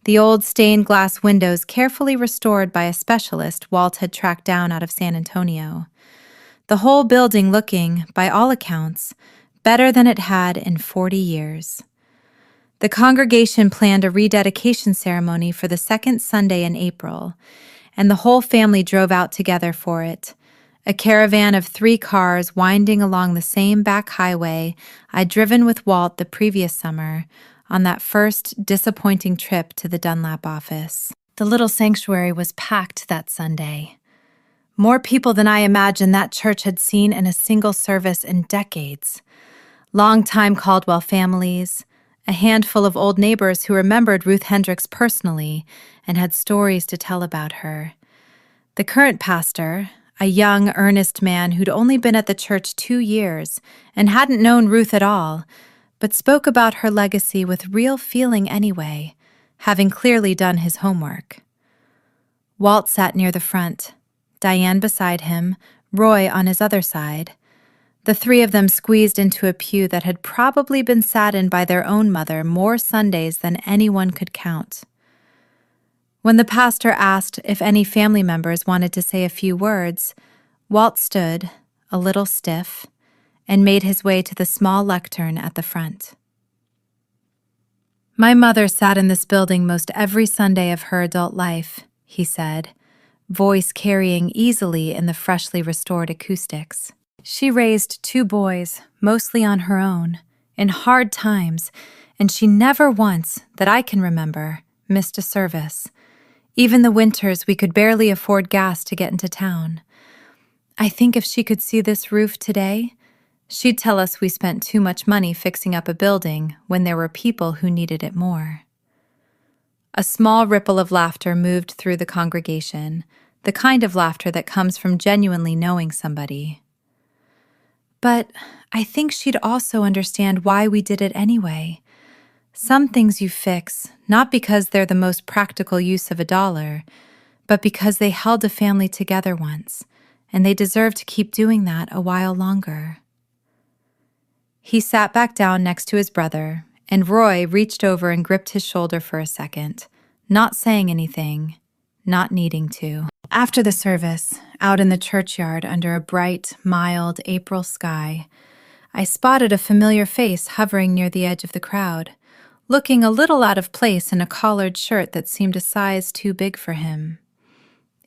the old stained glass windows carefully restored by a specialist Walt had tracked down out of San Antonio. The whole building looking, by all accounts, better than it had in 40 years. The congregation planned a rededication ceremony for the second Sunday in April, and the whole family drove out together for it, a caravan of 3 cars winding along the same back highway I'd driven with Walt the previous summer on that first disappointing trip to the Dunlap office. The little sanctuary was packed that Sunday. More people than I imagined that church had seen in a single service in decades. Longtime Caldwell families, a handful of old neighbors who remembered Ruth Hendricks personally and had stories to tell about her. The current pastor, a young, earnest man who'd only been at the church 2 years and hadn't known Ruth at all, but spoke about her legacy with real feeling anyway, having clearly done his homework. Walt sat near the front, Diane beside him, Roy on his other side. The three of them squeezed into a pew that had probably been sat in by their own mother more Sundays than anyone could count. When the pastor asked if any family members wanted to say a few words, Walt stood, a little stiff, and made his way to the small lectern at the front. "My mother sat in this building most every Sunday of her adult life," he said, voice carrying easily in the freshly restored acoustics. "She raised 2 boys, mostly on her own, in hard times, and she never once, that I can remember, missed a service. Even the winters we could barely afford gas to get into town. I think if she could see this roof today, she'd tell us we spent too much money fixing up a building when there were people who needed it more." A small ripple of laughter moved through the congregation, the kind of laughter that comes from genuinely knowing somebody. "But I think she'd also understand why we did it anyway. Some things you fix, not because they're the most practical use of a dollar, but because they held a family together once, and they deserve to keep doing that a while longer." He sat back down next to his brother, and Roy reached over and gripped his shoulder for a second, not saying anything, not needing to. After the service, out in the churchyard under a bright, mild April sky, I spotted a familiar face hovering near the edge of the crowd, looking a little out of place in a collared shirt that seemed a size too big for him.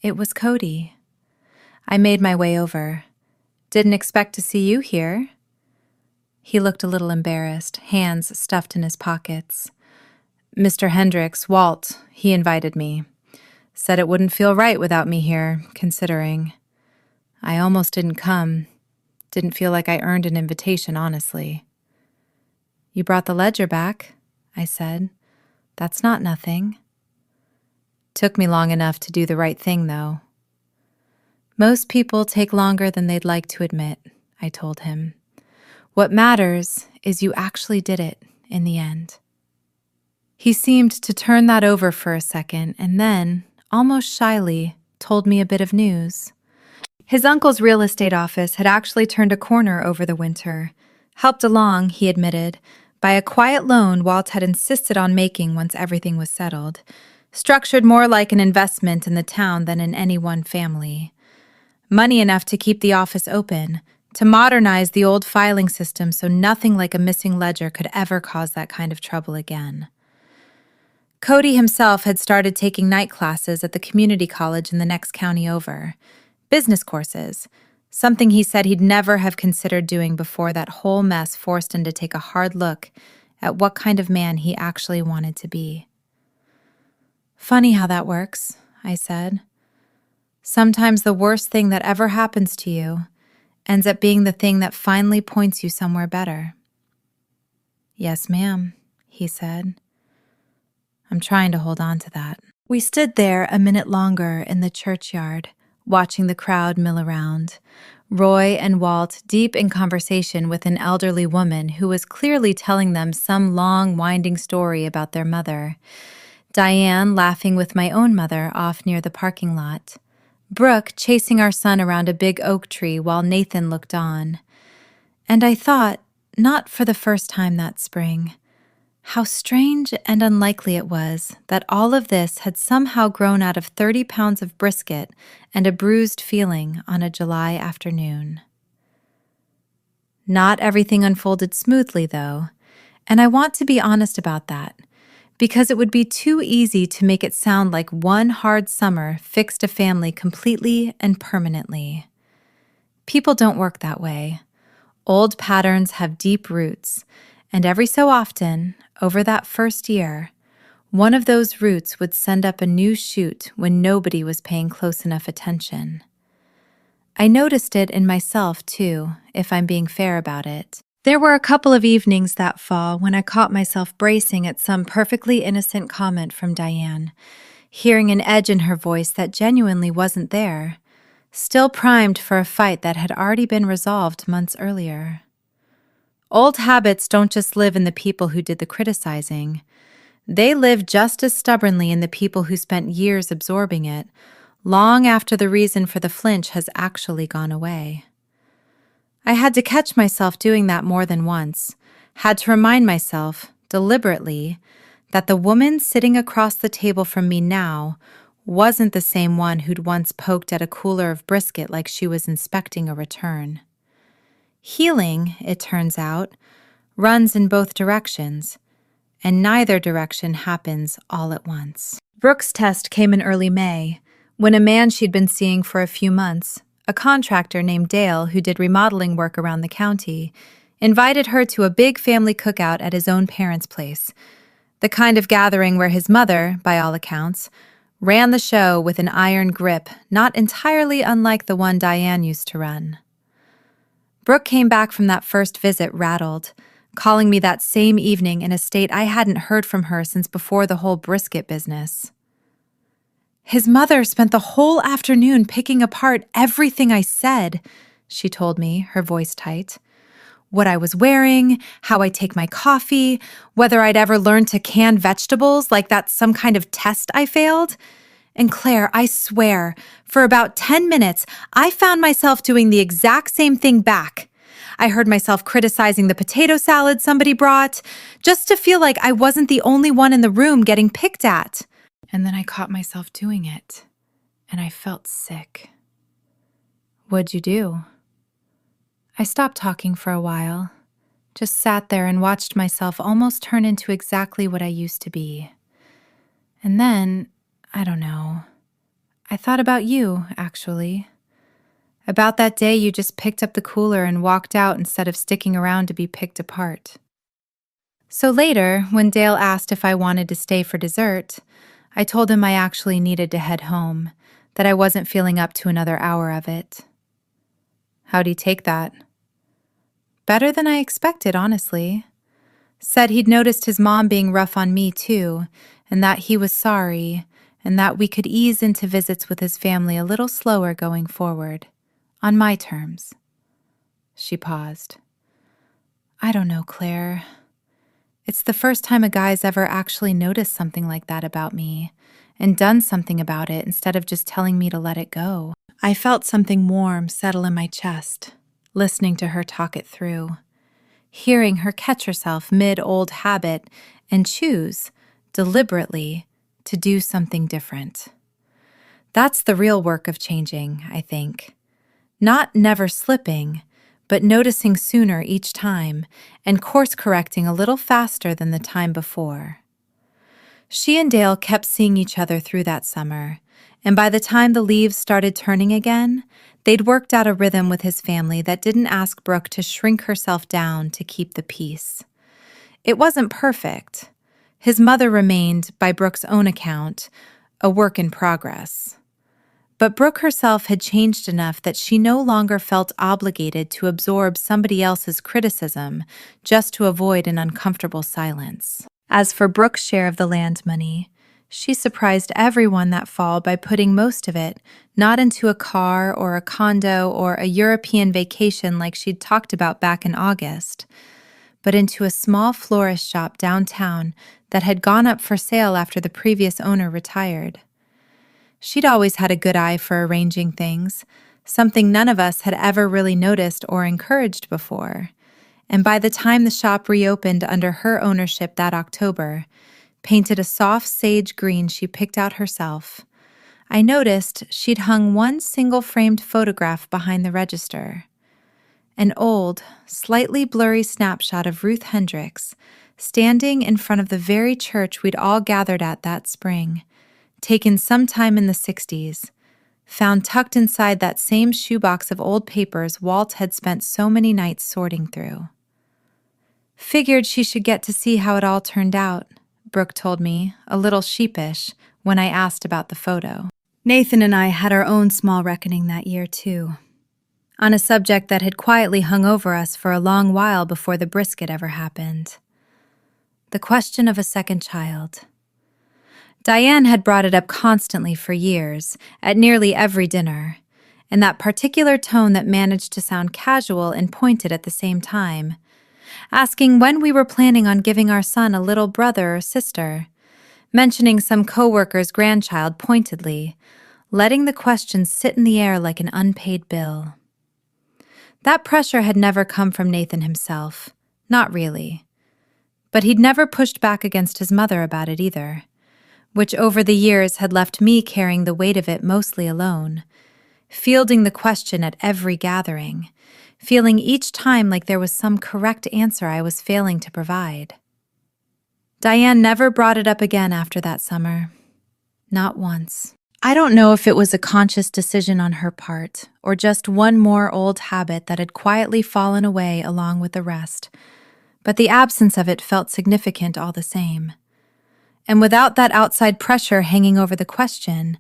It was Cody. I made my way over. "Didn't expect to see you here." He looked a little embarrassed, hands stuffed in his pockets. "Mr. Hendricks, Walt, he invited me. Said it wouldn't feel right without me here, considering. I almost didn't come. Didn't feel like I earned an invitation, honestly." "You brought the ledger back," I said. "That's not nothing." "Took me long enough to do the right thing, though." "Most people take longer than they'd like to admit," I told him. "What matters is you actually did it in the end." He seemed to turn that over for a second and then, almost shyly, told me a bit of news. His uncle's real estate office had actually turned a corner over the winter, helped along, he admitted, by a quiet loan Walt had insisted on making once everything was settled, structured more like an investment in the town than in any one family. Money enough to keep the office open, to modernize the old filing system so nothing like a missing ledger could ever cause that kind of trouble again. Cody himself had started taking night classes at the community college in the next county over. Business courses, something he said he'd never have considered doing before that whole mess forced him to take a hard look at what kind of man he actually wanted to be. "Funny how that works," I said. "Sometimes the worst thing that ever happens to you ends up being the thing that finally points you somewhere better." "Yes, ma'am," he said. I'm trying to hold on to that. We stood there a minute longer in the churchyard, watching the crowd mill around, Roy and Walt deep in conversation with an elderly woman who was clearly telling them some long, winding story about their mother, Diane laughing with my own mother off near the parking lot, Brooke chasing our son around a big oak tree while Nathan looked on. And I thought, not for the first time that spring, how strange and unlikely it was that all of this had somehow grown out of 30 pounds of brisket and a bruised feeling on a July afternoon. Not everything unfolded smoothly, though, and I want to be honest about that, because it would be too easy to make it sound like one hard summer fixed a family completely and permanently. People don't work that way. Old patterns have deep roots, and every so often, over that first year, one of those roots would send up a new shoot when nobody was paying close enough attention. I noticed it in myself, too, if I'm being fair about it. There were a couple of evenings that fall when I caught myself bracing at some perfectly innocent comment from Diane, hearing an edge in her voice that genuinely wasn't there, still primed for a fight that had already been resolved months earlier. Old habits don't just live in the people who did the criticizing. They live just as stubbornly in the people who spent years absorbing it, long after the reason for the flinch has actually gone away. I had to catch myself doing that more than once, had to remind myself, deliberately, that the woman sitting across the table from me now wasn't the same one who'd once poked at a cooler of brisket like she was inspecting a return. Healing, it turns out, runs in both directions, and neither direction happens all at once. Brooke's test came in early May, when a man she'd been seeing for a few months, a contractor named Dale who did remodeling work around the county, invited her to a big family cookout at his own parents' place, the kind of gathering where his mother, by all accounts, ran the show with an iron grip not entirely unlike the one Diane used to run. Brooke came back from that first visit rattled, calling me that same evening in a state I hadn't heard from her since before the whole brisket business. His mother spent the whole afternoon picking apart everything I said, she told me, her voice tight. What I was wearing, how I take my coffee, whether I'd ever learned to can vegetables like that's some kind of test I failed. And Claire, I swear, for about 10 minutes, I found myself doing the exact same thing back. I heard myself criticizing the potato salad somebody brought, just to feel like I wasn't the only one in the room getting picked at. And then I caught myself doing it, and I felt sick. What'd you do? I stopped talking for a while, just sat there and watched myself almost turn into exactly what I used to be. And then, I don't know, I thought about you, actually. About that day you just picked up the cooler and walked out instead of sticking around to be picked apart. So later, when Dale asked if I wanted to stay for dessert, I told him I actually needed to head home, that I wasn't feeling up to another hour of it. How'd he take that? Better than I expected, honestly. Said he'd noticed his mom being rough on me, too, and that he was sorry, and that we could ease into visits with his family a little slower going forward, on my terms. She paused. I don't know, Claire. It's the first time a guy's ever actually noticed something like that about me, and done something about it instead of just telling me to let it go. I felt something warm settle in my chest, listening to her talk it through, hearing her catch herself mid-old habit and choose, deliberately, to do something different. That's the real work of changing, I think. Not never slipping, but noticing sooner each time and course-correcting a little faster than the time before. She and Dale kept seeing each other through that summer, and by the time the leaves started turning again, they'd worked out a rhythm with his family that didn't ask Brooke to shrink herself down to keep the peace. It wasn't perfect. His mother remained, by Brooke's own account, a work in progress. But Brooke herself had changed enough that she no longer felt obligated to absorb somebody else's criticism just to avoid an uncomfortable silence. As for Brooke's share of the land money, she surprised everyone that fall by putting most of it not into a car or a condo or a European vacation like she'd talked about back in August, but into a small florist shop downtown that had gone up for sale after the previous owner retired. She'd always had a good eye for arranging things, something none of us had ever really noticed or encouraged before. And by the time the shop reopened under her ownership that October, painted a soft sage green she picked out herself, I noticed she'd hung one single framed photograph behind the register. An old, slightly blurry snapshot of Ruth Hendricks standing in front of the very church we'd all gathered at that spring, taken sometime in the 60s, found tucked inside that same shoebox of old papers Walt had spent so many nights sorting through. Figured she should get to see how it all turned out, Brooke told me, a little sheepish, when I asked about the photo. Nathan and I had our own small reckoning that year, too, on a subject that had quietly hung over us for a long while before the brisket ever happened. The question of a second child. Diane had brought it up constantly for years, at nearly every dinner, in that particular tone that managed to sound casual and pointed at the same time, asking when we were planning on giving our son a little brother or sister, mentioning some coworker's grandchild pointedly, letting the question sit in the air like an unpaid bill. That pressure had never come from Nathan himself, not really. But he'd never pushed back against his mother about it either, which over the years had left me carrying the weight of it mostly alone, fielding the question at every gathering, feeling each time like there was some correct answer I was failing to provide. Diane never brought it up again after that summer. Not once. I don't know if it was a conscious decision on her part, or just one more old habit that had quietly fallen away along with the rest, but the absence of it felt significant all the same. And without that outside pressure hanging over the question,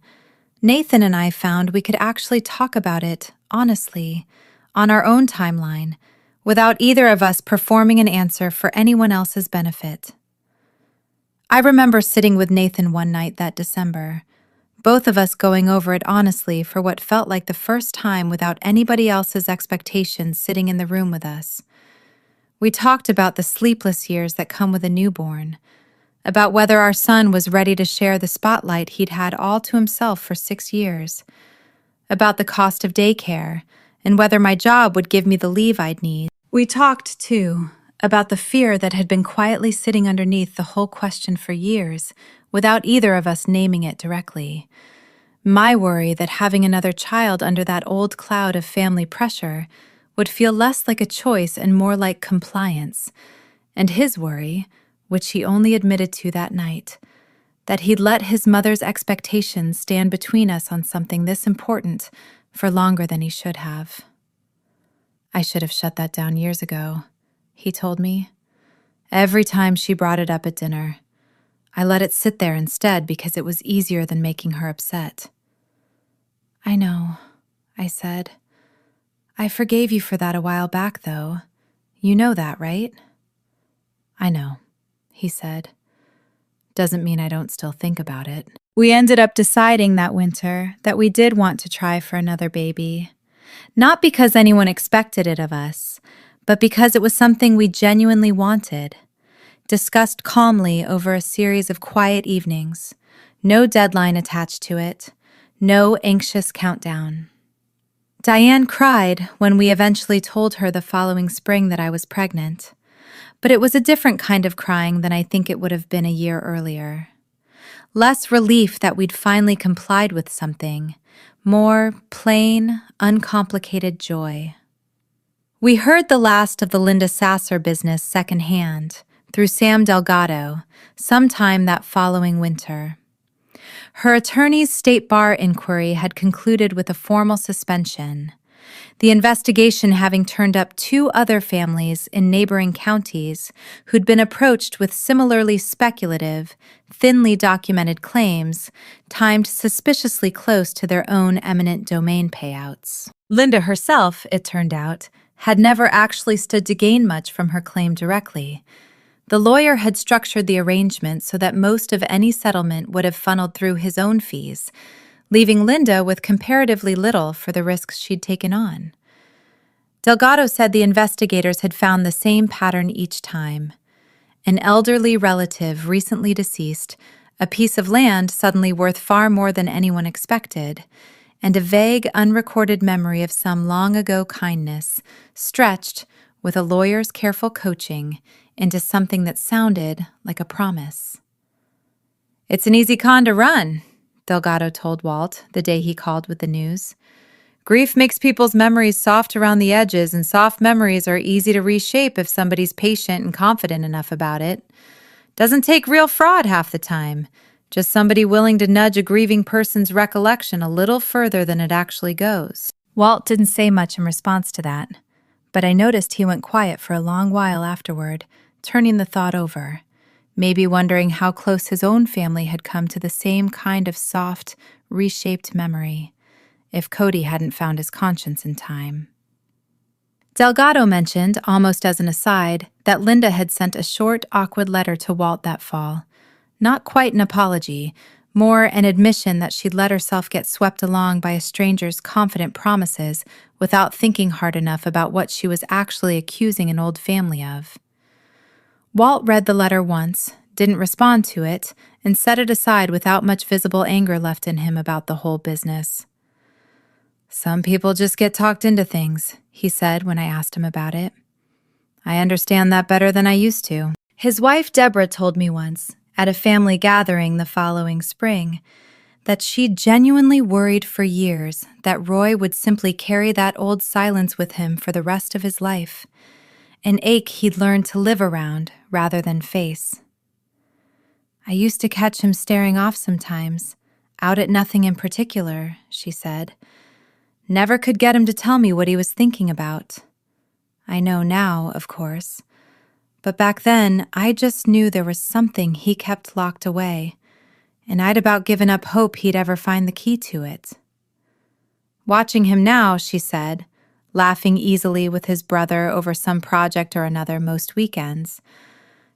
Nathan and I found we could actually talk about it, honestly, on our own timeline, without either of us performing an answer for anyone else's benefit. I remember sitting with Nathan one night that December, both of us going over it honestly for what felt like the first time without anybody else's expectations sitting in the room with us. We talked about the sleepless years that come with a newborn, about whether our son was ready to share the spotlight he'd had all to himself for 6 years, about the cost of daycare, and whether my job would give me the leave I'd need. We talked, too, about the fear that had been quietly sitting underneath the whole question for years, without either of us naming it directly. My worry that having another child under that old cloud of family pressure would feel less like a choice and more like compliance, and his worry, which he only admitted to that night, that he'd let his mother's expectations stand between us on something this important for longer than he should have. I should have shut that down years ago, he told me. Every time she brought it up at dinner, I let it sit there instead because it was easier than making her upset. I know, I said. I forgave you for that a while back, though. You know that, right? I know, he said. Doesn't mean I don't still think about it. We ended up deciding that winter that we did want to try for another baby. Not because anyone expected it of us, but because it was something we genuinely wanted. Discussed calmly over a series of quiet evenings, no deadline attached to it, no anxious countdown. Diane cried when we eventually told her the following spring that I was pregnant, but it was a different kind of crying than I think it would have been a year earlier. Less relief that we'd finally complied with something, more plain, uncomplicated joy. We heard the last of the Linda Sasser business secondhand, through Sam Delgado, sometime that following winter. Her attorney's state bar inquiry had concluded with a formal suspension, the investigation having turned up 2 other families in neighboring counties who'd been approached with similarly speculative, thinly documented claims timed suspiciously close to their own eminent domain payouts. Linda herself, it turned out, had never actually stood to gain much from her claim directly. The lawyer had structured the arrangement so that most of any settlement would have funneled through his own fees, leaving Linda with comparatively little for the risks she'd taken on. Delgado said the investigators had found the same pattern each time. An elderly relative recently deceased, a piece of land suddenly worth far more than anyone expected, and a vague, unrecorded memory of some long-ago kindness, stretched, with a lawyer's careful coaching, into something that sounded like a promise. "It's an easy con to run," Delgado told Walt the day he called with the news. "Grief makes people's memories soft around the edges, and soft memories are easy to reshape if somebody's patient and confident enough about it. Doesn't take real fraud half the time, just somebody willing to nudge a grieving person's recollection a little further than it actually goes." Walt didn't say much in response to that, but I noticed he went quiet for a long while afterward, turning the thought over, maybe wondering how close his own family had come to the same kind of soft, reshaped memory, if Cody hadn't found his conscience in time. Delgado mentioned, almost as an aside, that Linda had sent a short, awkward letter to Walt that fall. Not quite an apology, more an admission that she'd let herself get swept along by a stranger's confident promises without thinking hard enough about what she was actually accusing an old family of. Walt read the letter once, didn't respond to it, and set it aside without much visible anger left in him about the whole business. "Some people just get talked into things," he said when I asked him about it. "I understand that better than I used to." His wife Deborah told me once, at a family gathering the following spring, that she'd genuinely worried for years that Roy would simply carry that old silence with him for the rest of his life, an ache he'd learned to live around rather than face. "I used to catch him staring off sometimes, out at nothing in particular," she said. "Never could get him to tell me what he was thinking about. I know now, of course. But back then, I just knew there was something he kept locked away, and I'd about given up hope he'd ever find the key to it." Watching him now, she said, laughing easily with his brother over some project or another most weekends,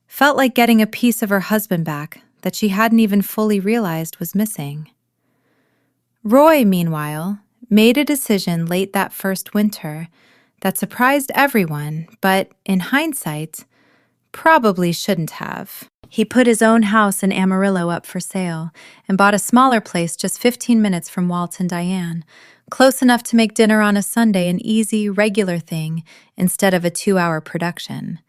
felt like getting a piece of her husband back that she hadn't even fully realized was missing. Roy, meanwhile, made a decision late that first winter that surprised everyone, but in hindsight, probably shouldn't have. He put his own house in Amarillo up for sale and bought a smaller place just 15 minutes from Walt and Diane, close enough to make dinner on a Sunday an easy, regular thing instead of a 2-hour production.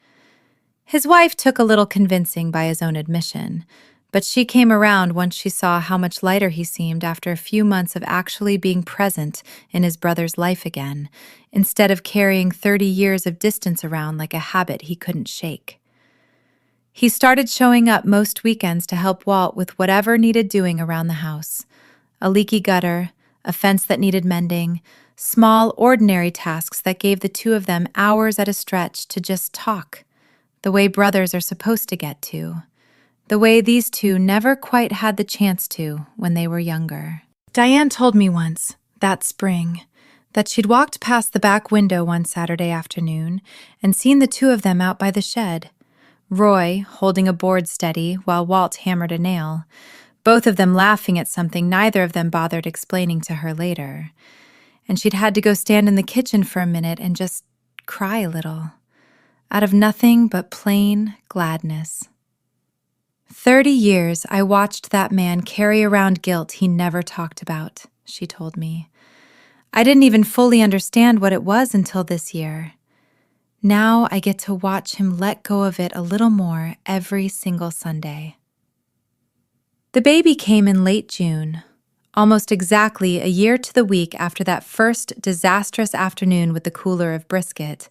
His wife took a little convincing by his own admission, but she came around once she saw how much lighter he seemed after a few months of actually being present in his brother's life again, instead of carrying 30 years of distance around like a habit he couldn't shake. He started showing up most weekends to help Walt with whatever needed doing around the house. A leaky gutter, a fence that needed mending, small, ordinary tasks that gave the two of them hours at a stretch to just talk, the way brothers are supposed to get to, the way these two never quite had the chance to when they were younger. Diane told me once, that spring, that she'd walked past the back window one Saturday afternoon and seen the two of them out by the shed, Roy holding a board steady while Walt hammered a nail, both of them laughing at something neither of them bothered explaining to her later. And she'd had to go stand in the kitchen for a minute and just cry a little, out of nothing but plain gladness. 30 years I watched that man carry around guilt he never talked about, she told me. I didn't even fully understand what it was until this year. Now I get to watch him let go of it a little more every single Sunday. The baby came in late June, almost exactly a year to the week after that first disastrous afternoon with the cooler of brisket,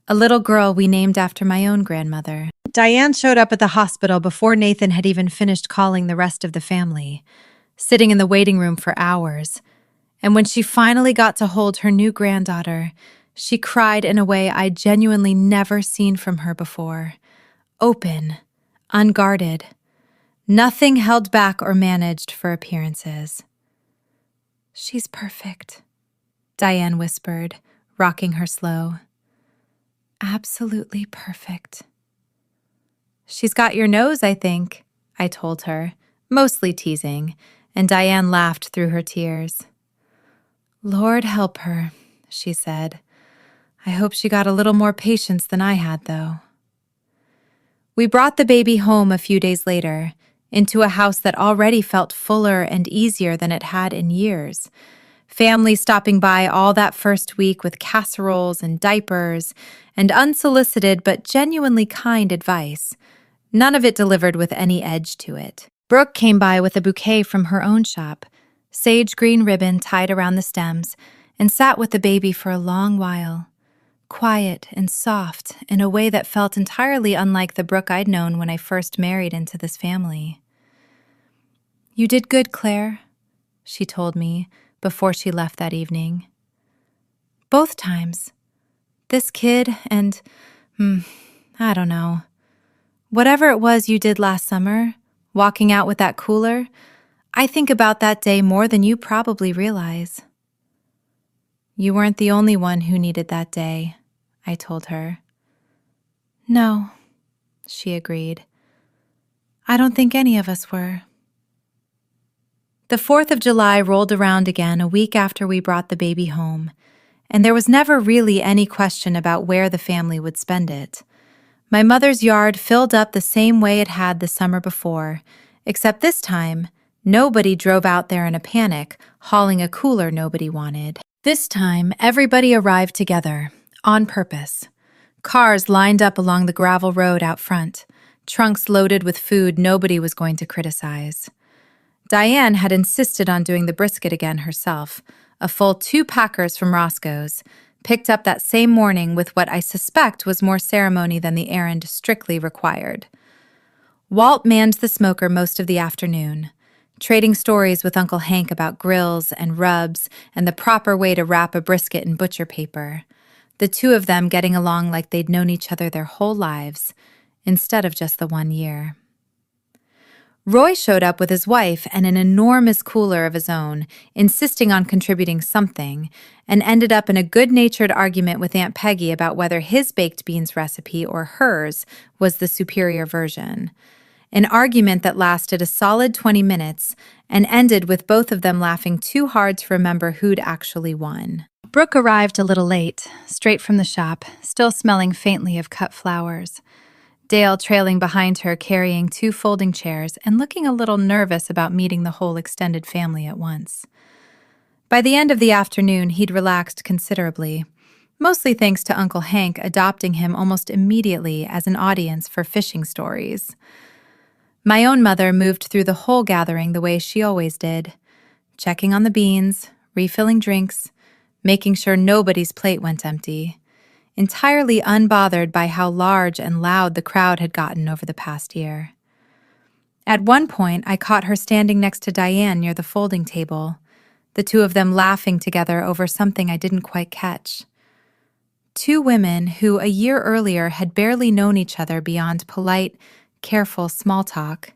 a little girl we named after my own grandmother. Diane showed up at the hospital before Nathan had even finished calling the rest of the family, sitting in the waiting room for hours. And when she finally got to hold her new granddaughter, she cried in a way I'd genuinely never seen from her before. Open, unguarded, nothing held back or managed for appearances. "She's perfect," Diane whispered, rocking her slow. "Absolutely perfect." "She's got your nose, I think," I told her, mostly teasing, and Diane laughed through her tears. "Lord help her," she said. "I hope she got a little more patience than I had, though." We brought the baby home a few days later, into a house that already felt fuller and easier than it had in years. Family stopping by all that first week with casseroles and diapers, and unsolicited but genuinely kind advice. None of it delivered with any edge to it. Brooke came by with a bouquet from her own shop, sage green ribbon tied around the stems, and sat with the baby for a long while. Quiet and soft in a way that felt entirely unlike the Brooke I'd known when I first married into this family. "You did good, Claire," she told me before she left that evening. "Both times. This kid and, I don't know. Whatever it was you did last summer, walking out with that cooler, I think about that day more than you probably realize." "You weren't the only one who needed that day," I told her. "No," she agreed. "I don't think any of us were." The 4th of July rolled around again a week after we brought the baby home, and there was never really any question about where the family would spend it. My mother's yard filled up the same way it had the summer before, except this time, nobody drove out there in a panic, hauling a cooler nobody wanted. This time, everybody arrived together, on purpose. Cars lined up along the gravel road out front, trunks loaded with food nobody was going to criticize. Diane had insisted on doing the brisket again herself, a full 2 packers from Roscoe's, picked up that same morning with what I suspect was more ceremony than the errand strictly required. Walt manned the smoker most of the afternoon, trading stories with Uncle Hank about grills and rubs and the proper way to wrap a brisket in butcher paper, the two of them getting along like they'd known each other their whole lives, instead of just the 1 year. Roy showed up with his wife and an enormous cooler of his own, insisting on contributing something, and ended up in a good-natured argument with Aunt Peggy about whether his baked beans recipe or hers was the superior version. An argument that lasted a solid 20 minutes and ended with both of them laughing too hard to remember who'd actually won. Brooke arrived a little late, straight from the shop, still smelling faintly of cut flowers. Dale trailing behind her carrying 2 folding chairs and looking a little nervous about meeting the whole extended family at once. By the end of the afternoon, he'd relaxed considerably, mostly thanks to Uncle Hank adopting him almost immediately as an audience for fishing stories. My own mother moved through the whole gathering the way she always did, checking on the beans, refilling drinks, making sure nobody's plate went empty, entirely unbothered by how large and loud the crowd had gotten over the past year. At one point, I caught her standing next to Diane near the folding table, the two of them laughing together over something I didn't quite catch. 2 women who a year earlier had barely known each other beyond polite, careful small talk,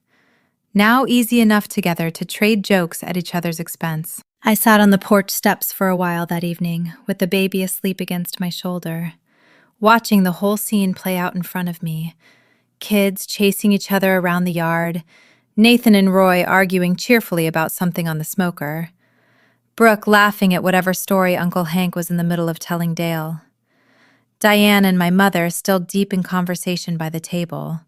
now easy enough together to trade jokes at each other's expense. I sat on the porch steps for a while that evening, with the baby asleep against my shoulder, watching the whole scene play out in front of me. Kids chasing each other around the yard, Nathan and Roy arguing cheerfully about something on the smoker, Brooke laughing at whatever story Uncle Hank was in the middle of telling Dale, Diane and my mother still deep in conversation by the table,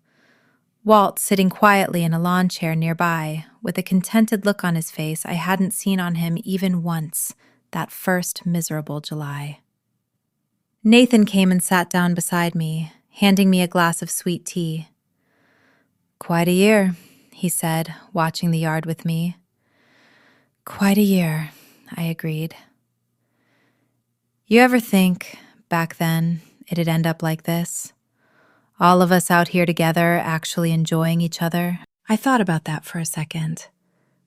Walt sitting quietly in a lawn chair nearby, with a contented look on his face I hadn't seen on him even once that first miserable July. Nathan came and sat down beside me, handing me a glass of sweet tea. "Quite a year," he said, watching the yard with me. "Quite a year," I agreed. "You ever think, back then, it'd end up like this? All of us out here together, actually enjoying each other?" I thought about that for a second,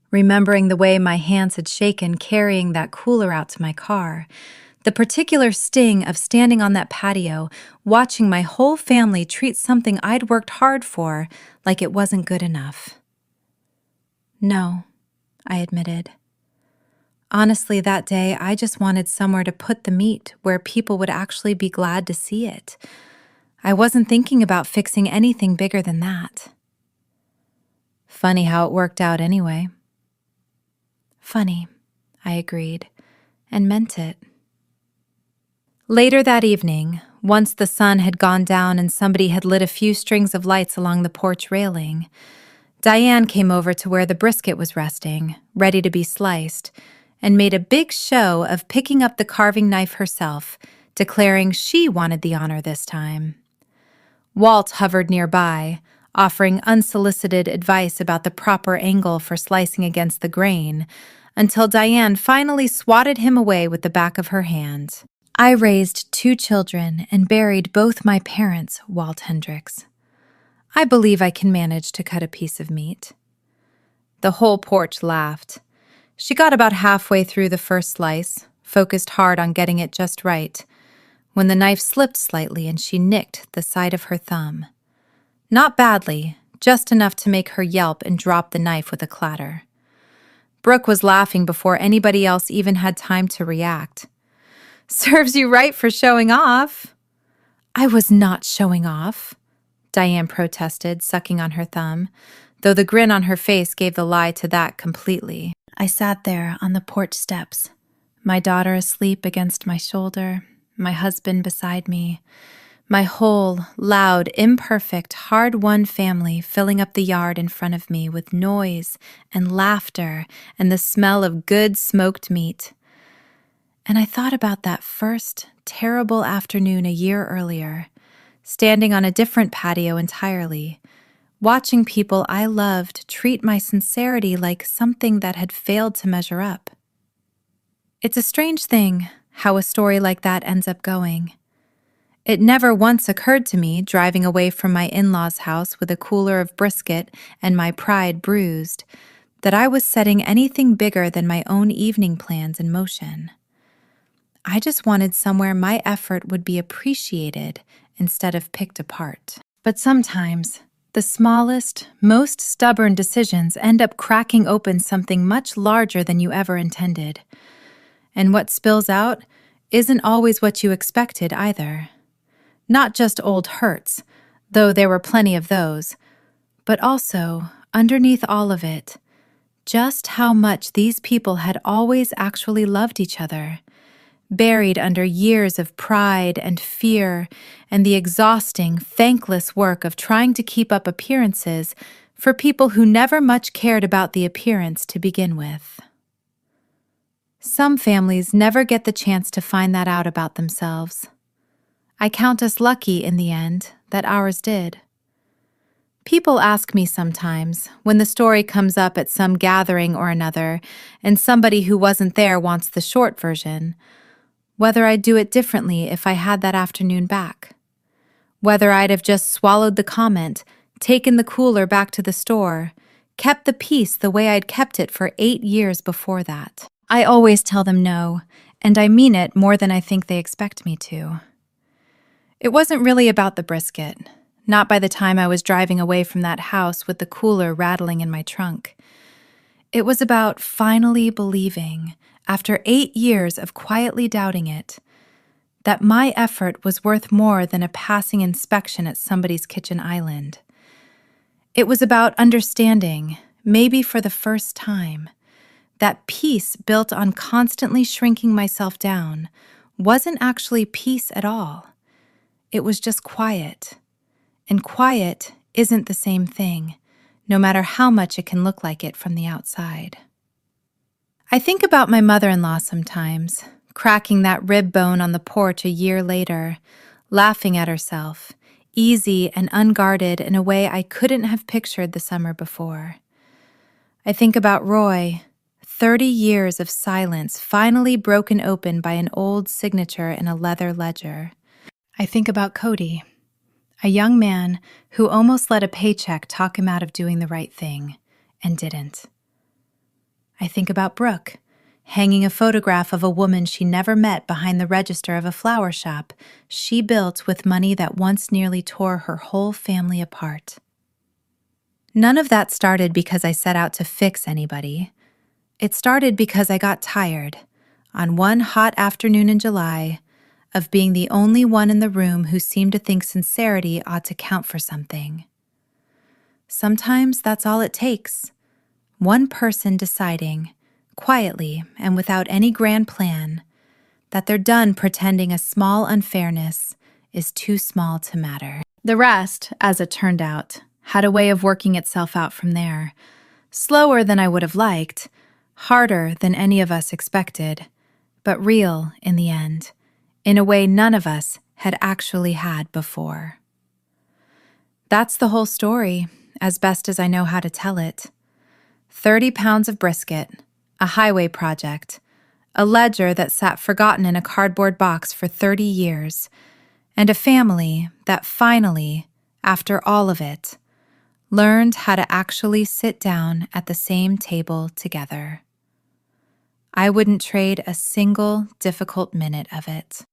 remembering the way my hands had shaken carrying that cooler out to my car, the particular sting of standing on that patio, watching my whole family treat something I'd worked hard for like it wasn't good enough. "No," I admitted. "Honestly, that day I just wanted somewhere to put the meat where people would actually be glad to see it. I wasn't thinking about fixing anything bigger than that." "Funny how it worked out anyway." "Funny," I agreed, and meant it. Later that evening, once the sun had gone down and somebody had lit a few strings of lights along the porch railing, Diane came over to where the brisket was resting, ready to be sliced, and made a big show of picking up the carving knife herself, declaring she wanted the honor this time. Walt hovered nearby, offering unsolicited advice about the proper angle for slicing against the grain, until Diane finally swatted him away with the back of her hand. I raised 2 children and buried both my parents, Walt Hendricks. I believe I can manage to cut a piece of meat. The whole porch laughed. She got about halfway through the first slice, focused hard on getting it just right, when the knife slipped slightly and she nicked the side of her thumb. Not badly, just enough to make her yelp and drop the knife with a clatter. Brooke was laughing before anybody else even had time to react. "Serves you right for showing off." "I was not showing off," Diane protested, sucking on her thumb, though the grin on her face gave the lie to that completely. I sat there on the porch steps, my daughter asleep against my shoulder, my husband beside me, my whole, loud, imperfect, hard-won family filling up the yard in front of me with noise and laughter and the smell of good smoked meat. And I thought about that first terrible afternoon a year earlier, standing on a different patio entirely, watching people I loved treat my sincerity like something that had failed to measure up. It's a strange thing how a story like that ends up going. It never once occurred to me, driving away from my in-laws' house with a cooler of brisket and my pride bruised, that I was setting anything bigger than my own evening plans in motion. I just wanted somewhere my effort would be appreciated instead of picked apart. But sometimes, the smallest, most stubborn decisions end up cracking open something much larger than you ever intended. And what spills out isn't always what you expected either. Not just old hurts, though there were plenty of those, but also, underneath all of it, just how much these people had always actually loved each other, buried under years of pride and fear and the exhausting, thankless work of trying to keep up appearances for people who never much cared about the appearance to begin with. Some families never get the chance to find that out about themselves. I count us lucky in the end that ours did. People ask me sometimes, when the story comes up at some gathering or another, and somebody who wasn't there wants the short version, whether I'd do it differently if I had that afternoon back. Whether I'd have just swallowed the comment, taken the cooler back to the store, kept the peace the way I'd kept it for 8 years before that. I always tell them no, and I mean it more than I think they expect me to. It wasn't really about the brisket, not by the time I was driving away from that house with the cooler rattling in my trunk. It was about finally believing, after 8 years of quietly doubting it, that my effort was worth more than a passing inspection at somebody's kitchen island. It was about understanding, maybe for the first time, that peace built on constantly shrinking myself down wasn't actually peace at all. It was just quiet. And quiet isn't the same thing, no matter how much it can look like it from the outside. I think about my mother-in-law sometimes, cracking that rib bone on the porch a year later, laughing at herself, easy and unguarded in a way I couldn't have pictured the summer before. I think about Roy, 30 years of silence finally broken open by an old signature in a leather ledger. I think about Cody, a young man who almost let a paycheck talk him out of doing the right thing, and didn't. I think about Brooke, hanging a photograph of a woman she never met behind the register of a flower shop she built with money that once nearly tore her whole family apart. None of that started because I set out to fix anybody. It started because I got tired, on one hot afternoon in July, of being the only one in the room who seemed to think sincerity ought to count for something. Sometimes that's all it takes. One person deciding, quietly and without any grand plan, that they're done pretending a small unfairness is too small to matter. The rest, as it turned out, had a way of working itself out from there, slower than I would have liked, harder than any of us expected, but real in the end, in a way none of us had actually had before. That's the whole story, as best as I know how to tell it. 30 pounds of brisket, a highway project, a ledger that sat forgotten in a cardboard box for 30 years, and a family that finally, after all of it, learned how to actually sit down at the same table together. I wouldn't trade a single difficult minute of it.